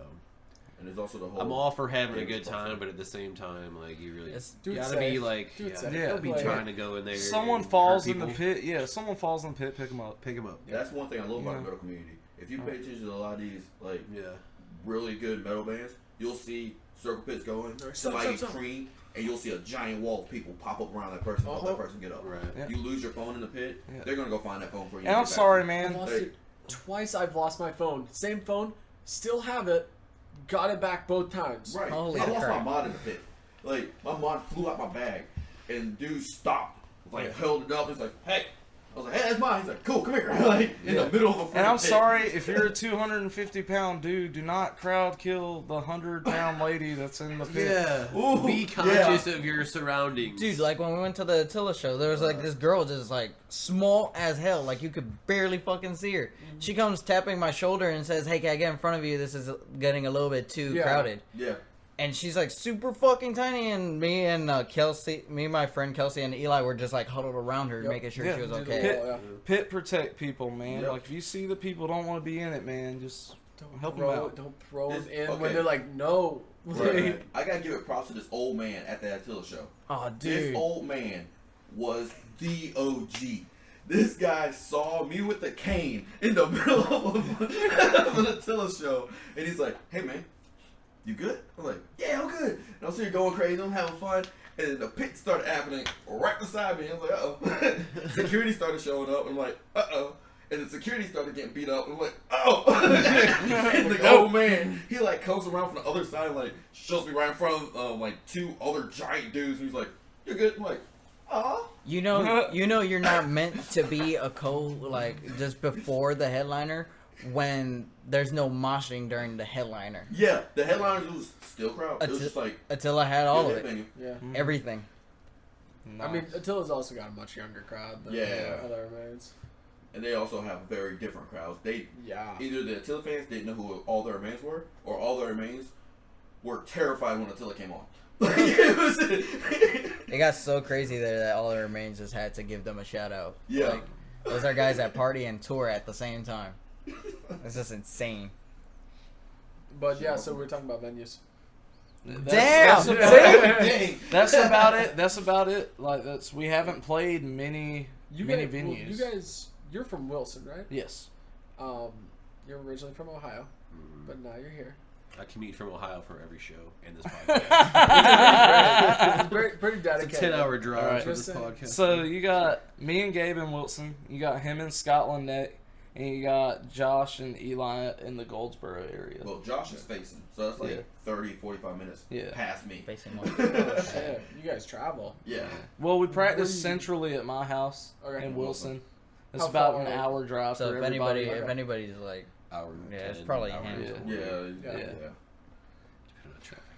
And there's also the whole. I'm all for having a Yeah, good it's time, awesome. but at the same time, like you really Do it gotta safe. be like, Do it safe. Yeah. don't be Like- trying to go in there. Someone and falls hurt in the people. pit. Yeah, someone falls in the pit. Pick them up. Pick them up. That's one thing I love about Yeah. the metal community. If you pay attention to a lot of these like Yeah. really good metal bands, you'll see circle pits going, Stop, somebody stop, stop. cream, and you'll see a giant wall of people pop up around that person, help that person get up. Right. Yeah. You lose your phone in the pit, Yeah. they're gonna go find that phone for you. And I'm sorry, I man. lost Hey. it twice. I've lost my phone. Same phone, still have it. Got it back both times. Right. Holy I lost crap. my mod in the pit. Like my mod flew out my bag, and dude stopped, like held it up. It's like, hey, I was like, hey, that's mine. He's like, cool, come here. Like, in the middle of the And I'm pit. sorry, if you're a 250-pound dude, do not crowd kill the 100-pound lady that's in the pit. Yeah. Ooh, Be conscious of your surroundings. Dude, like when we went to the Attila show, there was like this girl just like small as hell, like you could barely fucking see her. She comes tapping my shoulder and says, "Hey, can I get in front of you? This is getting a little bit too crowded." Yeah. And she's like super fucking tiny, and me and my friend Kelsey and Eli were just like huddled around her, making sure she was okay. Pit protect people, man. Yep. Like, if you see the people don't want to be in it, man, just Don't help them out. Don't throw them This- in when they're like, no. Right. I gotta give it props to this old man at the Attila show. Oh, This dude. old man was the OG. This guy saw me with the cane in the middle of an Attila show, and he's like, "Hey man, you good?" I'm like, "Yeah, I'm good." And I'm sitting here going crazy, I'm having fun, and then the pit started happening right beside me. I was like, "Uh-oh." Security started showing up, and I'm like, "Uh-oh." And the security started getting beat up, and I'm like, "Oh." And the old man, he like comes around from the other side, and like shows me right in front of like two other giant dudes, and he's like, "You're good." I'm like, "Aw." You know you're not meant to be a like just before the headliner when there's no moshing during the headliner. Yeah, the headliners was still crowd. It was just like Attila had all of it, headbanging. Yeah. everything. I mean, Attila's also got a much younger crowd than Yeah. other remains. And they also have very different crowds. They Yeah. either the Attila fans didn't know who all their remains were, or all their remains were terrified when Attila came on. Like, it was, It got so crazy there that all the remains just had to give them a shout out. Yeah. Like, those are guys that party and tour at the same time. It's just insane. But yeah, so we're talking about venues. That's Damn! about, dang. that's about it. That's about it. Like, we haven't played many guys, venues. you guys, you're from Wilson, right? Yes. You're originally from Ohio, but now you're here. I commute from Ohio for every show in this podcast. Pretty dedicated. It's a 10-hour drive Alright. for this Just saying. podcast. So you got me and Gabe and Wilson. You got him in Scotland Neck, and you got Josh and Eli in the Goldsboro area. Well, Josh is facing, so that's like 30, 45 minutes past me. Facing one. Oh, shit. You guys travel. Yeah. Well, we practice Where you- centrally at my house Okay. in Wilson. It's How about far an away? hour drive So for if everybody. anybody's like, Hour Yeah, it's 10, probably hour him. 20. Yeah.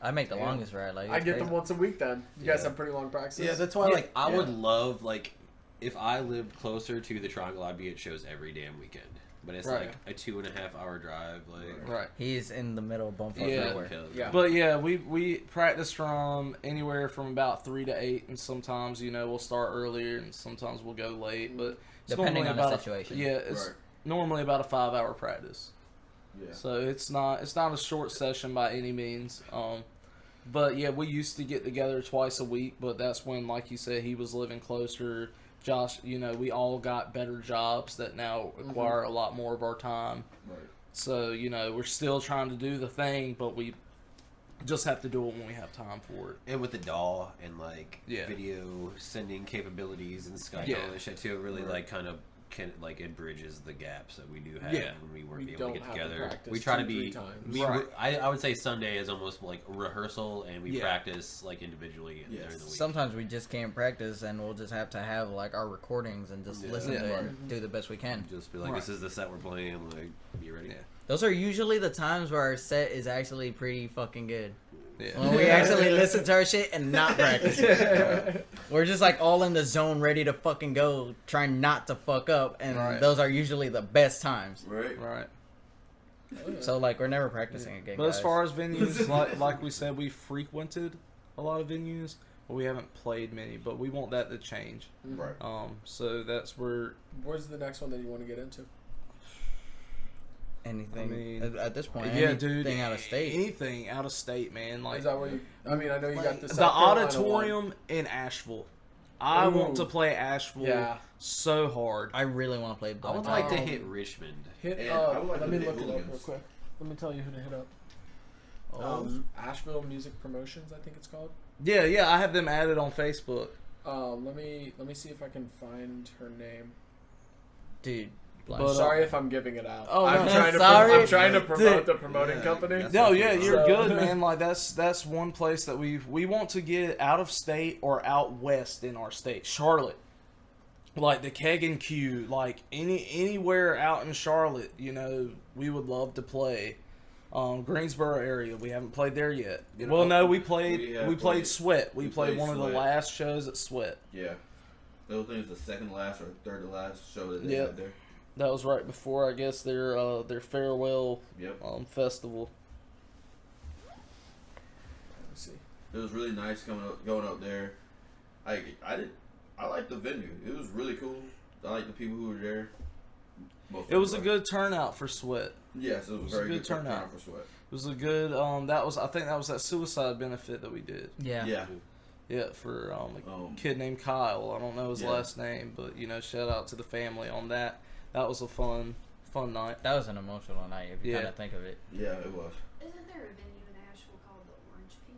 I make the Yeah. longest ride. Like I it's get them crazy. once a week then. You guys Yeah. have pretty long practices. Yeah, that's why like I Yeah. would love like if I lived closer to the Triangle, I'd be at shows every damn weekend. But it's Right. like a 2.5 hour drive. Like Right. He's in the middle, bumfuck Yeah. nowhere. Yeah. But yeah, we practice from anywhere from about 3 to 8, and sometimes we'll start earlier, and sometimes we'll go late. But it's Depending normally on the about situation. it's Right. normally about a 5-hour practice. Yeah. So it's not a short session by any means. But yeah, we used to get together twice a week, but that's when, like you said, he was living closer. Josh, we all got better jobs that now require a lot more of our time. Right. So, we're still trying to do the thing, but we just have to do it when we have time for it. and with the DAW and like Yeah. video sending capabilities and Skype Yeah. and all that shit too, it really Right. like kind of it bridges the gaps that we do have Yeah. when we weren't We able don't to get have to together. practice We try to 2-3 be. times. Right. I would say Sunday is almost like rehearsal, and we Yeah. practice like individually during the week. Sometimes we just can't practice, and we'll just have to have like our recordings and just listen to it and do the best we can. Just be like, Right. this is the set we're playing. Like, be ready. Yeah. Those are usually the times where our set is actually pretty fucking good. Yeah. When we actually listen to our shit and not practice. We're just like all in the zone, ready to fucking go, trying not to fuck up, and Right. those are usually the best times. Right. Right. So like we're never practicing again. But as guys. far as venues, like we said, we frequented a lot of venues, but we haven't played many. But we want that to change. Right. So that's where Where's the next one that you want to get into? anything I mean, at this point, yeah, anything dude, out of state. anything out of state, man. Like Is that where you? I mean, I know you got the the South Carolina auditorium in Asheville. I want to Ooh. play Asheville Yeah. so hard. I really want to play. I would Blind like to Um, hit Richmond. Hit And I would like let to me hit look it up real Hooligans. quick. Let me tell you who to hit up. Asheville Music Promotions, I think it's called. Yeah, I have them added on Facebook. Let me see if I can find her name. dude. But, Sorry if I'm giving it out. Oh, I'm no, trying to sorry. I'm trying to promote Dude. the promoting Yeah, company. that's- No, yeah, you're So- good, man. Like that's one place that we want to get out of state or out west in our state. Charlotte. like the Keg and Q, like anywhere out in Charlotte, you know, we would love to play. Greensboro area, we haven't played there yet. You know, Well, no, we played- played Sweat. We played one of the Sweat. last shows at Sweat. Yeah. Those things the second last or third to last show that they Yep. had there. That was right before, I guess, their farewell Yep. festival. Let's see. It was really nice going up there. I liked the venue. It was really cool. I liked the people who were there. It was a good turnout for Sweat. Yes, it was a It was a very good good turnout. turnout for Sweat. It was a good. I think that was that suicide benefit that we did. Yeah. Yeah. Yeah, for a kid named Kyle. I don't know his Yeah. last name, but you know, shout out to the family on that. That was a fun night. That was an emotional night if you Yeah. kind of think of it. Yeah, it was. Isn't there a venue in Asheville called the Orange Peel?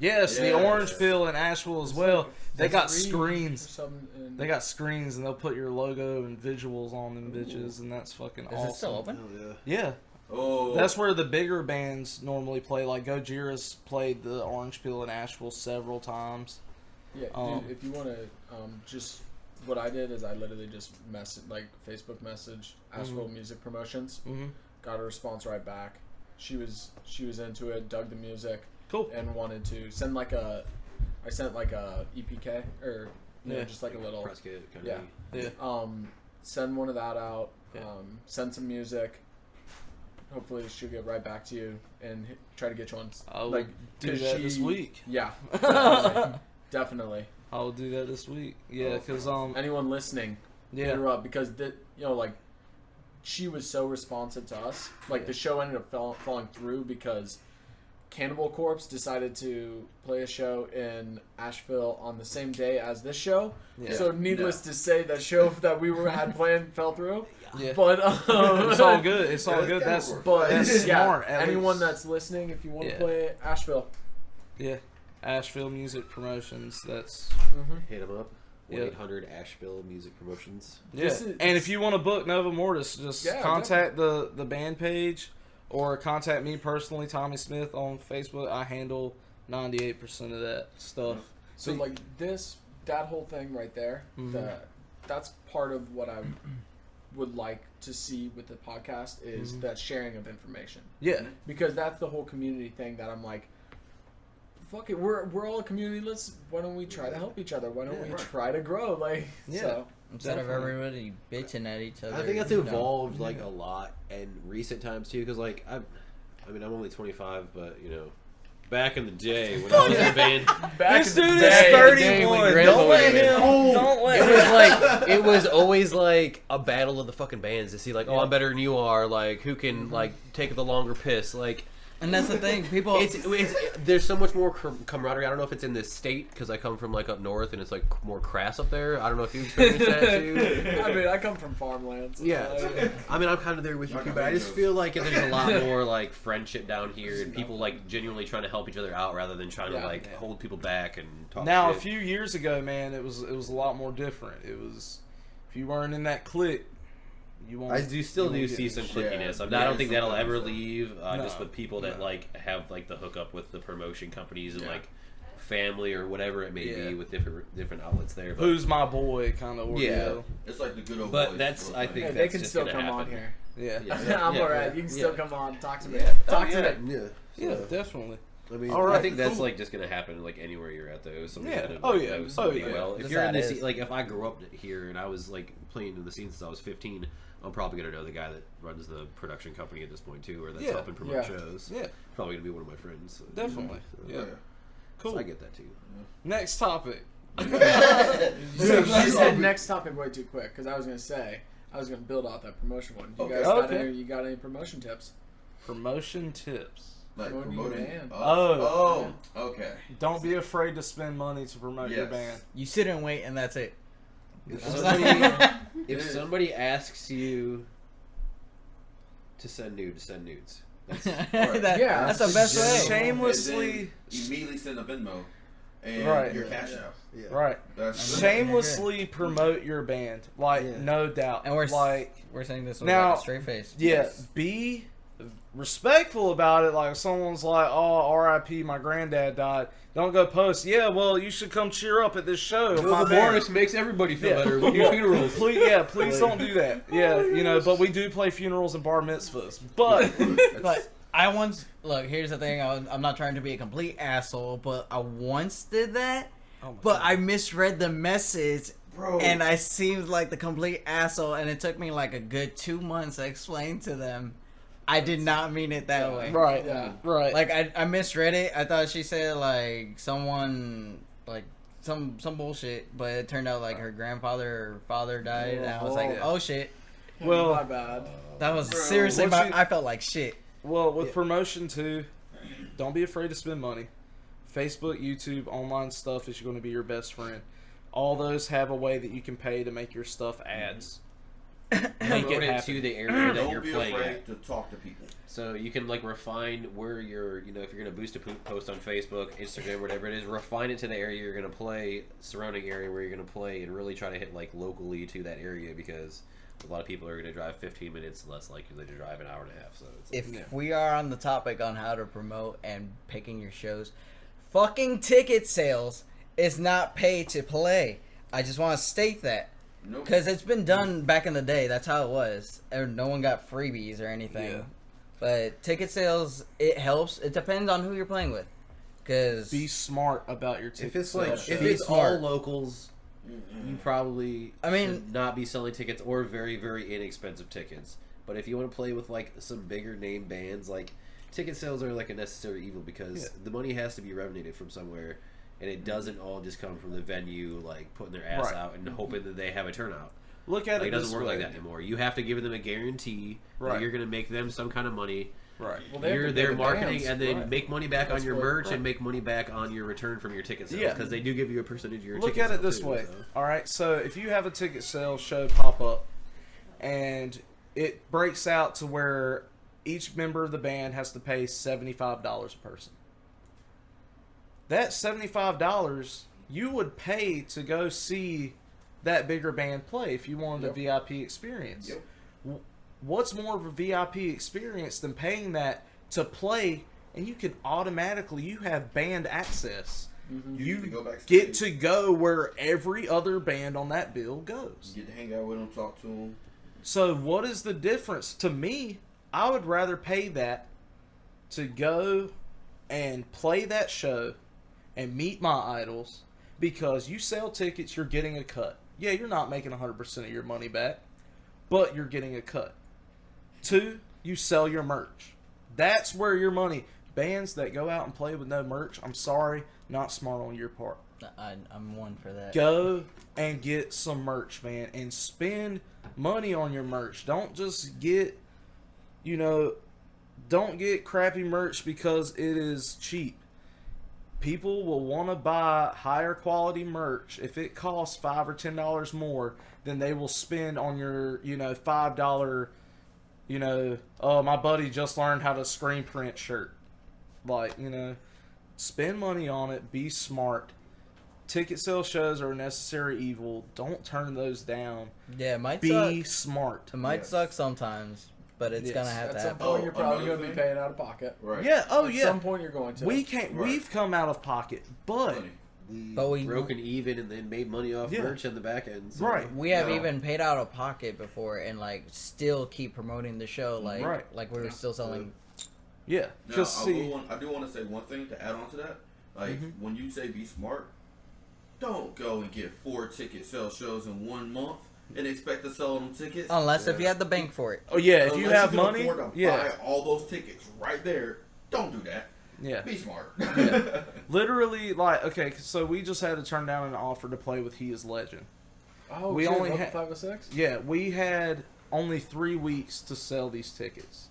Yes, the Yes. Orange Peel in Asheville as well. They got Three or screens. something in- They got screens, and they'll put your logo and visuals on them bitches, and that's fucking Is awesome. it still open? Hell yeah. Yeah, Oh. that's where the bigger bands normally play. Like Gojira's played the Orange Peel in Asheville several times. Yeah, dude, if you want to, just what I did is I literally just Facebook message Asheville Music Promotions. Mm-hmm. Got a response right back. She was into it, dug the music, Cool. and wanted to send I sent like a EPK or just like a little press kit kind yeah. of. Yeah. Send one of that out. Yeah. Send some music. Hopefully she'll get right back to you and try to get you on. I'll like do 'cause that this week. Yeah, definitely. I'll do that this week. Yeah, because Anyone listening, hit yeah, her up because like she was so responsive to us. Like the show ended up falling through because Cannibal Corpse decided to play a show in Asheville on the same day as this show. Yeah. So needless to say, that show that we had planned fell through. yeah. But It's all good. It's all good. That's But That's yeah, smart, at anyone least. that's listening, if you want Yeah. to play Asheville, yeah. Asheville Music Promotions. That's Hit them up. Yeah. 1-800 Asheville Music Promotions. yeah. This is- And if you want to book Nova Mortis, just Yeah, contact the band page or contact me personally, Tommy Smith, on Facebook. I handle 98% of that stuff. So like that whole thing right there, Mhm. that's part of what I would like to see with the podcast is that sharing of information, Yeah. because that's the whole community thing that I'm like, fuck it, we're all a community. Why don't we try to help each other? Why don't we try to grow? Like Yeah. so. Instead Definitely. of everybody bitching at each other. I think that's you know. evolved like a lot in recent times too. Because like I'm only 25, but you know, back in the day when I was in a band, Back This in the dude day, is the day 31. we Don't let graduated. him. Don't let it him. was like it was always like a battle of the fucking bands to see like, oh, Yeah. I'm better than you are. Like who can like take the longer piss? Like And that's the thing. People. there's so much more camaraderie. I don't know if it's in this state because I come from like up north and it's like more crass up there. I don't know if you experienced that too. I mean, I come from farmlands. Yeah, I mean, I'm kind of there with you too, but I just feel like there's a lot more like friendship down here and people like genuinely trying to help each other out rather than trying to like hold people back and talk Now, shit. a few years ago, man, it was a lot more different. It was, if you weren't in that clique, you won't. I still you won't see get some it. clickiness. I Yeah, don't think that'll sometimes, ever so. leave. Just No. with people that No. like have like the hookup with the promotion companies and like family or whatever it may Yeah. be with different outlets there. But, Who's my boy kind of ordeal. It's like the good old but boys that's sort I of think thing. Hey, that's they can just still gonna come on happen. here. Yeah. Yeah. I'm Yeah. alright. You can still Yeah. come on. Talk to me. Yeah. Talk Oh, to yeah. me. Yeah, Definitely. I mean, All right, I think that's cool. like just gonna happen like anywhere you're at though. Somebody's Yeah. gonna Oh, like, yeah. know Oh, somebody yeah. well. If That's you're how in it this, is. like if I grew up here and I was like playing in the scene since I was 15, I'm probably gonna know the guy that runs the production company at this point too, or that's Yeah. helping promote Yeah. shows. Yeah. Probably gonna be one of my friends. So, Definitely. so- Yeah. Yeah. Cool. So I get that too. Next topic. You said next topic way too quick because I was gonna build out that promotion one. You Okay. guys got Okay. you got any promotion tips? Promotion tips. Like Promoting your promoting. band. Oh. Okay. Don't be afraid to spend money to promote your Yes. band. You sit and wait, and that's it. If That's somebody, like- if somebody asks you to send nudes, send nudes. That's, Yeah. That's the best way. Shamelessly. And then immediately send a Venmo and Right. your cash out. Right. That's Shamelessly promote your band. Like, Yeah. no doubt. And we're like, saying this with Now- like a straight face. yeah, be respectful about it. Like if someone's like, "Oh, R.I.P. my granddad died," don't go post. Yeah, well, you should come cheer up at this show. Well, Mortis makes everybody feel better. We do funerals. Please don't do that. Yeah, but we do play funerals and bar mitzvahs. But I once look. Here's the thing. I'm not trying to be a complete asshole, but I once did that. But I misread the message. Bro. And I seemed like the complete asshole, and it took me like a good 2 months to explain to them I did not mean it that way. Right, Yeah. right. Like I misread it. I thought she said like someone like some bullshit, but it turned out like her grandfather or father died, and I was like, oh shit. Well, my bad. That was seriously. what you- I felt like shit. Well, with promotion too, don't be afraid to spend money. Facebook, YouTube, online stuff is going to be your best friend. All those have a way that you can pay to make your stuff ads. Make Promote it it happen. to the area that Don't you're be playing afraid at. to talk to people. So you can like refine where you're, if you're going to boost a post on Facebook, Instagram, whatever it is, refine it to the area you're going to play, surrounding area where you're going to play, and really try to hit like locally to that area, because a lot of people are going to drive 15 minutes less likely to drive an hour and a half. So it's like, If we are on the topic on how to promote and picking your shows, fucking ticket sales is not pay to play. I just want to state that. Nope. Because it's been done back in the day. That's how it was. No one got freebies or anything. Yeah. But ticket sales, it helps. It depends on who you're playing with. Because Be smart about your tickets. if it's like sales. if Be it's all smart. locals, you probably should not be selling tickets or very, very inexpensive tickets. But if you want to play with like some bigger name bands, like ticket sales are like a necessary evil, because the money has to be revenued from somewhere, and it doesn't all just come from the venue like putting their ass Right. out and hoping that they have a turnout. Look at Like, it it this doesn't work way. like that anymore. You have to give them a guarantee Right. that you're going to make them some kind of money. Right. Well, they have You're to there pay the marketing bands, and then right. make money back That's on your what- merch right. and make money back on your return from your ticket sales, Yeah. because they do give you a percentage of your Look ticket at it sale, this too, way. so. All right, so if you have a ticket sale show pop up, and it breaks out to where each member of the band has to pay $75 a person. That $75 you would pay to go see that bigger band play if you wanted a VIP experience. Yep. What's more of a VIP experience than paying that to play, and you can automatically, you have band access. You get to go backstage. Get to go where every other band on that bill goes. You get to hang out with them, talk to them. So what is the difference? To me, I would rather pay that to go and play that show and meet my idols, because you sell tickets, you're getting a cut. Yeah, you're not making 100% of your money back, but you're getting a cut. 2, you sell your merch. That's where your money. Bands that go out and play with no merch, I'm sorry, not smart on your part. I'm one for that. Go and get some merch, man, and spend money on your merch. Don't just get, don't get crappy merch because it is cheap. People will want to buy higher quality merch if it costs $5 or $10 more than they will spend on your, $5, oh, my buddy just learned how to screen print shirt. Like, spend money on it. Be smart. Ticket sale shows are a necessary evil. Don't turn those down. Yeah, it might Be suck. smart. It might Yes. suck sometimes, but it's Yes. gonna have At to some happen. point, you're probably another going to be thing. paying out of pocket. Right. Yeah. Oh, At yeah. some point, you're going to. We can't. Right. We've come out of pocket, but Money. But we- broken even and then made money off Yeah. merch in the back end. So. right. We have No. even paid out of pocket before and like still keep promoting the show Right. like we were still selling. Yeah. Now, Because see, I do want to say one thing to add on to that. Like, when you say be smart, don't go and get 4 ticket sale shows in 1 month and expect to sell them tickets. Unless if you had the bank for it. oh yeah, if you Unless have can money, afford to yeah, buy all those tickets right there. Don't do that. yeah. Be smart. Literally, like, okay, so we just had to turn down an offer to play with He Is Legend. Oh, we shit, only Local had- 506? Yeah, we had only 3 weeks to sell these tickets.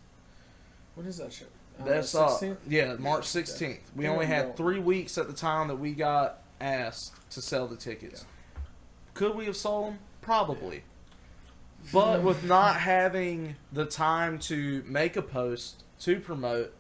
What is that shit? That's 16th? yeah, March 16th. We only had 3 weeks at the time that we got asked to sell the tickets. Could we have sold them? Probably. But with not having the time to make a post to promote,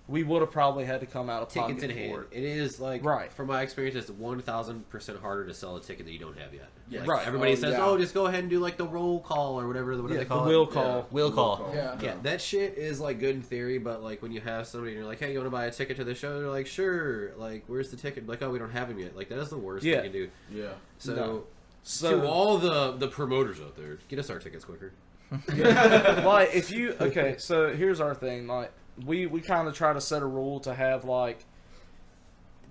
we would have probably had to come out of Tickets pocket in hand. for it. It is like, Right. from my experience, it's 1,000% harder to sell a ticket that you don't have yet. Yes. Like, Right. Everybody Oh, says, yeah. "Oh, just go ahead and do like the roll call or whatever Yeah, they the call it." will call. Will call. Yeah. Yeah, that shit is like good in theory, but like when you have somebody and you're like, "Hey, you want to buy a ticket to the show?" They're like, "Sure." Like, where's the ticket? Like, "Oh, we don't have him yet." Like, that is the worst Yeah. they can do. Yeah. So, No. to all the promoters out there, get us our tickets quicker. Like if you so here's our thing. Like we kind of try to set a rule to have like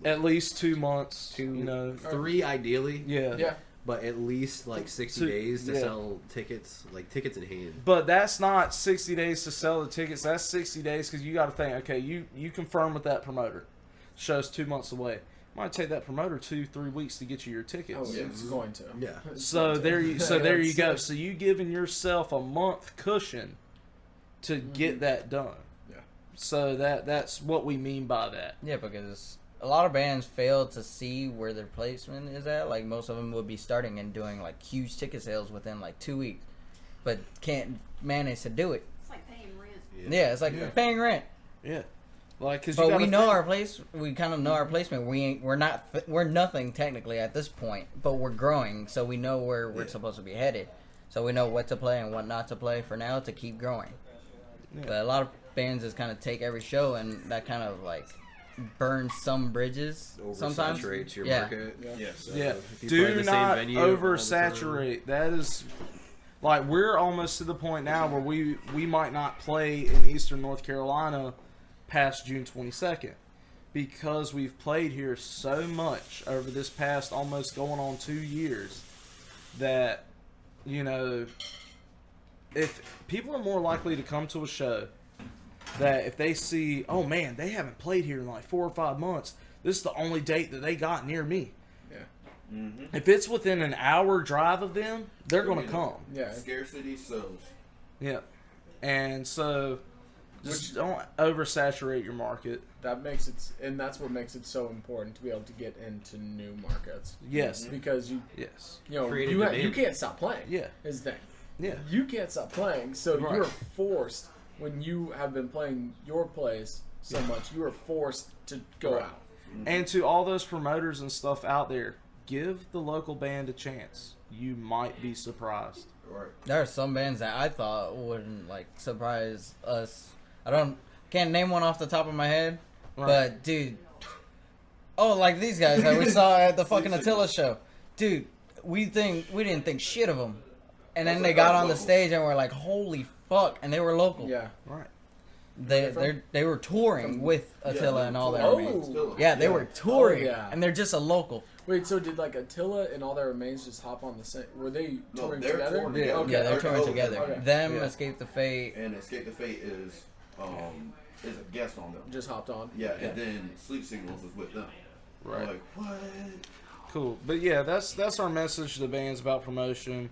at least 2 months. You know, 3 ideally. yeah. Yeah. But at least like 60 So- days to yeah. sell tickets, like tickets in hand. But that's not 60 days to sell the tickets. That's 60 days because you got to think. Okay, you confirm with that promoter. Show's 2 months away. Might take that promoter 2-3 weeks to get you your tickets. Oh, it's going to. Yeah. It's So going to. there you there you go. That's- So you giving yourself a month cushion to get that done. Yeah. So that's what we mean by that. Yeah, because a lot of bands fail to see where their placement is at. Like, most of them would be starting and doing, like, huge ticket sales within, like, 2 weeks. But can't manage to do it. It's like paying rent. Yeah, it's like paying rent. Yeah. Like, cause But you we gotta know think- our place. We kind of know our placement. We're nothing technically at this point, but we're growing, so we know where we're supposed to be headed. So we know what to play and what not to play for now to keep growing. Yeah. But a lot of bands just kind of take every show, and that kind of like burns some bridges sometimes. Oversaturates your Yeah. market. Yes. So Yeah. if you play Do the same not venue all the time- oversaturate. That is like we're almost to the point now where we might not play in Eastern North Carolina past June 22nd because we've played here so much over this past almost going on 2 years that, you know, if people are more likely to come to a show that if they see, oh man, they haven't played here in like 4 or 5 months, this is the only date that they got near me. Yeah. Mm-hmm. If it's within an hour drive of them, they're going to come. Yeah. Scarcity sells. Yeah. And so just Which- don't oversaturate your market. That makes it, and that's what makes it so important to be able to get into new markets. Yes. Because you Yes. know Create a you demand. can't stop playing. Yeah. Is the thing. Yeah. You can't stop playing, so Right. you're forced when you have been playing your place so much. You are forced to go Right. out. And to all those promoters and stuff out there, give the local band a chance. You might be surprised. Right. There are some bands that I thought wouldn't like surprise us. Can't name one off the top of my head, Right. but dude, like these guys that we saw at the fucking Attila show, dude. We didn't think shit of them, and then they got on the stage and we're like, holy fuck, and they were local. Yeah. Right. They were touring with Attila and all that. Oh. Yeah, they were touring, Oh, yeah. and they're just a local. Wait, so did like Attila and all their remains just hop on the same? Were they No, touring they're together? touring Yeah. together. Okay. Yeah, they're touring Oh, together. okay. Them, Yeah. Escape the Fate. And Escape the Fate is a guest on them. Just hopped on. Yeah, and then Sleep Signals is with them. Right. Like, what? Cool. But yeah, that's our message to the bands about promotion.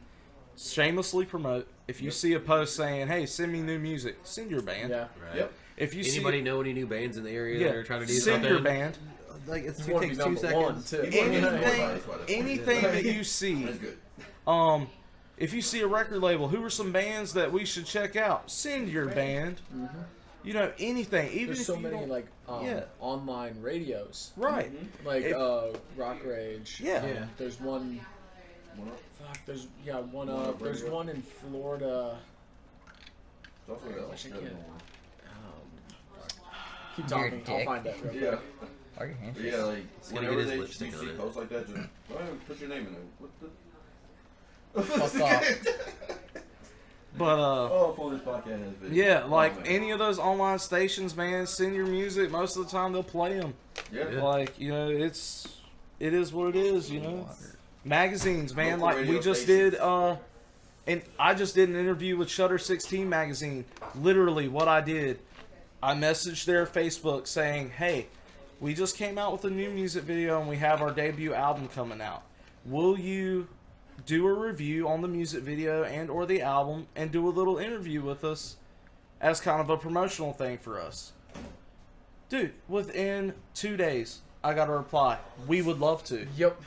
Shamelessly promote. If you see a post saying, "Hey, send me new music," send your band. Yeah. Right. Yep. If you Anybody see know any new bands in the area yeah, that are trying to do send something? your band. Like it's You want to be takes 2 number one seconds. too. Anything that you see. That's good. If you see a record label, who are some bands that we should check out? Send your band. You know, anything. Even There's if so you many don't, like Yeah. online radios, right. like If- Rock Rage. Yeah. There's one. One up. Fuck. There's one One up. up There's radio. one in Florida. It's also got, Wish I like, could. Keep You're a talking. I'll dick. find that. Real Yeah. quick. Are your hands? Yeah, like gonna whenever get his they lipstick you on see it. posts like that, just go ahead and put your name in there. What the? Fuck off. But Oh, for this podcast has been. yeah, like Oh, man. any of those online stations, man, send your music. Most of the time, they'll play them. Yeah. Like, you know, it is what it is. You know, magazines, man. Local Like we radio just stations. did. And I just did an interview with Shutter 16 magazine. Literally, what I did, I messaged their Facebook saying, "Hey, we just came out with a new music video and we have our debut album coming out. Will you do a review on the music video and or the album and do a little interview with us as kind of a promotional thing for us?" Dude, within 2 days, I got a reply. We would love to. Yep.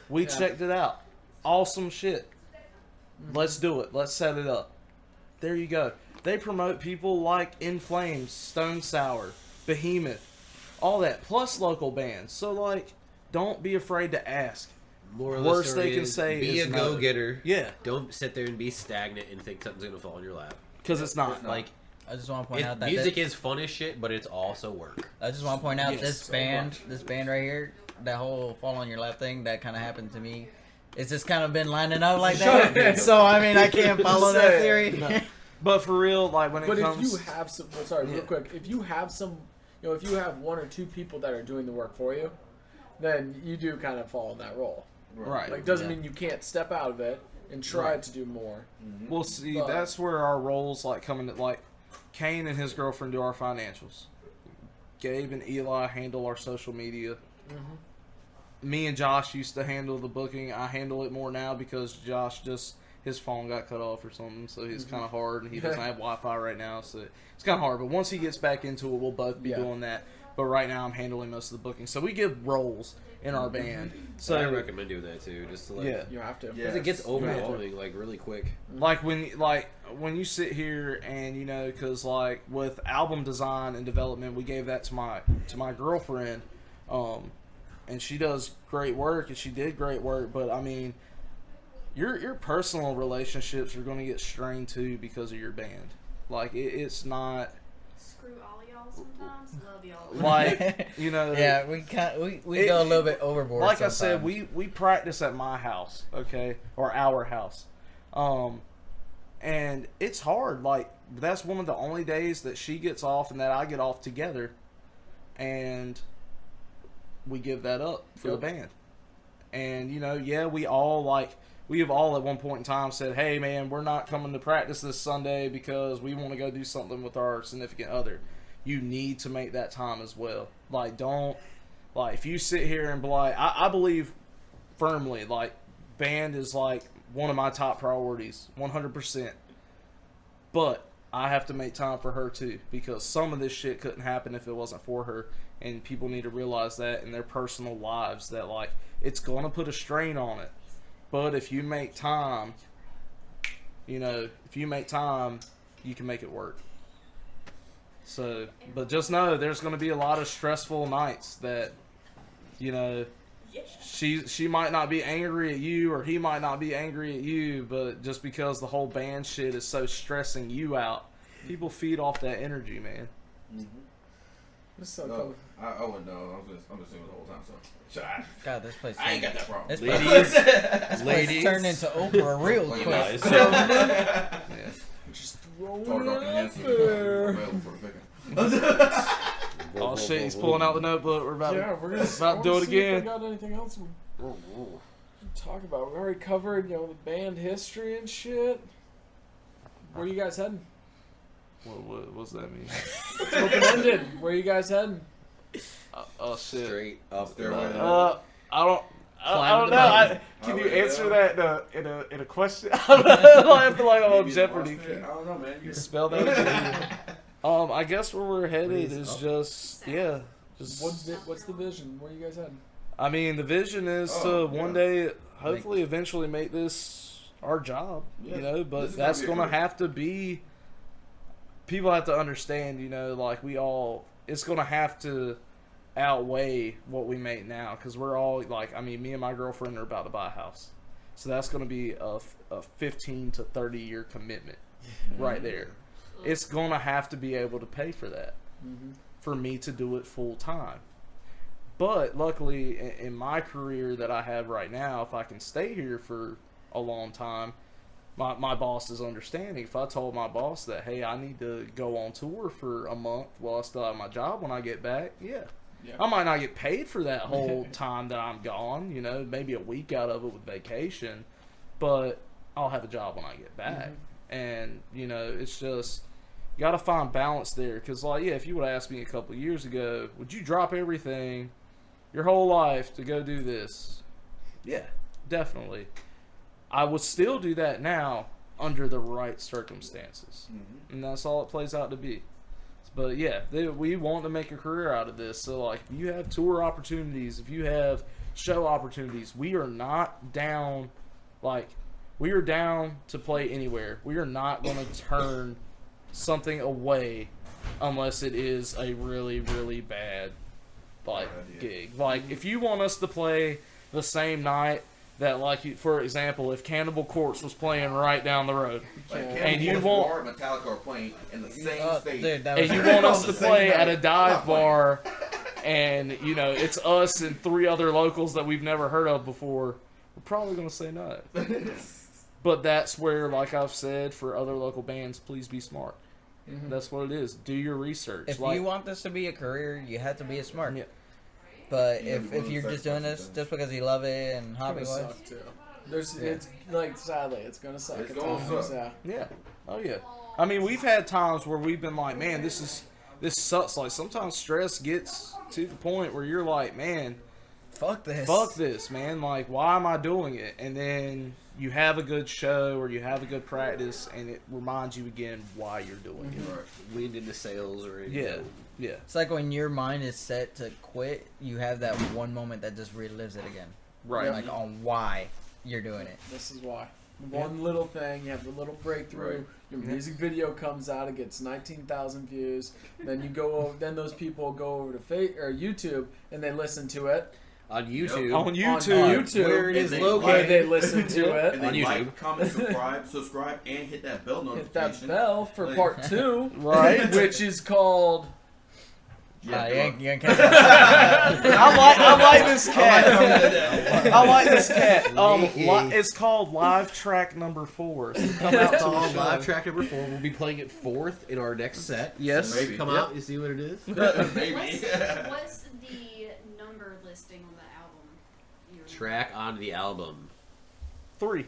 We Yeah. checked it out. Awesome shit. Let's do it. Let's set it up. There you go. They promote people like In Flames, Stone Sour, Behemoth, all that, plus local bands. So, like, don't be afraid to ask. Moral of the Worst story they can is say be is a no. go-getter. Yeah, Don't sit there and be stagnant and think something's gonna fall in your lap. because it's not. Like, I just want to point out that music is fun as shit, but it's also work. I just want to point out Yes, this so band right here, that whole fall on your lap thing, that kind of happened to me. It's just kind of been lining up like that. So I mean, I can't follow that theory. No. But for real, like when it But comes, if you have some, well, sorry, real quick, if you have some, if you have one or two people that are doing the work for you, then you do kind of fall in that role. right? Like, doesn't mean you can't step out of it and try to do more. Well, see, But- that's where our roles like come into, like, Kane and his girlfriend do our financials. Gabe and Eli handle our social media. Me and Josh used to handle the booking. I handle it more now because Josh his phone got cut off or something, so he's kind of hard, and he doesn't have Wi-Fi right now, so it's kind of hard. But once he gets back into it, we'll both be doing that. But right now, I'm handling most of the booking. So we give roles in our band. So So I recommend doing that too, just to like, yeah. You have to. Yeah. because it gets overwhelming like really quick. Like when you sit here and because like with album design and development, we gave that to my girlfriend, and she does great work, and she did great work. But I mean, your personal relationships are going to get strained too because of your band. Like it's not Screw all y'all sometimes. Love y'all. like Yeah, we go a little bit overboard. Like I sometimes. said, we practice at my house, okay, or our house, and it's hard. Like that's one of the only days that she gets off and that I get off together, and we give that up for the band. And we have all at one point in time said, "Hey, man, we're not coming to practice this Sunday because we want to go do something with our significant other." You need to make that time as well. Like, don't, like, if you sit here and be like, I believe firmly, like, band is, like, one of my top priorities, 100%. But I have to make time for her, too, because some of this shit couldn't happen if it wasn't for her. And people need to realize that in their personal lives, that, like, it's going to put a strain on it. But if you make time, you can make it work. So, but just know there's going to be a lot of stressful nights that, she might not be angry at you or he might not be angry at you, but just because the whole band shit is so stressing you out, people feed off that energy, man. It's so No, cool. I wouldn't know. I'm just singing the whole time. So, God, this place. I ain't got that problem. This Ladies, place ladies, turned into Oprah real quick. guys. Just throw it Talk out Hanson, there. available for the picking. Oh shit, he's pulling out the notebook. We're about Yeah, we're gonna about to do it see if again. we got anything else we can talk about. We already covered, the band history and shit. Where you guys heading? What's that mean? It's open-ended. Where you guys heading? Oh shit. Straight up. Stairway to I don't Climb the know. mountain. Can you Highway to answer hell. that in a question? I have to like Maybe Jeopardy. I don't know, man. You Spell that. I guess where we're headed is just What's the vision? Where you guys heading? I mean, the vision is to one day, hopefully, eventually make this our job. Yeah. But This is that's gonna be a gonna career. have to be. People have to understand, like it's gonna have to outweigh what we make now, because we're all like, me and my girlfriend are about to buy a house, so that's gonna be a 15 to 30 year commitment, right there. It's gonna have to be able to pay for that, for me to do it full time. But luckily, in my career that I have right now, if I can stay here for a long time, my boss is understanding. If I told my boss that, hey, I need to go on tour for a month while I still have my job when I get back, I might not get paid for that whole time that I'm gone, maybe a week out of it with vacation, but I'll have a job when I get back. And, it's just, you got to find balance there. Because, if you would have asked me a couple of years ago, would you drop everything, your whole life, to go do this? Yeah, definitely. I would still do that now under the right circumstances. And that's all it plays out to be. But, we want to make a career out of this. So, if you have tour opportunities, if you have show opportunities, we are not down, we are down to play anywhere. We are not going to turn something away unless it is a really, really bad gig. Like, if you want us to play the same night that, like, for example, if Cannibal Corpse was playing right down the road, and you want Metallica are playing in the same state, dude, and you want us to play at a dive bar, and you know it's us and 3 other locals that we've never heard of before, we're probably gonna say no. But that's where, like I've said, for other local bands, please be smart. That's what it is. Do your research. If you want this to be a career, you have to be smart. Yeah. But if you're just doing this just because you love it and hobby It's gonna wise, suck too. It's like, sadly, it's gonna suck It's at gonna times. suck. Yeah. Oh yeah. I mean, we've had times where we've been like, man, this sucks. Like, sometimes stress gets to the point where you're like, man, fuck this, man. Like, why am I doing it? And then you have a good show or you have a good practice, and it reminds you again why you're doing it. Wind into sails or Yeah. Yeah. It's like when your mind is set to quit, you have that one moment that just relives it again. Right. Like on why you're doing it. This is why. One little thing, you have the little breakthrough. Right. Your music video comes out, it gets 19,000 views. Then you go over. Then those people go over to YouTube and they listen to it. on YouTube. On On YouTube. YouTube, where it is And located. where they listen to it. and then On YouTube. like, comment, subscribe, and hit that bell Hit notification. that bell for part 2, Right. which is called. Yeah, you ain't catch that. I like this cat. I like this cat. It's called Live Track Number 4. So come out to the on show. live track number 4. We'll be playing it 4th in our next set. Yes. So Maybe. come out, you see what it is. Maybe. What's the number listing on the album? Track on the album. 3.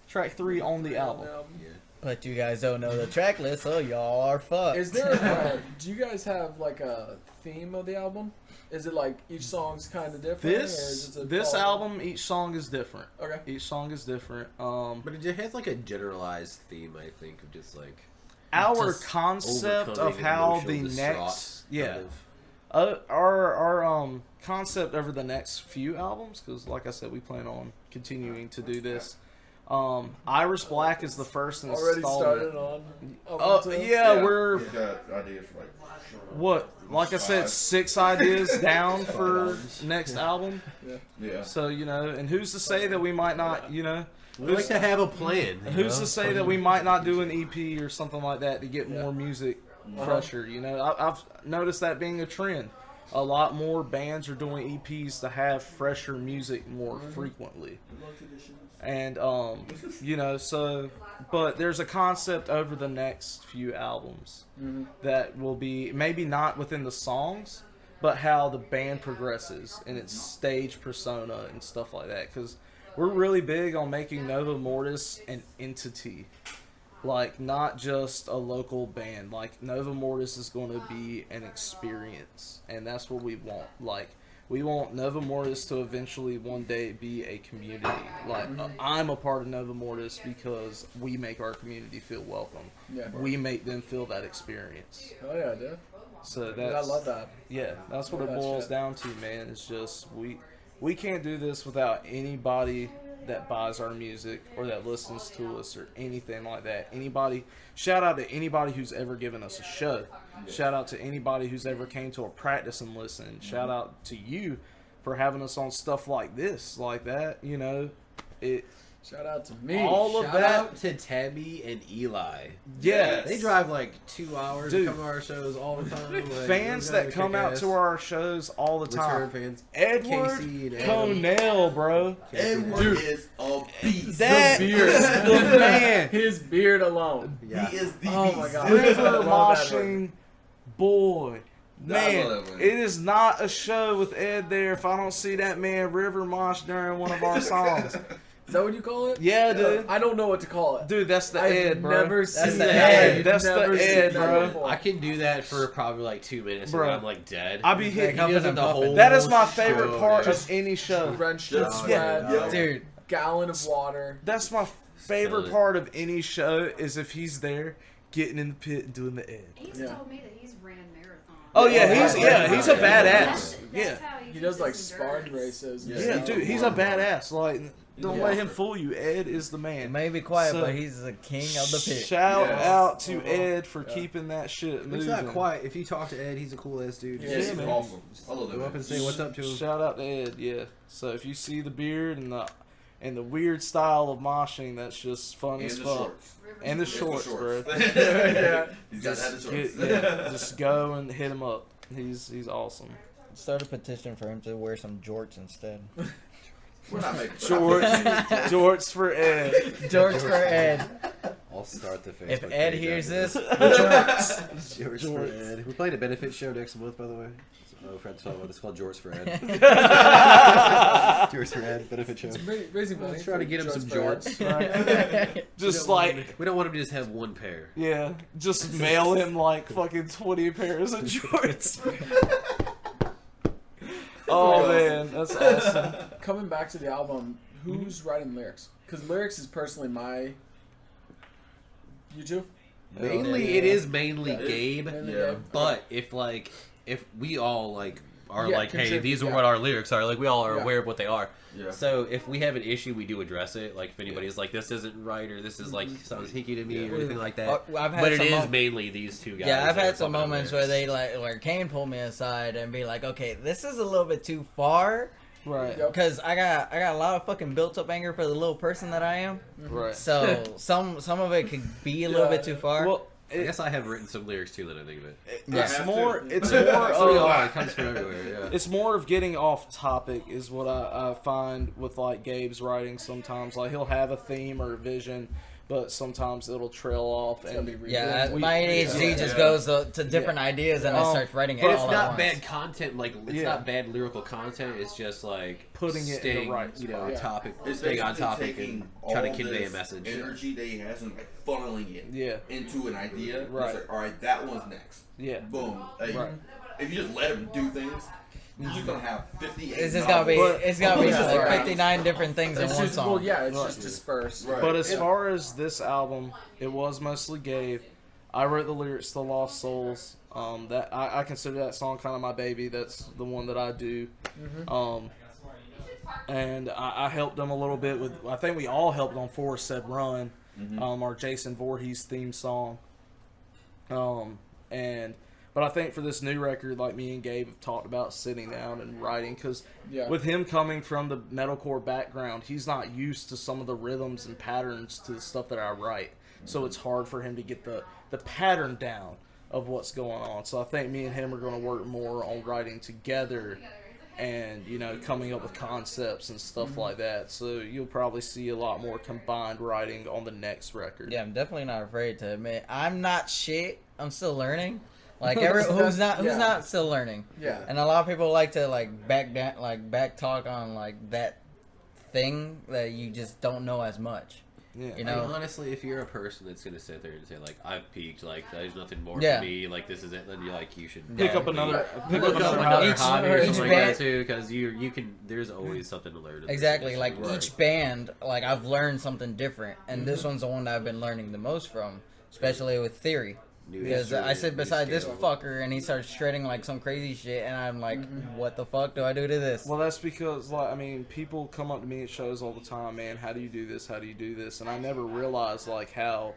Track 3 on the album. But you guys don't know the track list, so y'all are fucked. Is there? Do you guys have like a theme of the album? Is it like each song's kind of different? or is it This all- album, each song is different. Okay. Each song is different. But it has like a generalized theme, I think, of just like Our just concept of overcoming how emotional the distraught, next kind of. our concept over the next few albums, because like I said, we plan on continuing to do this. Iris Black is the first Already installment. started on. Oh yeah, we're He's got ideas for like what? Like I said, 6 ideas down for next album. Yeah. So you know, and who's to say that we might not? You know, We like to have a plan. you who's know? to say that we might not do an EP or something like that to get more music fresher? You know, I've noticed that being a trend. A lot more bands are doing EPs to have fresher music more frequently. And, you know, so, but there's a concept over the next few albums that will be maybe not within the songs, but how the band progresses and its stage persona and stuff like that. Because we're really big on making Nova Mortis an entity. Like, not just a local band. Like, Nova Mortis is going to be an experience. And that's what we want. Like, we want Nova Mortis to eventually one day be a community. Like, I'm a part of Nova Mortis because we make our community feel welcome. Yeah. We make them feel that experience. Oh yeah, dude. So Yeah, I that's, love that. yeah, that's what Love it that boils shit. down to, man. It's just we can't do this without anybody that buys our music or that listens to us or anything like that. Anybody, shout out to anybody who's ever given us a show. Shout out to anybody who's ever came to a practice and listened. Shout out to you for having us on stuff like this, like that. You know, it. Shout out to me. All of Shout that. out to Tabby and Eli. Yeah, They drive like 2 hours Dude. to come to our shows all the time. Like, fans those guys that are come out kick-ass. to our shows all the Return time. fans. Edward Casey and Adam. Conell, bro. Edward is a beast. That beard. is the man. His beard alone. Yeah. He is the Oh beast. my God. River Love moshing boy. I Man, love him. it is not a show with Ed there if I don't see that man river mosh during one of our songs. Is that what you call it? Yeah, dude. I don't know what to call it. Dude, that's the I've Ed, bro. never seen the that. Ed. I've That's the never seen Ed, that bro. before. I can do that for probably like 2 minutes Bro. and I'm like dead. I be They hitting. come He in does a the buffet. whole That is my favorite show, part man. of any show. Drenched in Yeah. sweat. Yeah. Dude, Gallon of water. That's my favorite part of any show is if he's there getting in the pit and doing the Ed. He's Yeah. told me that he's ran marathons. Oh yeah, he's a That's badass. how Yeah. he He does keeps like his sparring endurance. races. and Yeah, stuff. dude, he's a badass. Like, Don't let him fool you. Ed is the man. He may be quiet, So, but he's the king of the pit. Shout Yes. out to Ed for keeping that shit moving. He's not quiet. If you talk to Ed, he's a cool ass dude. Yeah, he's man. awesome. I love that. Go up and say what's up to him. Shout out to Ed, yeah. So if you see the beard and the weird style of moshing, that's just fun And as the fuck. shorts. And the It's shorts, bro. Yeah. He's got to have the shorts. Just go and hit him up. He's awesome. Start a petition for him to wear some jorts instead. We're not making Jorts for Ed. Jorts for Ed. I'll start the Facebook. If Ed page hears after this, Jorts for Ed. We're playing a benefit show next month, by the way. Oh, Fred's talking about it's called Jorts for Ed. Jorts for Ed benefit show. Raising money. Let's try to get him some Jorts for Ed. jorts. Right? Just like, We don't want him to just have one pair. yeah, just mail him like fucking 20 pairs of jorts. Oh man, that's awesome. Coming back to the album, who's writing lyrics? Because lyrics is personally my. You too? Mainly, it is mainly Gabe. Yeah. But if we all are Yeah, hey, contribute, these are yeah. what our lyrics are. Like we all are Yeah. aware of what they are. Yeah. So if we have an issue, we do address it. Like if anybody's like, this isn't right, or this is sounds hinky to me, or anything like that. I've had But it some is mainly these two guys. Yeah, I've that are had some fucking moments where lyrics. they where Kane pulled me aside and be like, "Okay, this is a little bit too far," Right, Yep. because I got a lot of fucking built up anger for the little person that I am. right. So some of it could be a little bit too far. Well, I guess I have written some lyrics too. That I think of it. it's have more. to. It's more So of. it comes from everywhere. Yeah. It's more of getting off topic is what I find with like Gabe's writing sometimes. Like he'll have a theme or a vision, but sometimes it'll trail off. And yeah, we- my ADHD just goes to different ideas and I start writing it And all it's at not once. bad content. Like it's Yeah. not bad lyrical content. It's just like Putting it in the staying, right you know, spot. Yeah. topic, It's staying on basically topic taking and trying all to convey a this message. energy that he has and funneling it Yeah. into an idea. Right. It's like, all right, that one's next. Yeah. Boom. Like, Right. If you just let him do things, you're just gonna have 58. It's just gonna be novels. it's gonna be Yeah. like Right. 59 different things in It's one just, song. well, yeah, it's Right. just dispersed. Right. But as far as this album, it was mostly Gabe. I wrote the lyrics to Lost Souls. That I consider that song kind of my baby. That's the one that I do. And I helped them a little bit with. I think we all helped on Forrest Said Run, our Jason Voorhees theme song. But I think for this new record, like me and Gabe have talked about sitting down and writing, because Yeah. with him coming from the metalcore background, he's not used to some of the rhythms and patterns to the stuff that I write. So it's hard for him to get the pattern down of what's going on. So I think me and him are going to work more on writing together and, you know, coming up with concepts and stuff like that. So you'll probably see a lot more combined writing on the next record. Yeah, I'm definitely not afraid to admit I'm not shit. I'm still learning. Like who's not still learning. Yeah. And a lot of people like to back talk on like that thing that you just don't know as much. Yeah. You I know? mean, honestly, if you're a person that's gonna sit there and say like, "I've peaked, like there's nothing more Yeah. for me, like this is it," then you're like, you should Pick up definitely another look up hobby. another Each- hobby or each something like band- that too, because you can. There's always something to learn. in this Exactly. industry. Like each band, like I've learned something different, and this one's the one that I've been learning the most from, especially with Theory. New Because I instrument, sit new beside this scale. fucker and he starts shredding like some crazy shit, and I'm like, what the fuck do I do to this? Well, that's because, like, I mean, people come up to me at shows all the time, man, how do you do this? How do you do this? And I never realized, like, how,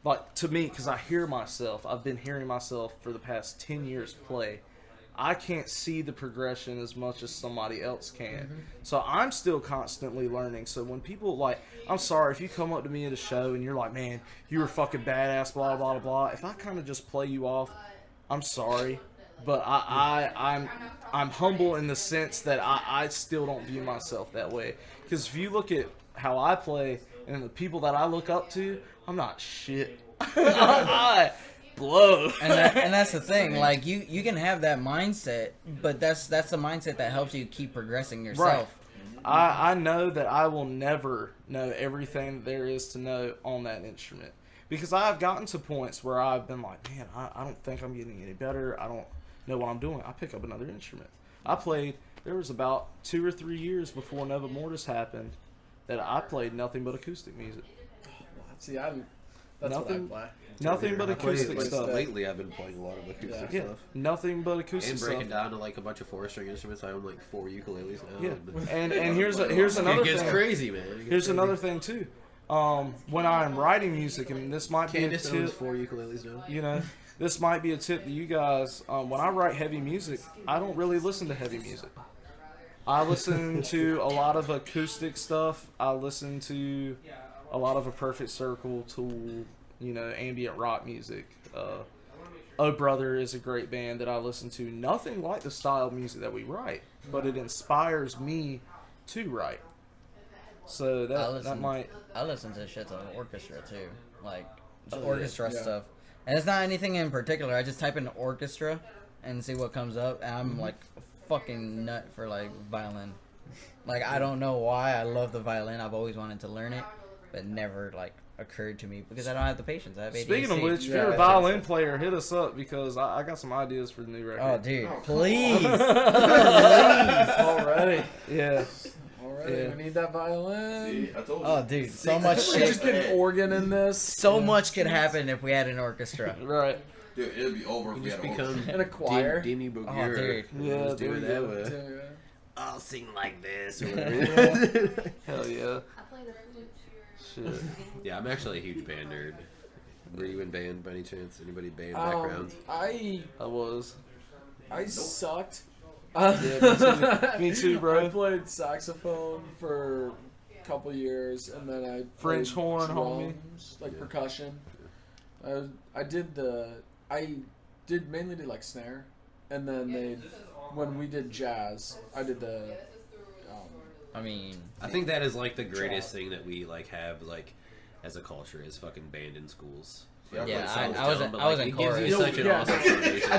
like, to me, because I hear myself, I've been hearing myself for the past 10 years play. I can't see the progression as much as somebody else can. So I'm still constantly learning. So when people, like, I'm sorry, if you come up to me at a show and you're like, man, you were fucking badass, blah, blah, blah. If I kind of just play you off, I'm sorry. But I'm humble in the sense that I still don't view myself that way. Because if you look at how I play and the people that I look up to, I'm not shit. I blow. And that's the thing. Like you can have that mindset, but that's the mindset that helps you keep progressing yourself. I know that I will never know everything that there is to know on that instrument. Because I've gotten to points where I've been like, man, I don't think I'm getting any better. I don't know what I'm doing. I pick up another instrument. There was about 2 or 3 years before Nova Mortis happened that I played nothing but acoustic music. See, That's Nothing- what I play. Nothing but acoustic Like, stuff. lately, I've been playing a lot of acoustic Yeah, stuff. nothing but acoustic And stuff. breaking down to like a bunch of 4-string instruments. I own like 4 ukuleles now. Yeah, and here's another It gets thing. crazy, man. It gets Here's crazy. another thing too. When I'm writing music, and this might be a Candace owns tip, 4 ukuleles now. you know, this might be a tip to you guys. When I write heavy music, I don't really listen to heavy music. I listen to a lot of acoustic stuff. I listen to a lot of A Perfect Circle, Tool, ambient rock music. Oh Brother is a great band that I listen to. Nothing like the style of music that we write, but it inspires me to write. So that might. I listen to shit to orchestra too, like Oh, yeah. orchestra stuff, and it's not anything in particular. I just type in orchestra and see what comes up, and I'm like a fucking nut for like violin. Like I don't know why I love the violin. I've always wanted to learn it, but never like occurred to me because I don't have the patience. I have ADHD. Speaking of which, if you're a violin player, hit us up because I got some ideas for the new record. Oh, dude, please. Already. Yeah. Already. We need that violin. See, I told you. Oh, dude, so much We shit. just get an organ in this. So much could happen if we had an orchestra. Right. Dude, it'd be over if You we just had become And a choir. Demi Oh, Bogure. dude. Yeah, Just do there it you that go. way. Yeah. I'll sing like this or whatever. Hell yeah. I play the flute. Shit. Yeah, I'm actually a huge band nerd. Were you in band by any chance? Anybody band Um, background? I was. sucked. Yeah, me too, bro. I played saxophone for a couple years, and then I French played horn, homie. drums, like Yeah. percussion. I mainly did like snare, and then when we did jazz, I did the. I mean, I think that is like the greatest thing that we like have like as a culture is fucking band in schools. Yeah, Yeah, Sounds I was dumb, in- but, I was like, in it gives you chorus. such an Yeah. awesome foundation.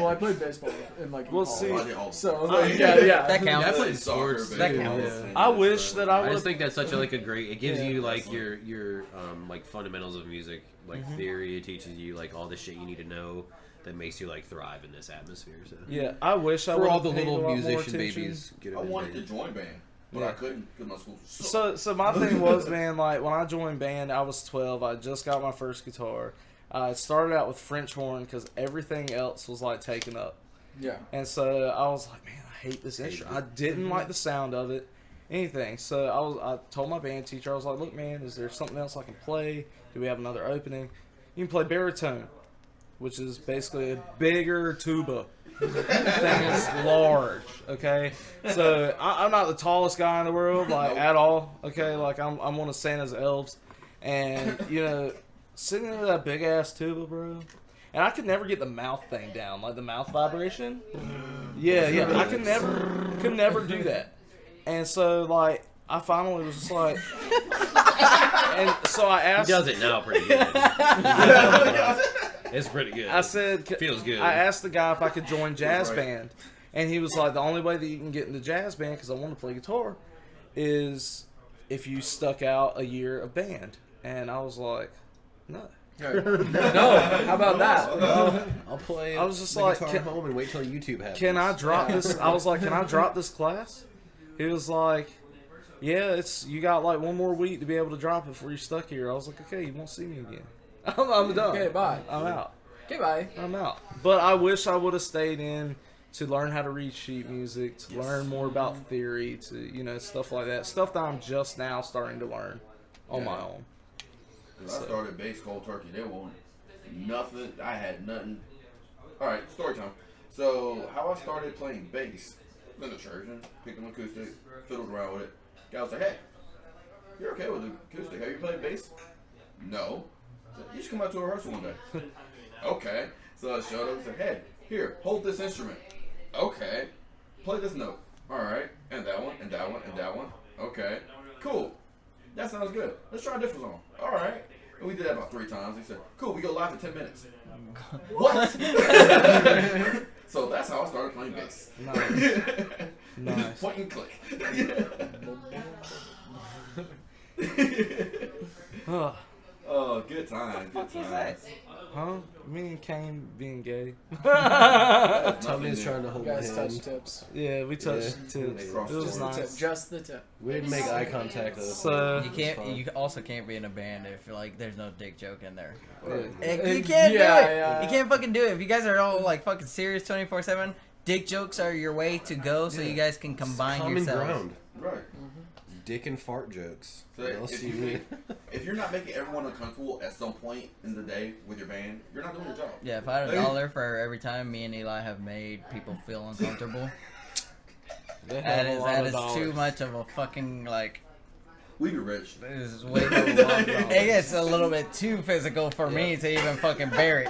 I played baseball in like. We'll college. see. I did all- So Oh, yeah. that Yeah, I counts. played sports. That too. counts. Yeah. I wish that I I would just have. think that's such a like a great. It gives Yeah. you like your like fundamentals of music, like theory. It teaches you like all the shit you need to know that makes you like thrive in this atmosphere. So Yeah, I wish I for would all have the paid a little lot more musician attention. babies, get I it in wanted to band. join band, but Yeah. I couldn't because my school sucked. So my thing was, man, like when I joined band, I was 12. I just got my first guitar. I started out with French horn because everything else was like taken up. Yeah. And so I was like, man, I hate this instrument. I didn't like the sound of it, anything. So I told my band teacher, I was like, look, man, is there something else I can play? Do we have another opening? You can play baritone, which is basically a bigger tuba. Thing is large, okay? So I'm not the tallest guy in the world, like at all, okay? Like I'm one of Santa's elves, and sitting in that big ass tuba, bro. And I could never get the mouth thing down, like the mouth vibration. Yeah, I could never do that. And so like I finally was just like, and so I He asked. does it now pretty good. It's pretty good. I said, Feels good. I asked the guy if I could join jazz band, and he was like, the only way that you can get into jazz band, because I want to play guitar, is if you stuck out a year of band. And I was like, no. No, how about that? I'll play. I was just the like, guitar can- at home and wait till YouTube happens. Can I drop this? I was like, can I drop this class? He was like, yeah, you got like one more week to be able to drop it before you're stuck here. I was like, okay, you won't see me again. I'm done. Okay, bye. I'm out. Okay, bye. I'm out. But I wish I would have stayed in to learn how to read sheet music, to learn more about theory, to stuff like that. Stuff that I'm just now starting to learn on my own. I started bass cold turkey. They won't nothing. I had nothing. All right, story time. So how I started playing bass in the church and picked an acoustic, fiddled around with it. Guy was like, "Hey, you're okay with the acoustic? Have you played bass?" No. I said, "You should come out to a rehearsal one day." Okay. So I showed up and said, "Hey, here, hold this instrument." Okay. Play this note. All right, and that one, and that one, and that one. Okay. Cool. That sounds good. Let's try a different song. All right. And we did that about 3 times. He said, "Cool, we go live in 10 minutes." What? So that's how I started playing bass. Nice. Point and click. Ugh. Oh, good Good time. Good time. Huh? Me and Kane being gay. Tommy's trying to hold You my guys hand. touch tips. Yeah, we touched Yeah. tips. It Just was Just the nice. tip. Just the tip. We didn't make eye contact though. So You can't. You also can't be in a band if like there's no dick joke in there. yeah. You can't do it. yeah. You can't fucking do it. If you guys are all like fucking serious 24/7, dick jokes are your way to go, so you guys can combine Common yourselves. ground. Right. Dick and fart jokes. So What else if, do you, you need? if you're not making everyone uncomfortable at some point in the day with your band, you're not doing your job. Yeah, if I had $1 for every time me and Eli have made people feel uncomfortable, that is too much of a fucking like. We be rich. It is way too long. It gets a little bit too physical for me to even fucking bear it.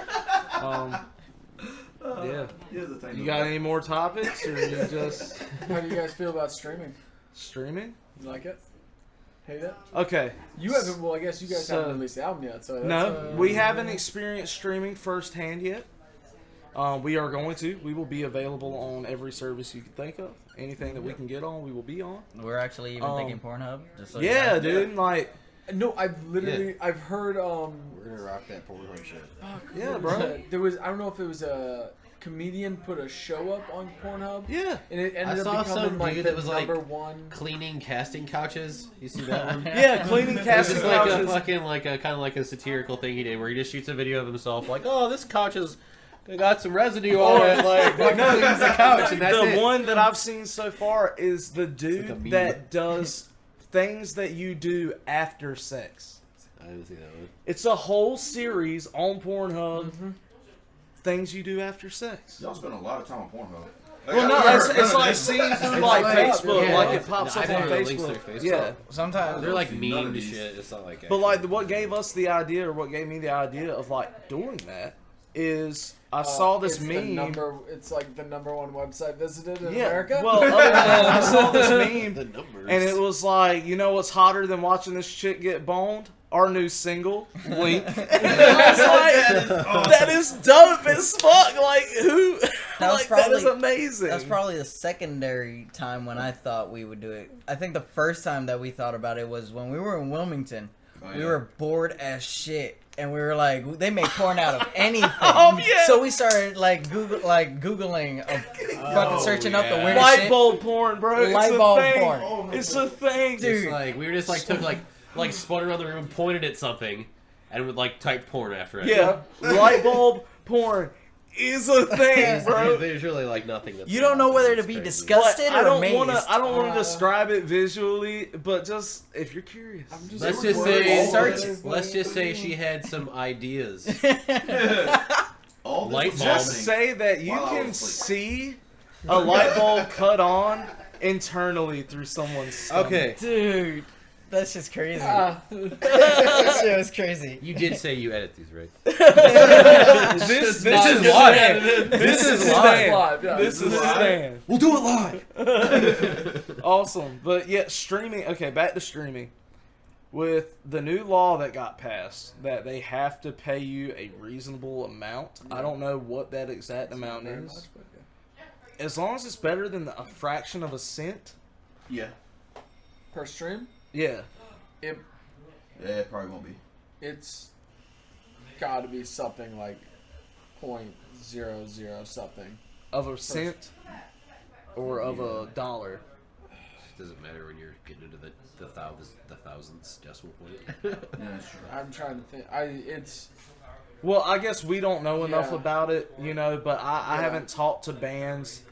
Yeah. Here's the thing. You got any more topics, or you just How do you guys feel about streaming? streaming? You like it? Hate it? Okay. You haven't. Well, I guess you guys So- haven't released the album yet. So that's, No, we haven't experienced streaming firsthand yet. We are going to. We will be available on every service you can think of. Anything that we can get on, we will be on. We're actually even thinking Pornhub. Just so you Yeah, know. dude. Like, No, I've literally. I've heard. We're gonna rock that Pornhub shit. yeah, bro. There was. I don't know if it was a comedian put a show up on Pornhub. Yeah. And it ended I saw up becoming some like dude the that was like number one. cleaning casting couches. You see that one? Yeah, cleaning It's casting just like a couches. fucking like a kind of like a satirical thing he did, where he just shoots a video of himself, like, "Oh, this couch has got some residue on it." Like no, cleans the couch, and that's The it. one that I've seen so far is the like a dude meme. that does things that you do after sex. I didn't see that one. It's a whole series on Pornhub. Things you do after sex. Y'all spend a lot of time on Pornhub. Well, no, it's like seen through like Facebook, Yeah. like it pops No, up I on found the links Facebook. through Facebook. Yeah, Sometimes They're like None of meme these. shit. It's not like. but like actual- what gave us the idea, or what gave me the idea of like doing that, is I saw this it's the meme. It's like the number one website visited in Yeah, America. well, other than that, I saw this meme, the numbers. and it was like, you know what's hotter than watching this chick get boned? Our new single, Link. And I was like, that is dope as fuck. Like, who? That was Like, that is probably- amazing. that's probably the secondary time when I thought we would do it. I think the first time that we thought about it was when we were in Wilmington. Oh, We yeah. were bored as shit, and we were like, they make porn out of anything. Oh, yeah. So we started googling, fucking searching up the yeah. weirdest light shit. bulb porn, bro. It's Light a bulb thing. porn. It's a thing, Just dude. like we were just like took like spun around the room, pointed at something, and would like type porn after it. Yeah, light bulb porn is a thing, bro. There's really like nothing. That's You don't know whether to be crazy. disgusted But I or don't amazed. wanna. I don't want to describe it visually, but just if you're curious. Let's just Words say, all Search over. let's just say she had some ideas. All this Light was bulb. Just happening. say that you While I can was see a light bulb cut on internally through someone's stomach. Okay, Dude, that's just crazy. Ah. That shit was crazy. you did say you edit these, right? This is live. This is live, live. yeah. This is Stan. We'll do it live. Awesome. But yeah, streaming. Okay, back to streaming. With the new law that got passed, that they have to pay you a reasonable amount. I don't know what that exact amount Very is. much, but yeah. As long as it's better than a fraction of a cent. Yeah. Per stream, Yeah. it Yeah, it probably won't be. it's got to be something like 0.00 something. Of a cent or of a dollar. Doesn't matter when you're getting into the thousandths decimal point. Yeah, that's true. I'm trying to think. It's Well, I guess we don't know enough Yeah. about it, you know, but I Yeah. haven't talked to bands.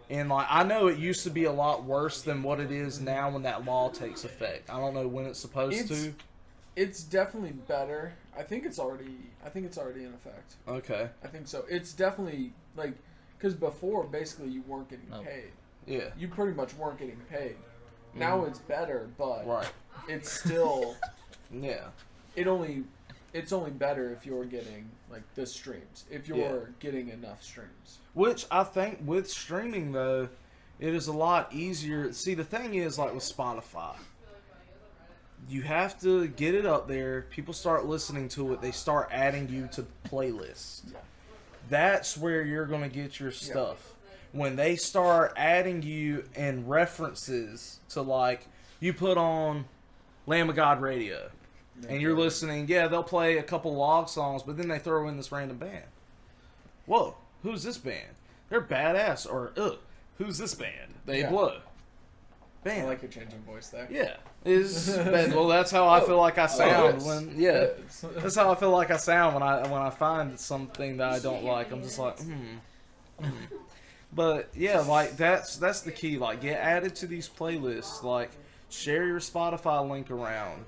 And, like, I know it used to be a lot worse than what it is now when that law takes effect. I don't know when it's supposed to. it's definitely better. I think it's already in effect. Okay. I think so. It's definitely like because before basically you weren't getting No. paid. Yeah. You pretty much weren't getting paid. Now it's better, but Right. it's still Yeah. it's only better if you're getting like the streams. If you're getting enough streams. Which I think with streaming, though, it is a lot easier. See, the thing is, like with Spotify, you have to get it up there. People start listening to it. They start adding you to playlists. Yeah. That's where you're going to get your stuff. When they start adding you in references to, like, you put on Lamb of God Radio, and you're listening. Yeah, they'll play a couple log songs, but then they throw in this random band. Whoa, who's this band? They're badass. Or who's this band? They blow. I Bam. like your change in voice there. Yeah, well, that's how I feel like I sound yes. when. Yeah, that's how I feel like I sound when I find something that I don't like. I'm just like, But yeah, like that's the key. Like, get added to these playlists. Like, share your Spotify link around.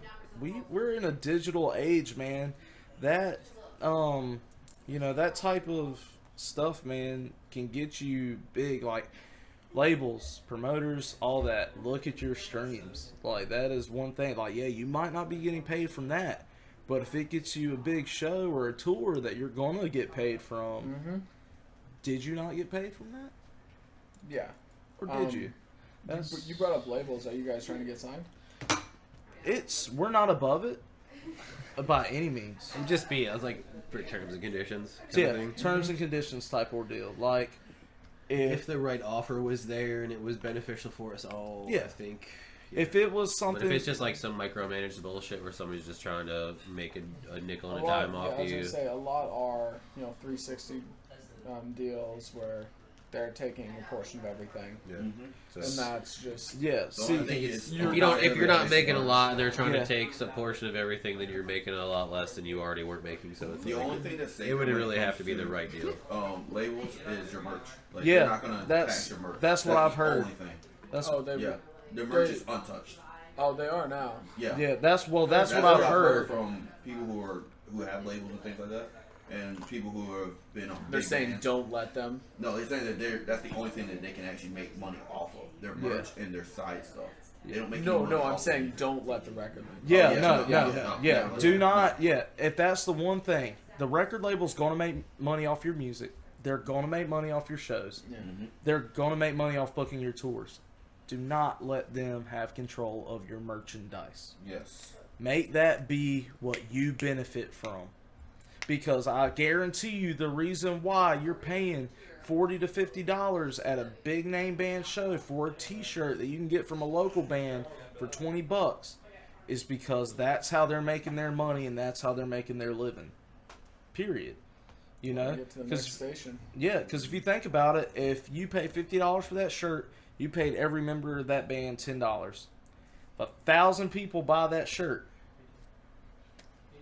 We're in a digital age, man. That that type of stuff, man, can get you big. Like, labels, promoters, all that. Look at your streams. Like, that is one thing. Like, yeah, you might not be getting paid from that, but if it gets you a big show or a tour that you're gonna get paid from, did you not get paid from that? Yeah. Or did you? You brought up labels. Are you guys trying to get signed? We're not above it by any means. It'd just be, I was like, for terms and conditions. So Kind of yeah, thing. terms and conditions type ordeal. Like, If the right offer was there and it was beneficial for us all, Yeah. I think. if it was But something, if it's just like some micromanaged bullshit where somebody's just trying to make a nickel and a lot, dime off I was you, gonna say a lot are 360 deals where they're taking a portion of everything, yeah. and So, that's just yeah. So See, I think it's- if you're not making a lot and they're trying Yeah. to take a portion of everything, then you're making a lot less than you already weren't making. So it's The like, only thing that's safe it would when really comes have to be the right deal. Labels is your merch. Like, Yeah, they're not gonna that's- tax your merch. that's what I've the heard. Only thing. that's Yeah, the merch is untouched. oh, they are now. Yeah, yeah. That's what I've what heard. from people who have labels and things like that, and people who have been on. They're big saying bands. don't let them. No, they're saying that that's the only thing that they can actually make money off of their merch and their side stuff. They don't make any No, money no, off I'm of saying anything. don't let the record label. Yeah, yeah, no, yeah, no, yeah, yeah. yeah, Do yeah. not, yeah. If that's the one thing, the record label's gonna make money off your music. They're gonna make money off your shows. Yeah. They're gonna make money off booking your tours. Do not let them have control of your merchandise. Yes. Make that be what you benefit from. Because I guarantee you the reason why you're paying $40 to $50 at a big name band show for a t-shirt that you can get from a local band for $20 is because that's how they're making their money and that's how they're making their living. Period. You know? Get to the next station. Yeah, because if you think about it, if you pay $50 for that shirt, you paid every member of that band $10. 1,000 people buy that shirt.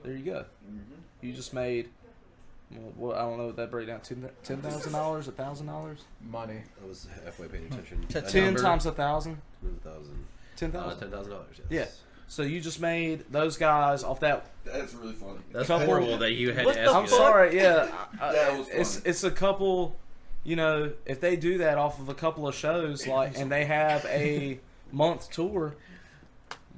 There you go. You just made, well, I don't know what that breakdown, $10,000, $1,000? Money. I was halfway paying attention. 10 times 1,000? 1,000. $10,000. $10,000. Yes. Yeah. So you just made those guys off that. That's really funny. That's Couple- horrible that you had What to the ask I'm me sorry, yeah. That was It's funny. it's a couple, if they do that off of a couple of shows, like, and they have a month tour,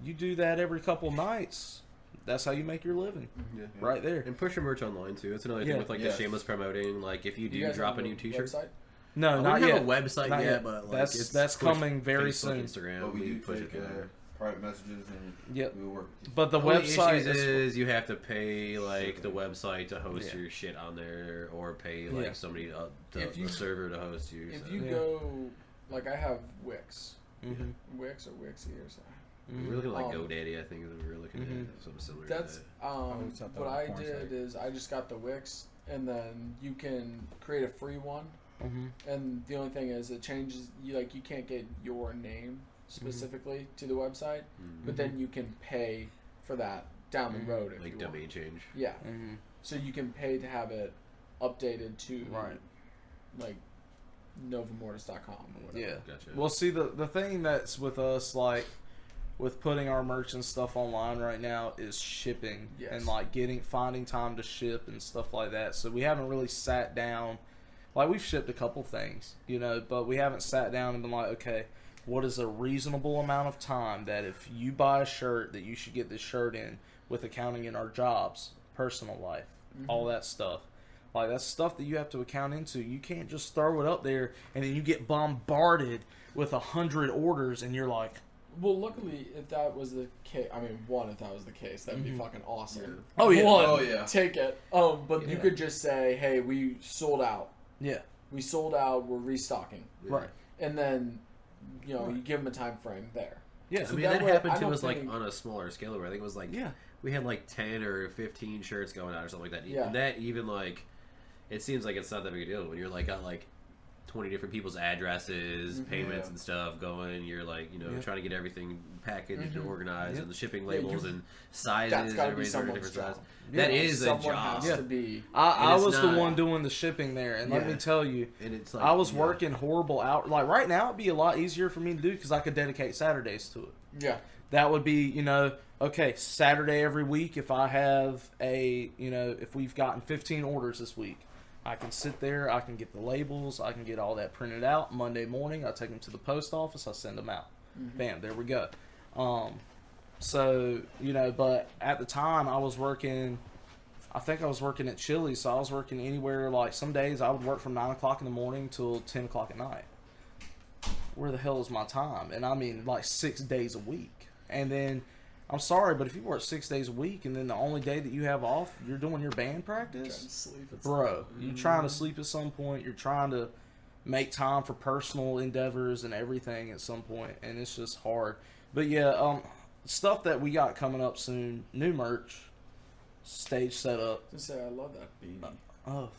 you do that every couple nights. That's how you make your living, Yeah. right there. And push your merch online too. It's another Yeah. thing with like Yes. the shameless promoting. Like if you You do guys drop have a new T-shirt, website? No, we not don't yet. have a website Not yet, yet. but like That's it's coming very Facebook, soon. Instagram, But we do push take it there. private messages and Yep. we work. But the The only website issues is is you have to pay like the website to host Yeah. your shit on there, or pay like Yeah. somebody If the you- server to host you. If so. you Yeah. go, like I have Wix. Mhm. Wix or Wixie or something. We're looking at, like Um, GoDaddy, I think is what we're looking Mhm. at something similar. That's to that. it's not the what I porn did site. is I just got the Wix, and then you can create a free one. Mhm. And the only thing is, it changes. You can't get your name specifically to the website, but then you can pay for that down the road if like you domain want. change. Yeah, Mhm. so you can pay to have it updated to Right. like novamortis.com or whatever. Yeah. Gotcha. Well, see, the thing that's with us, like, with putting our merch and stuff online right now is shipping Yes. and, like, finding time to ship and stuff like that. So we haven't really sat down. Like, we've shipped a couple things, but we haven't sat down and been like, okay, what is a reasonable amount of time that if you buy a shirt that you should get this shirt in with accounting in our jobs, personal life, all that stuff. Like, that's stuff that you have to account into. You can't just throw it up there and then you get bombarded with 100 orders and you're like, Well, luckily, if that was the case, I mean, if that was the case, that'd be fucking awesome. Oh, yeah. One, Oh, yeah. take it. But you Yeah. could just say, hey, we sold out. yeah, We sold out. We're restocking, right. and then you give them a time frame there. Yeah. I So mean, that that way, happened I to don't us like think- on a smaller scale. Where I think it was like Yeah. we had like 10 or 15 shirts going out or something like that. Yeah. And that even like, it seems like it's not that big a deal when you're like got like 20 different people's addresses, payments and stuff going. You're like, you know, trying to get everything packaged and organized and the shipping labels and sizes. That's gotta be Everybody's different someone's sizes. job. That is a Someone job. has to be. I it's was the not- one doing the shipping there, and let me tell you, And it's like I was yeah. working horrible hours. Like right now, it'd be a lot easier for me to do because I could dedicate Saturdays to it. Yeah. That would be, you know, okay, Saturday every week. If I have if we've gotten 15 orders this week, I can sit there, I can get the labels, I can get all that printed out. Monday morning, I take them to the post office, I send them out. Bam, there we go. So, you know, but at the time I was working, I think I was working at Chili's, so I was working anywhere, like some days I would work from 9 o'clock in the morning till 10 o'clock at night. Where the hell is my time? And I mean, like 6 days a week. And then, I'm sorry, but if you work 6 days a week and then the only day that you have off, you're doing your band practice, Sleep. bro, you're trying to sleep at some point. You're trying to make time for personal endeavors and everything at some point, and it's just hard. But yeah, stuff that we got coming up soon, new merch, stage setup. Just say I love that beanie. Oh,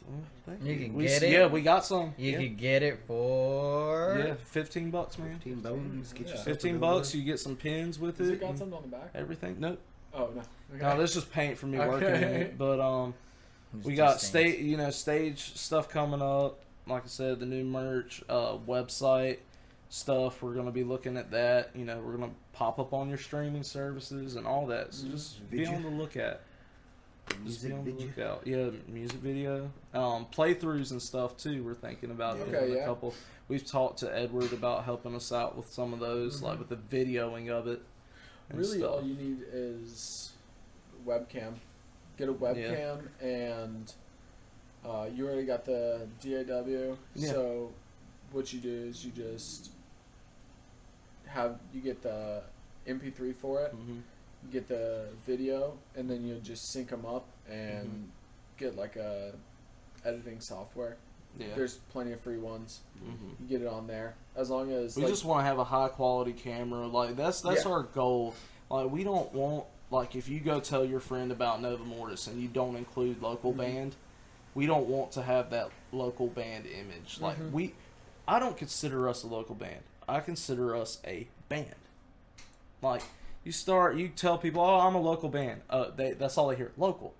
thank You you. can We- get it. Yeah, we got some. You yeah. could get it for Yeah, $15, man. 15 bones. Get Yeah. yourself 15 a bucks. You get some pins with Has it. it got and something on the back? everything. Nope. Oh no. Okay. No, this is paint for me working in Okay. it. But we got stage stuff coming up. Like I said, the new merch, website stuff. We're gonna be looking at that. You know, we're gonna pop up on your streaming services and all that. So just be on the lookout. Just be on the lookout. Yeah, music video, playthroughs and stuff too. We're thinking about Okay, doing a yeah. couple. We've talked to Edward about helping us out with some of those, like with the videoing of it. And Really, stuff. all you need is webcam. Get a webcam, and you already got the DAW. Yeah. So what you do is you just you get the MP3 for it. Mhm. You get the video, and then you just sync them up and get like a editing software. Yeah. There's plenty of free ones. Mhm. You get it on there as long as We like, just want to have a high quality camera. Like that's Yeah. our goal. Like we don't want like if you go tell your friend about Nova Mortis and you don't include local band, we don't want to have that local band image. Like I don't consider us a local band. I consider us a band. Like you tell people, oh, I'm a local band. That's all they hear. Local.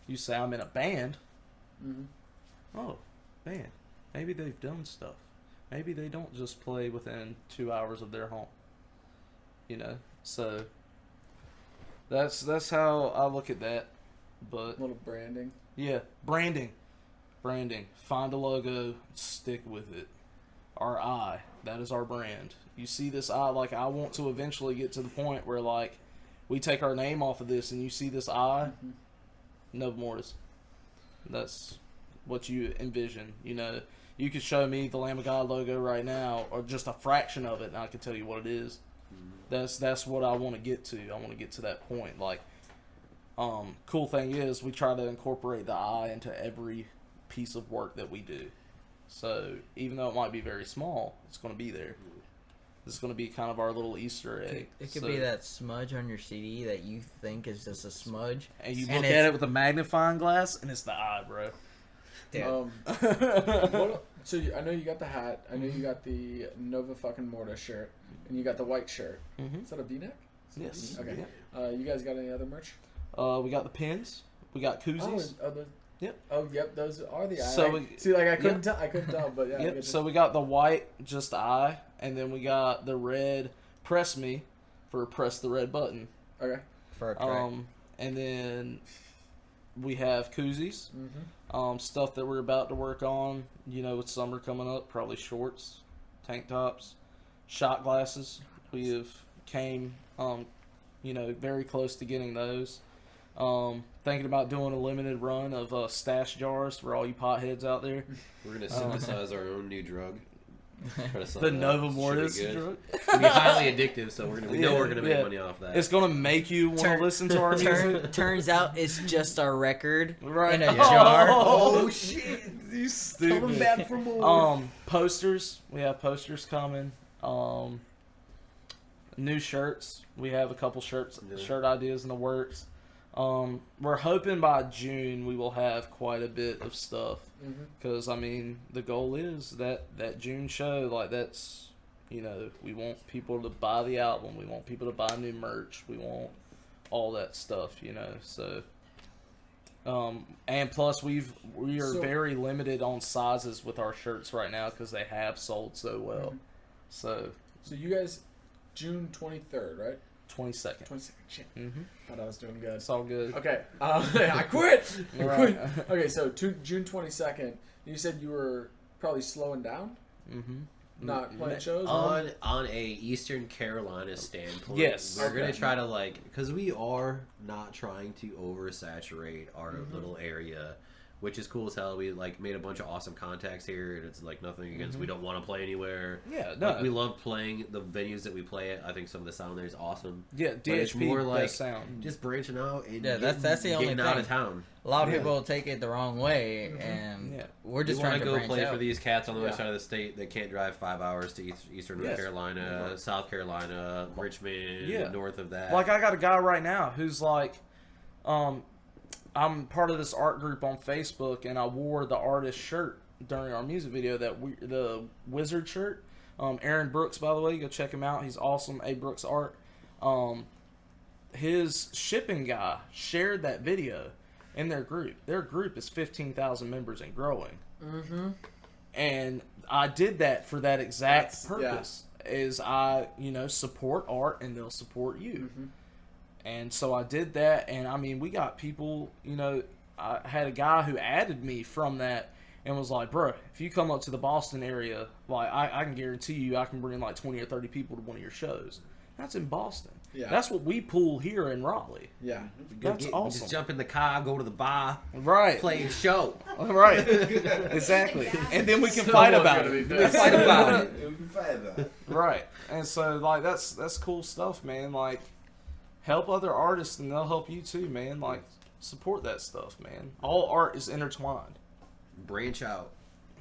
You say I'm in a band. Oh, band. Maybe they've done stuff. Maybe they don't just play within 2 hours of their home. You know, so that's how I look at that. But little branding. yeah, branding. Find a logo, stick with it. Our eye, that is our brand. You see this eye, like I want to eventually get to the point where like we take our name off of this and you see this eye, Nova Mortis. That's what you envision. You know, you could show me the Lamb of God logo right now or just a fraction of it and I can tell you what it is. That's what I want to get to. I want to get to that point. Like, cool thing is we try to incorporate the eye into every piece of work that we do. So even though it might be very small, it's going to be there. This is going to be kind of our little Easter egg. It could So- be that smudge on your CD that you think is just a smudge. And you And look it's- at it with a magnifying glass, and it's the eye, bro. Dude. I know you got the hat. I know you got the Nova fucking Mortis shirt, and you got the white shirt. Mhm. Is that a V-neck? Is that a Yes. V-neck? Okay. You guys got any other merch? We got the pins. We got koozies. Yep. Oh, yep. Those are the eye. So I couldn't tell. I couldn't tell, but yeah. I Yep. get So we got the white, just eye, and then we got the red, press me, for press the red button. you. Okay. For a track. And then we have koozies. Stuff that we're about to work on. You know, with summer coming up, probably shorts, tank tops, shot glasses. We have came, very close to getting those. Thinking about doing a limited run of stash jars for all you potheads out there. We're gonna synthesize our own new drug. Try to sell The that. Nova Should be Mortis good. drug. It'll be highly addictive, so we know we're gonna make Yeah. money off that. It's gonna make you want to listen to our music. Turns out it's just our record Right. in a jar. Oh, shit! You stupid. Coming back for more. Posters. We have posters coming. new shirts. We have a couple shirt Yeah. ideas in the works. We're hoping by June we will have quite a bit of stuff. Because, I mean, the goal is that June show, like, that's, you know, we want people to buy the album. We want people to buy new merch. We want all that stuff, you know, so... and plus we are very limited on sizes with our shirts right now because they have sold so well. So you guys, June 23rd, right? 22nd. 22nd. Shit. Mm-hmm. Thought I was doing good. It's all good. Okay. I quit. I Right. quit. Okay, so June 22nd. You said you were probably slowing down, Mm-hmm. not playing shows. On a Eastern Carolina standpoint, Yes. we're Okay. gonna try to like, because we are not trying to oversaturate our Mm-hmm. little area, which is cool as hell. We like made a bunch of awesome contacts here, and it's like nothing against. Mm-hmm. We don't want to play anywhere. Yeah, no. Like, we love playing the venues that we play at. I think some of the sound there is awesome. Yeah, But it's DHP more like best sound. just branching out and Yeah, that's the only getting out thing. of town. A lot of Yeah. people take it the wrong way, and Yeah. we're just We trying want to go branch play out. for these cats on the Yeah. other side of the state that can't drive 5 hours to Eastern North Yes. Carolina, South Carolina, Richmond, Yeah. north of that. Like, I got a guy right now who's like, I'm part of this art group on Facebook, and I wore the artist shirt during our music video, the wizard shirt. Aaron Brooks, by the way, go check him out. He's awesome. A Brooks Art. His shipping guy shared that video in their group. Their group is 15,000 members and growing. Mm-hmm. And I did that for that exact That's- purpose. Is I, support art and they'll support you. Mm-hmm. And so I did that, and I mean, we got people, I had a guy who added me from that and was like, bro, if you come up to the Boston area, like, I can guarantee you I can bring like 20 or 30 people to one of your shows. That's in Boston. Yeah. That's what we pull here in Raleigh. Yeah. That's awesome. Just jump in the car, go to the bar, Right. play a show. Right. Exactly. And then we can fight about it. Gonna be Fight about it. We can fight about it. Right. And so, like, that's cool stuff, man. Like, help other artists and they'll help you too, man. Like, support that stuff, man. All art is intertwined. Branch out.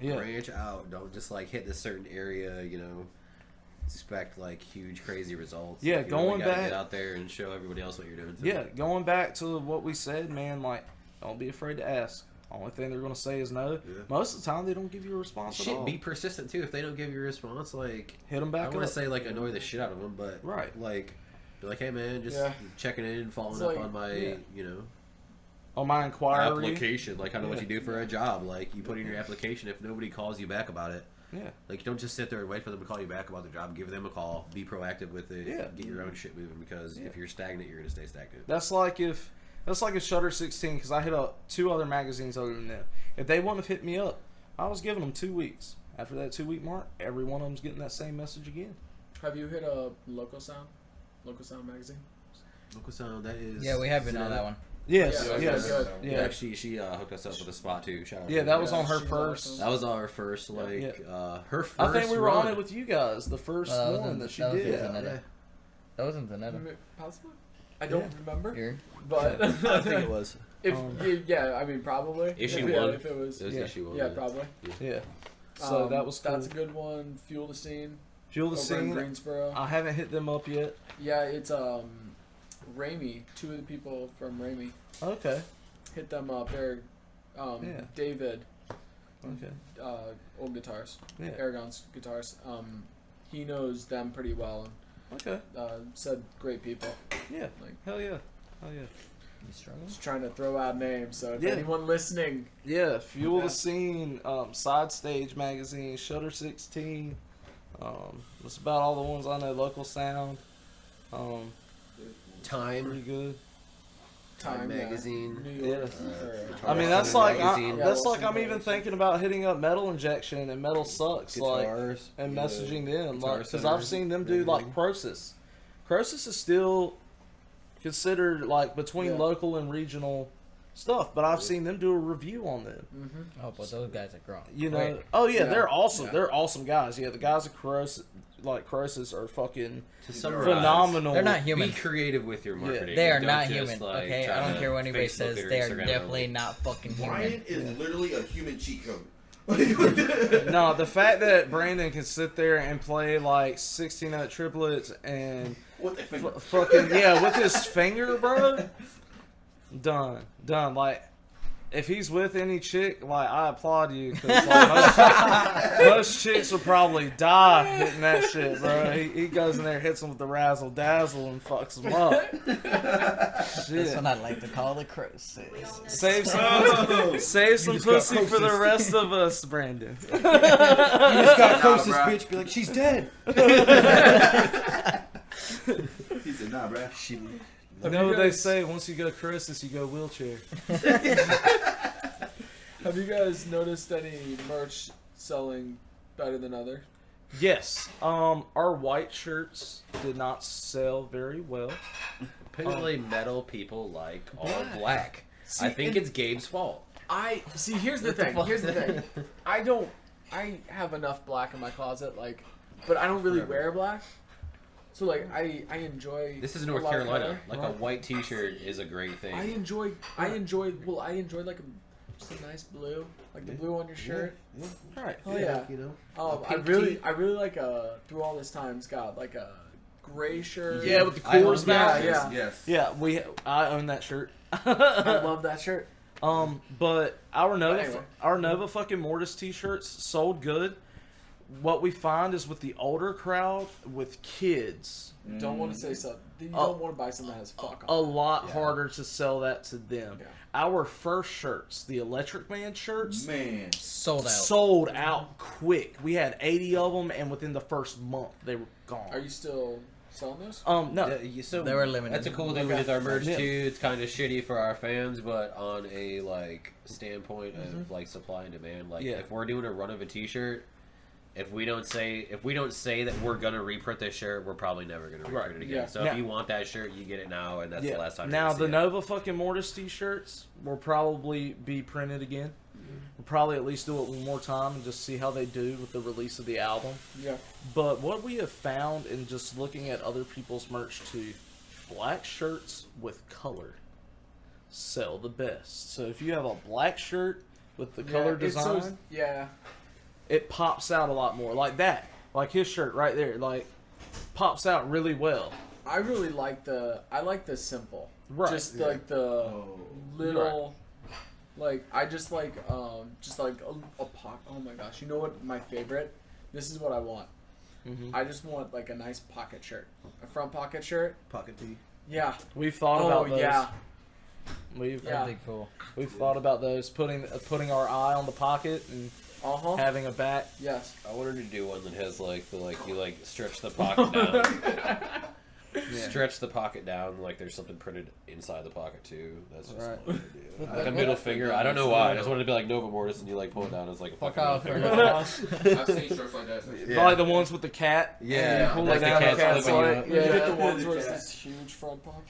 Yeah. Branch out. Don't just like hit this certain area, expect like huge crazy results. Yeah, Like, going you gotta back- get out there and show everybody else what you're doing. too. Yeah, going back to what we said, man, like, don't be afraid to ask. Only thing they're going to say is no. Yeah. Most of the time, they don't give you a response at Shit, all. be persistent too. If they don't give you a response, like, Hit them I back don't up. want to say like annoy the shit out of them, but Right. like, be like, hey man, just Yeah. checking in, following It's up like- on my, yeah. On my inquiry. application, like kind of what Yeah. you do for a job. Like, you put in your application. If nobody calls you back about it, Yeah. like, don't just sit there and wait for them to call you back about the job. Give them a call. Be proactive with it. Yeah. Get your own shit moving, because Yeah. if you're stagnant, you're gonna stay stagnant. That's like if Shutter 16, because I hit up 2 other magazines other than them. If they wouldn't have hit me up, I was giving them 2 weeks. After that 2-week mark, every one of them's getting that same message again. Have you hit a Local Sound magazine? Local Sound, that is. Yeah, we have been on that one. Yes, Yeah, yes. good. Yeah. Yeah, she hooked us up with a spot too. Shout out. Yeah, to that her. was on her she's first. awesome. That was our first, like, Yeah. her first. I think we were run. on it with you guys, the first That was one in- that she that was did. in Zanetta. That wasn't Zanetta. Possibly. I don't remember, Here. but I think it was. if Um, yeah, I mean probably. Issue if, one. If it was, It was Yeah. issue one. yeah, probably. Yeah. So that was cool. That's a good one. Fuel the Scene. Fuel the over in Scene. Greensboro. I haven't hit them up yet. Yeah, it's Ramey. 2 of the people from Ramey Okay. hit them up. They're Yeah. David, Okay. old guitars, Yeah. Aragon's guitars. He knows them pretty well. Okay. And, said great people. Yeah. Like, Hell yeah. Hell yeah. You struggling? just trying to throw out names. So if Yeah. anyone listening, Yeah. Fuel Yeah. the Scene. Side Stage Magazine. Shutter 16. That's about all the ones I know. Local Sound. Time. Pretty good. Time yeah. magazine. New York. Yes. or- I mean, that's like Magazine. I'm even thinking about hitting up Metal Injection and Metal Sucks, like, Guitars. and yeah. messaging them, Guitar like, because Center. I've seen them do like Croesus. Croesus is still considered like between Yeah. local and regional stuff, but I've seen them do a review on them. Mhm. Oh, but those guys are grown. You know? Wait. Oh yeah, Yeah. they're awesome. Yeah. They're awesome guys. Yeah, the guys at Croesus are fucking To summarize, phenomenal. They're not Be human. creative with your marketing. They are Don't not just, human. like, Okay, try I don't to care what anybody Facebook says. it or They are Instagram it. definitely not fucking human. Brian is literally a human cheat code. No, the fact that Brandon can sit there and play like 16-note triplets and What the finger? fucking with his finger, bro. Done. Like, if he's with any chick, like, I applaud you, because like, most chicks would probably die hitting that shit, bro. He goes in there, hits them with the razzle dazzle, and fucks them up. That's Shit. what I like to call the process. Save some pussy for the rest of us, Brandon. You just got Nah, this bruh. bitch. Be like, she's dead. He said, nah, bruh. You know what they say? Once you go Croesus, you go wheelchair. Have you guys noticed any merch selling better than other? Yes. Our white shirts did not sell very well. Apparently, metal people like all black. See, I think it's Gabe's fault. Here's the thing. Here's the thing. I have enough black in my closet, like, but I don't really wear black. So like I enjoy. This is a North lot of Carolina. color. Like a white T-shirt is a great thing. I enjoy like just a nice blue, like the blue on your shirt. Right. Oh yeah. You know. I really like through all this time, Scott, like a gray shirt. Yeah, with the I Coors own back. that. Yes. Yeah, I own that shirt. I love that shirt. But our Nova, Anyway. our Nova fucking Mortis t-shirts sold good. What we find is with the older crowd, with kids, You don't want to say something. You don't want to buy something that has fuck a on. lot harder to sell that to them. Yeah. Our first shirts, the Electric Man shirts, Man. Sold out. sold out quick. We had 80 of them, and within the first month, they were gone. Are you still selling those? No. So They were limited. That's a cool thing Okay. with our merch Yeah. too. It's kind of shitty for our fans, but on a like standpoint of like supply and demand, like Yeah. if we're doing a run of a T-shirt, if we don't say that we're gonna reprint this shirt, we're probably never gonna reprint Right. it again. Yeah. So Now- if you want that shirt, you get it now, and that's the last time. Now you're the gonna see Nova fucking Mortis t-shirts will probably be printed again. We'll probably at least do it one more time and just see how they do with the release of the album. Yeah. But what we have found in just looking at other people's merch too, black shirts with color sell the best. So if you have a black shirt with the color it's so- design, yeah. it pops out a lot more. Like that. Like his shirt right there. Like pops out really well. I really like the simple. Right. Just like the little like I just like a pocket. Oh my gosh. You know what my favorite? This is what I want. Mm-hmm. I just want like a nice pocket shirt. A front pocket shirt. Pocket tee. Yeah. We've thought Oh about those. yeah. We've Yeah. That'd be cool. We've thought about those, putting our eye on the pocket and Uh-huh. having a back. Yes. I wanted to do one that has like the you stretch the pocket down. Stretch the pocket down like there's something printed inside the pocket too. That's just Right. what I do. Like a middle finger. I don't know why. I just wanted to be like Nova Mortis and you like pull it down. It's like a Fuck fucking middle off. finger. I've seen shirts like that. Yeah. Like the ones with the cat. Yeah, Pull like it the down, cat's cat's flipping you like- up. You get yeah. the ones where it's this huge front pocket.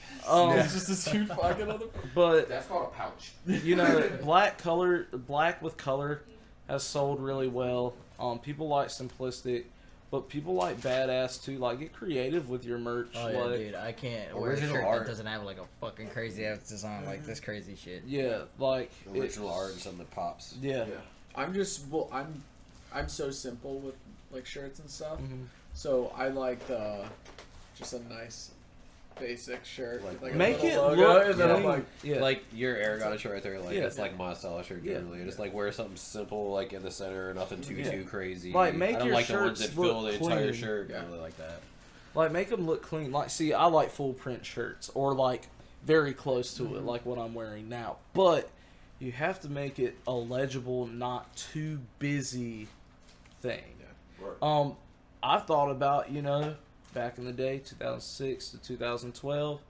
It's It's just this huge pocket on the But That's called a pouch. you know, black with color has sold really well. People like simplistic, but people like badass too. Like get creative with your merch. Oh yeah, like, dude. I can't wear a Original shirt art. that doesn't have like a fucking crazy ass design like this crazy shit. yeah, like Original art and something that pops. Yeah. I'm so simple with like shirts and stuff. Mhm. So I like just a nice basic shirt with like a Make it little logo, look and then I'm clean. like, yeah. Like your Aragon shirt right there, like Yeah. it's like my style shirt Yeah. generally. Just like wear something simple, like in the center, nothing too crazy. Like, make I don't your like the ones shirts that fill look the entire clean. shirt. Yeah. I really like that. Like, make them look clean. Like, see, I like full print shirts or, like, very close to it, like what I'm wearing now. But you have to make it a legible, not too busy thing. Right. I've thought about, back in the day, 2006 to 2012,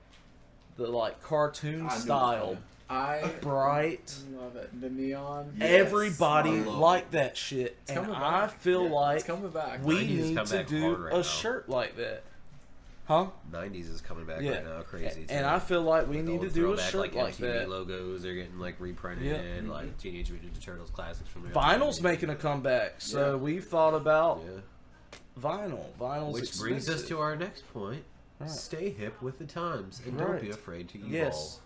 the, like, cartoon I knew it was style, coming. I bright. love it. The neon. Yes, Everybody I love liked that shit. It's And coming I back. feel It's like coming back. we 90s need come to back do hard right a now. shirt like that. Huh? 90s is coming back Yeah. right now, crazy. And too. I feel like we With need the to do a throwback, shirt like MTV that. logos are getting like reprinted, Yeah. and like Teenage Mutant Ninja Turtles classics from the Vinyl's making a comeback, so Yeah. we've thought about Yeah. vinyl. Vinyl's Which brings us to our next point: Right. stay hip with the times and Right. don't be afraid to evolve. Yes.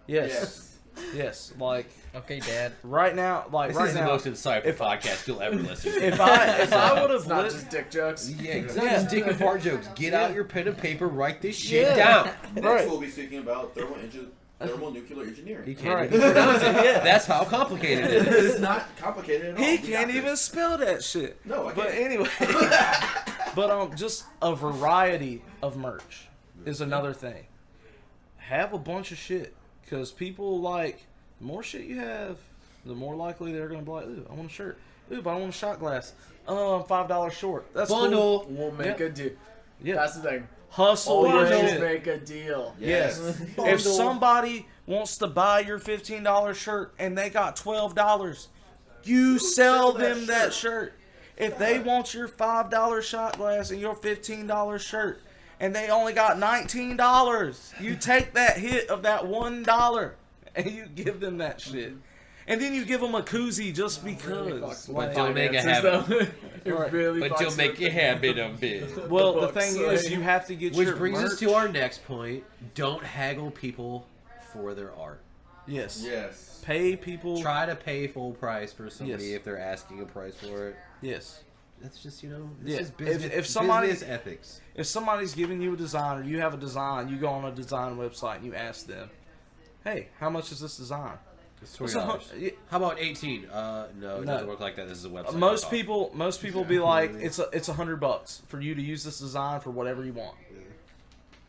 Yes. Yes, like Okay, Dad. right now, This is the most insightful if- podcast you'll ever listen to. if I would It's have not lived, just dick jokes. Yeah, exactly. Dick and fart jokes. Get out your pen and paper. Write this shit Yeah. down. Next, Right. we'll be speaking about thermonuclear engineering. He can't Right. even pronounce it. Yeah, that's how complicated it is. It's not complicated at all. he We can't got even this. spell that shit. No, I But can't. anyway, just a variety of merch is another thing. Have a bunch of shit, because people like the more shit you have, the more likely they're gonna be like, "Ooh, I want a shirt. Ooh, but I want a shot glass. $5 short. That's Bundle. cool. We'll make a deal. Yeah, That's the thing. hustle your Always shit. make a deal. Yes. Bundle. If somebody wants to buy your $15 shirt and they got $12, you sell them that shirt. If they want your $5 shot glass and your $15 shirt and they only got $19, you take that hit of that $1 and you give them that shit. And then you give them a koozie just because. But you'll make a Finances, habit. though. It Right. really But fucks you'll make with a habit of it. Well, the books, thing is, like- you have to get Which your brings us merch. to our next point. Don't haggle people for their art. Yes. Yes. Pay people. Try to pay full price for somebody Yes. if they're asking a price for it. Yes. That's just, this Yeah. is business, If somebody- business ethics. If somebody's giving you a design or you have a design, you go on a design website and you ask them, "Hey, how much is this design?" It's What's $20. yeah, How about 18? No, it No. doesn't work like that. This is a website. most Fuck off. people be like, it's $100 for you to use this design for whatever you want.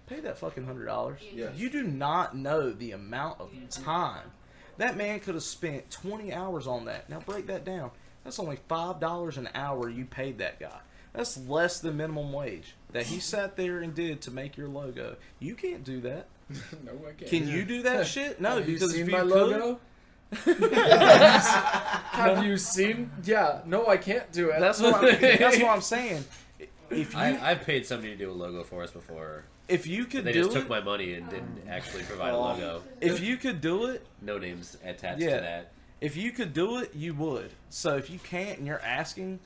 Pay that fucking $100. Yes. You do not know the amount of time that man could have spent 20 hours on that. Now break that down. That's only $5 an hour you paid that guy. That's less than minimum wage that he sat there and did to make your logo. You can't do that. No, I can't. Can you do that shit? No, Have you because seen if my you logo? Have you seen? Yeah. No, I can't do it. that's what I'm saying. If you I've paid somebody to do a logo for us before. if you could They do just took it, my money and didn't actually provide a logo. if you could do it, No names attached Yeah. to that. if you could do it, you would. So if you can't and you're asking,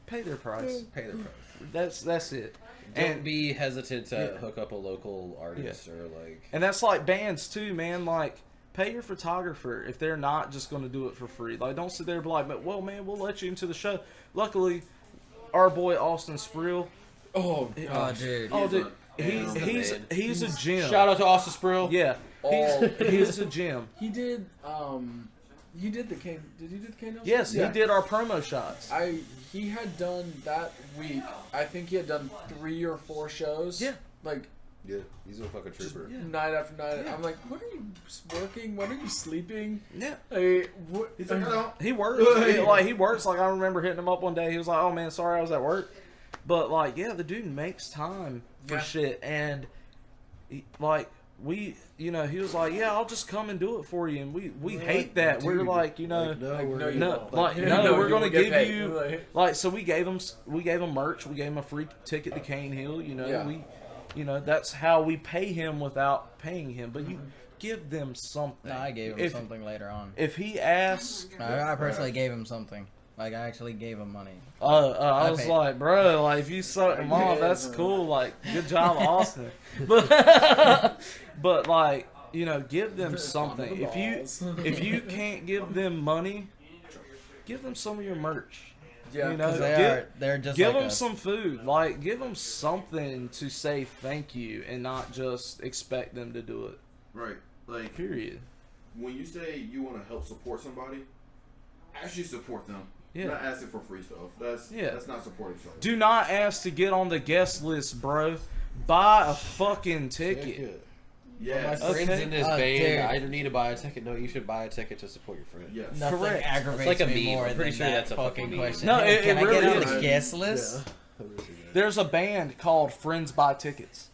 pay their price. Pay the price. That's it. Don't And be hesitant to Yeah. hook up a local artist or like. and that's like bands too, man. Like pay your photographer if they're not just going to do it for free. Like don't sit there and be like, "But well, man, we'll let you into the show." Luckily, our boy Austin Sprill. Oh, Oh, gosh. dude. Oh, dude, He's the man. he's a gem. Shout out to Austin Sprill. Yeah, Oh. he's a gem. He did. He did the Kane. Did he do the Kane? Yes, Yeah. he did our promo shots. He had done that week. I think he had done 3 or 4 shows. Yeah. Like Yeah, he's a fucking trooper. night after night. Yeah. I'm like, when are you working? When are you sleeping? Yeah. Like, what? He's like, no. He works. He works. Like I remember hitting him up one day. He was like, "Oh man, sorry I was at work," but like, yeah, the dude makes time for Yeah. shit, and he, like he was like, "Yeah, I'll just come and do it for you," and we hate that. We're like, no, no, you won't. like, You no, know we're you gonna won't get give paid. you Like- like, so we gave him merch. We gave him a free ticket to Cane Hill. Yeah. That's how we pay him without paying him. But you give them something. No, I gave him If- something later on. If he asks, I personally gave him something. Like, I actually gave him money. I I was paid. like, bro, like if you suck him off, that's cool. Like, good job, Austin. But like, give them something. If you can't give them money, give them some of your merch. Yeah, Because They're just give like them us. some food. Like, give them something to say thank you, and not just expect them to do it. Right. Like, Period. when you say you want to help support somebody, actually support them. Yeah. You're not asking for free stuff. That's not supporting someone. Do not ask to get on the guest list, bro. Buy a fucking ticket. Yes. My friends Okay. in this Oh, band, dude. I need to buy a ticket. No, you should buy a ticket to support your friend. Yes. Nothing Correct. aggravates It's like a me meme. more I'm pretty than sure that that's a fucking fucking question. No, Hey, it can I really get on is. the guest list? There's a band called Friends Buy Tickets.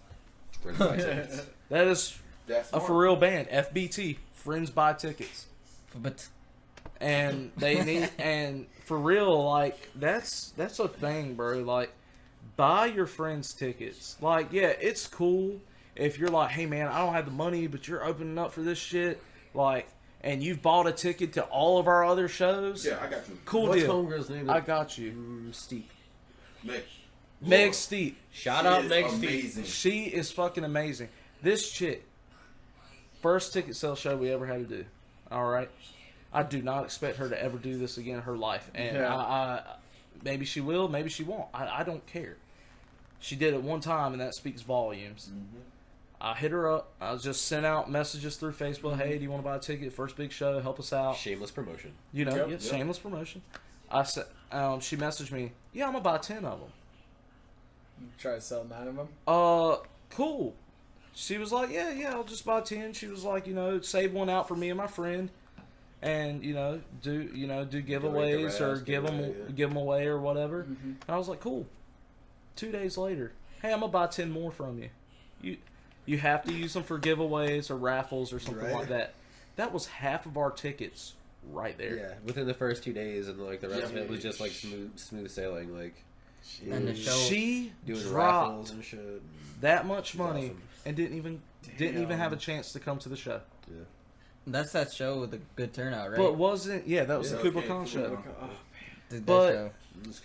Friends buy tickets. That is That's a for real band. FBT. Friends Buy Tickets. But And they need, and for real, like that's a thing, bro. Like, buy your friends tickets. Like, yeah, it's cool if you're like, hey man, I don't have the money, but you're opening up for this shit, like, and you've bought a ticket to all of our other shows. Yeah, I got you. Cool What's deal. homegirl's name? I got you. Steep. Meg. Meg Steep. Shout She out is Meg Steep. amazing. She is fucking amazing. This chick, first ticket sale show we ever had to do. All right. I do not expect her to ever do this again in her life. And I maybe she will, maybe she won't. I don't care. She did it one time, and that speaks volumes. Mm-hmm. I hit her up. I just sent out messages through Facebook. Hey, do you want to buy a ticket? First big show. Help us out. Shameless promotion. You know, Yep. shameless promotion. I said, she messaged me, yeah, I'm going to buy 10 of them. Try to sell 9 of them. Cool. She was like, yeah, I'll just buy 10. She was like, save one out for me and my friend. And, do giveaways or give them away or whatever. Mm-hmm. And I was like, cool. 2 days later, hey, I'm going to buy 10 more from you. You have to use them for giveaways or raffles or something like that. That was half of our tickets right there. Yeah, within the first 2 days, and like the rest of it was just like smooth sailing. Like, And the show. She doing dropped raffles and shit. that much money awesome. and didn't even have a chance to come to the show. Yeah. That's that show with a good turnout, right? But wasn't that was Yeah, the Kubla okay, Khan Kubla show. Khan. That but- show.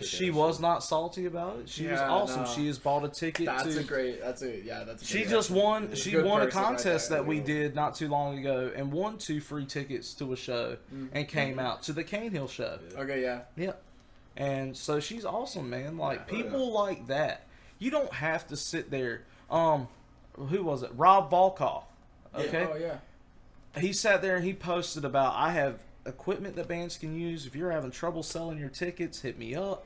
She was not salty about it. She was Yeah, awesome. no. She has bought a ticket That's to. a great. That's a. She good just person. won. Yeah. She Good won a person right contest there. that we did not too long ago, and won 2 free tickets to a show, and came out to the Cane Hill show. Okay, yeah. Yep. And so she's awesome, man. Like people like that. You don't have to sit there. Who was it? Rob Volkov. Okay. Oh yeah. He sat there and he posted about, I have equipment that bands can use. If you're having trouble selling your tickets, hit me up.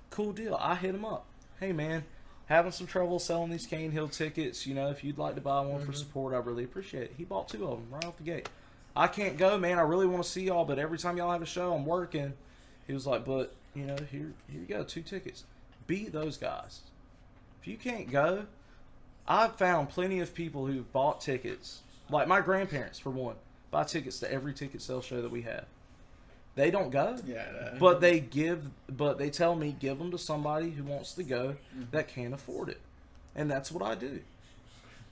Cool deal. I hit him up. Hey man, having some trouble selling these Cane Hill tickets. If you'd like to buy one for support, I really appreciate it. He bought 2 of them right off the gate. I can't go, man. I really want to see y'all, but every time y'all have a show, I'm working. He was like, but here you go, 2 tickets. Be those guys. If you can't go, I've found plenty of people who've bought tickets. Like my grandparents, for one, buy tickets to every ticket sale show that we have. They don't go, Yeah. but they tell me give them to somebody who wants to go that can't afford it, and that's what I do.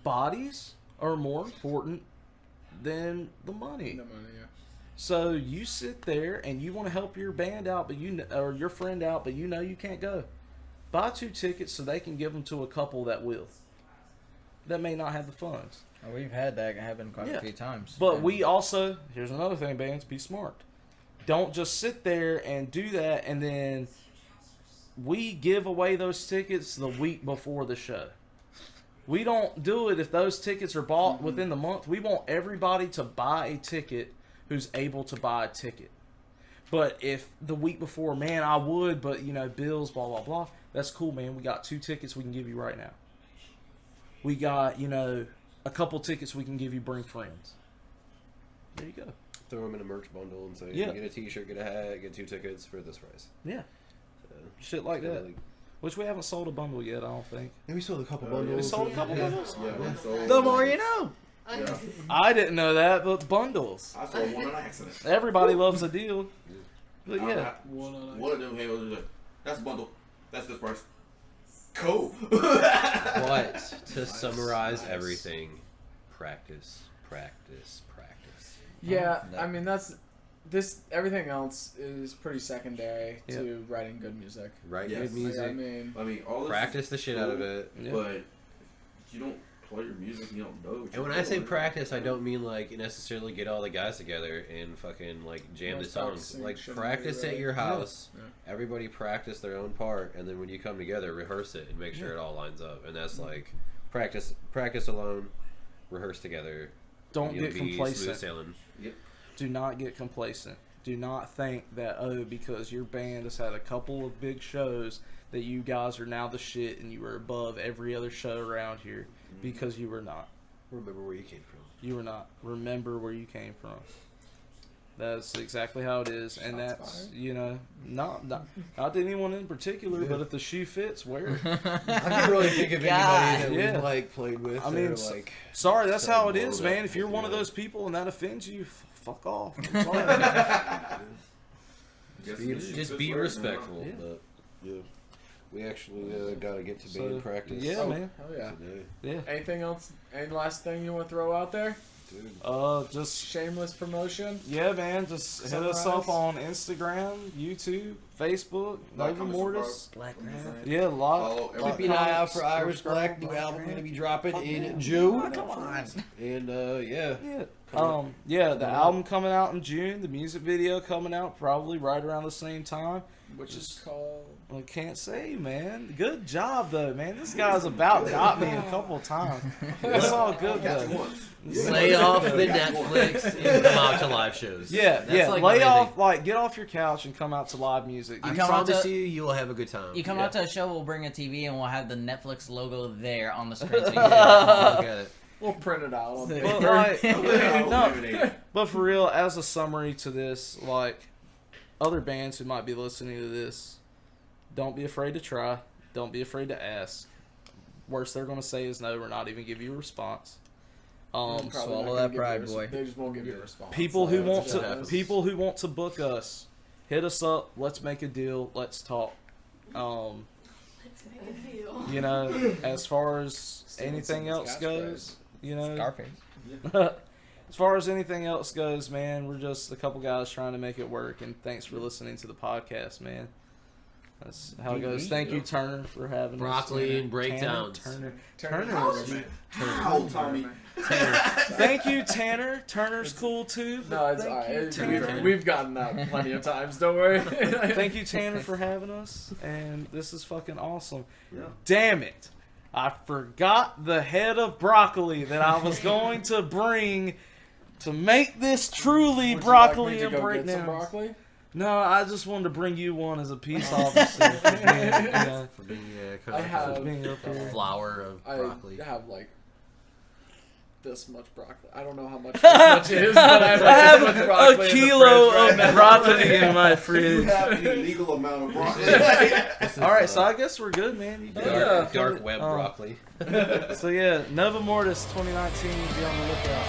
Bodies are more important than the money. No money. Yeah. So you sit there and you want to help your band out, or your friend out, but you can't go. Buy 2 tickets so they can give them to a couple that will. That may not have the funds. Oh, we've had that happen quite a few times. But we also, here's another thing, bands, be smart. Don't just sit there and do that, and then we give away those tickets the week before the show. We don't do it if those tickets are bought within the month. We want everybody to buy a ticket who's able to buy a ticket. But if the week before, man, I would, but, bills, blah, blah, blah, that's cool, man. We got 2 tickets we can give you right now. We got, a couple tickets we can give you, bring friends. There you go. Throw them in a merch bundle and say, Yeah. get a t-shirt, get a hat, get 2 tickets for this price. Yeah. So, Shit like kinda that. Which we haven't sold a bundle yet, I don't think. And we sold a couple Yeah. bundles. We sold a couple Yeah. bundles? Yeah. So, The more you know. Yeah. I didn't know that, but bundles. I sold one on accident. Everybody loves a deal. But yeah. One of them handlers was like, that's a bundle. That's this price. Cool. But to summarize everything, practice. Yeah, No. I mean everything else is pretty secondary to writing good music. Write Yes. good music. I mean, all this Practice is the shit cool, out of it. Yeah. But if you don't play your music, you don't know. What And when I say practice, I don't mean like necessarily get all the guys together and fucking like jam the Most songs. practicing Like shouldn't be practice at really- your house. Yeah. Everybody practice their own part, and then when you come together, rehearse it and make sure it all lines up. And that's like practice alone, rehearse together. Don't and you'll get be smooth complacent. sailing. Do not get complacent. Do not think that, because your band has had a couple of big shows that you guys are now the shit and you are above every other show around here, because you were not. Remember where you came from. You were not. Remember where you came from. That's exactly how it is, and that's not to anyone in particular, but if the shoe fits, wear it. I can't really think of God. anybody that Yeah. we've like played with. I mean, or, like Sorry, that's how it is, So man. If you're one of yeah. those people and that offends you, fuck off. I'm sorry. just be respectful. Yeah. But yeah, we actually got to get to So, band practice. yeah, man. Oh yeah. Today. Yeah. Anything else? Any last thing you want to throw out there? Dude. Just Shameless promotion. yeah, man. Just hit us Summarize. up on Instagram, YouTube, Facebook, Like, Nova comment, Mortis. Black Yeah, a lot. Follow lot Keep an eye out comments, for Irish subscribe. Black. New album going to be dropping in June. Come on. And yeah, Yeah. Yeah, the album coming out in June. The music video coming out probably right around the same time. Which is called... I can't say, man. Good job, though, man. This guy's about got me a couple times. It's all good, though. Lay off the Netflix and come out to live shows. Yeah, That's yeah. like Lay my off, thing. like, get off your couch and come out to live music. I come out promise to- you will have a good time. You come Yeah. out to a show, we'll bring a TV, and we'll have the Netflix logo there on the screen. So you Look can at it. We'll print it out. On But, paper. like, no, No. but for real, as a summary to this, like, other bands who might be listening to this, don't be afraid to try. Don't be afraid to ask. Worst they're going to say is no, or not even give you a response. Probably swallow not gonna that give pride, you a res- boy. They just won't give you a response. People who That's want just to happens. people who want to book us, hit us up. Let's make a deal. Let's talk. Let's make a deal. You know, as far as Stealing anything someone's else catchphrase. goes, you know, Scarface. as far as anything else goes, man, we're just a couple guys trying to make it work. And thanks for listening to the podcast, man. That's how it goes. Thank you, Turner, for having Broccoli us. and breakdowns. Turner. How, Tommy? Thank you, Tanner. Turner's cool too. No, it's Thank alright. you, Tanner. We've gotten that plenty of times. Don't worry. Thank you, Tanner, for having us. And this is fucking awesome. Yeah. Damn it. I forgot the head of broccoli that I was going to bring to make this truly Would you broccoli like me to and go get breakdown. some broccoli? No, I just wanted to bring you one as a peace officer for being, yeah, For being I have for being up a here. flower of broccoli. I have like this much broccoli. I don't know how much this much is, but I have, I like, have this much broccoli a in the kilo fridge right of now. broccoli in my You fridge. have an illegal amount of broccoli. All right, so I guess we're good, man. You Dark, good? dark web Um, broccoli. So yeah, Nova Mortis 2019. Be on the lookout.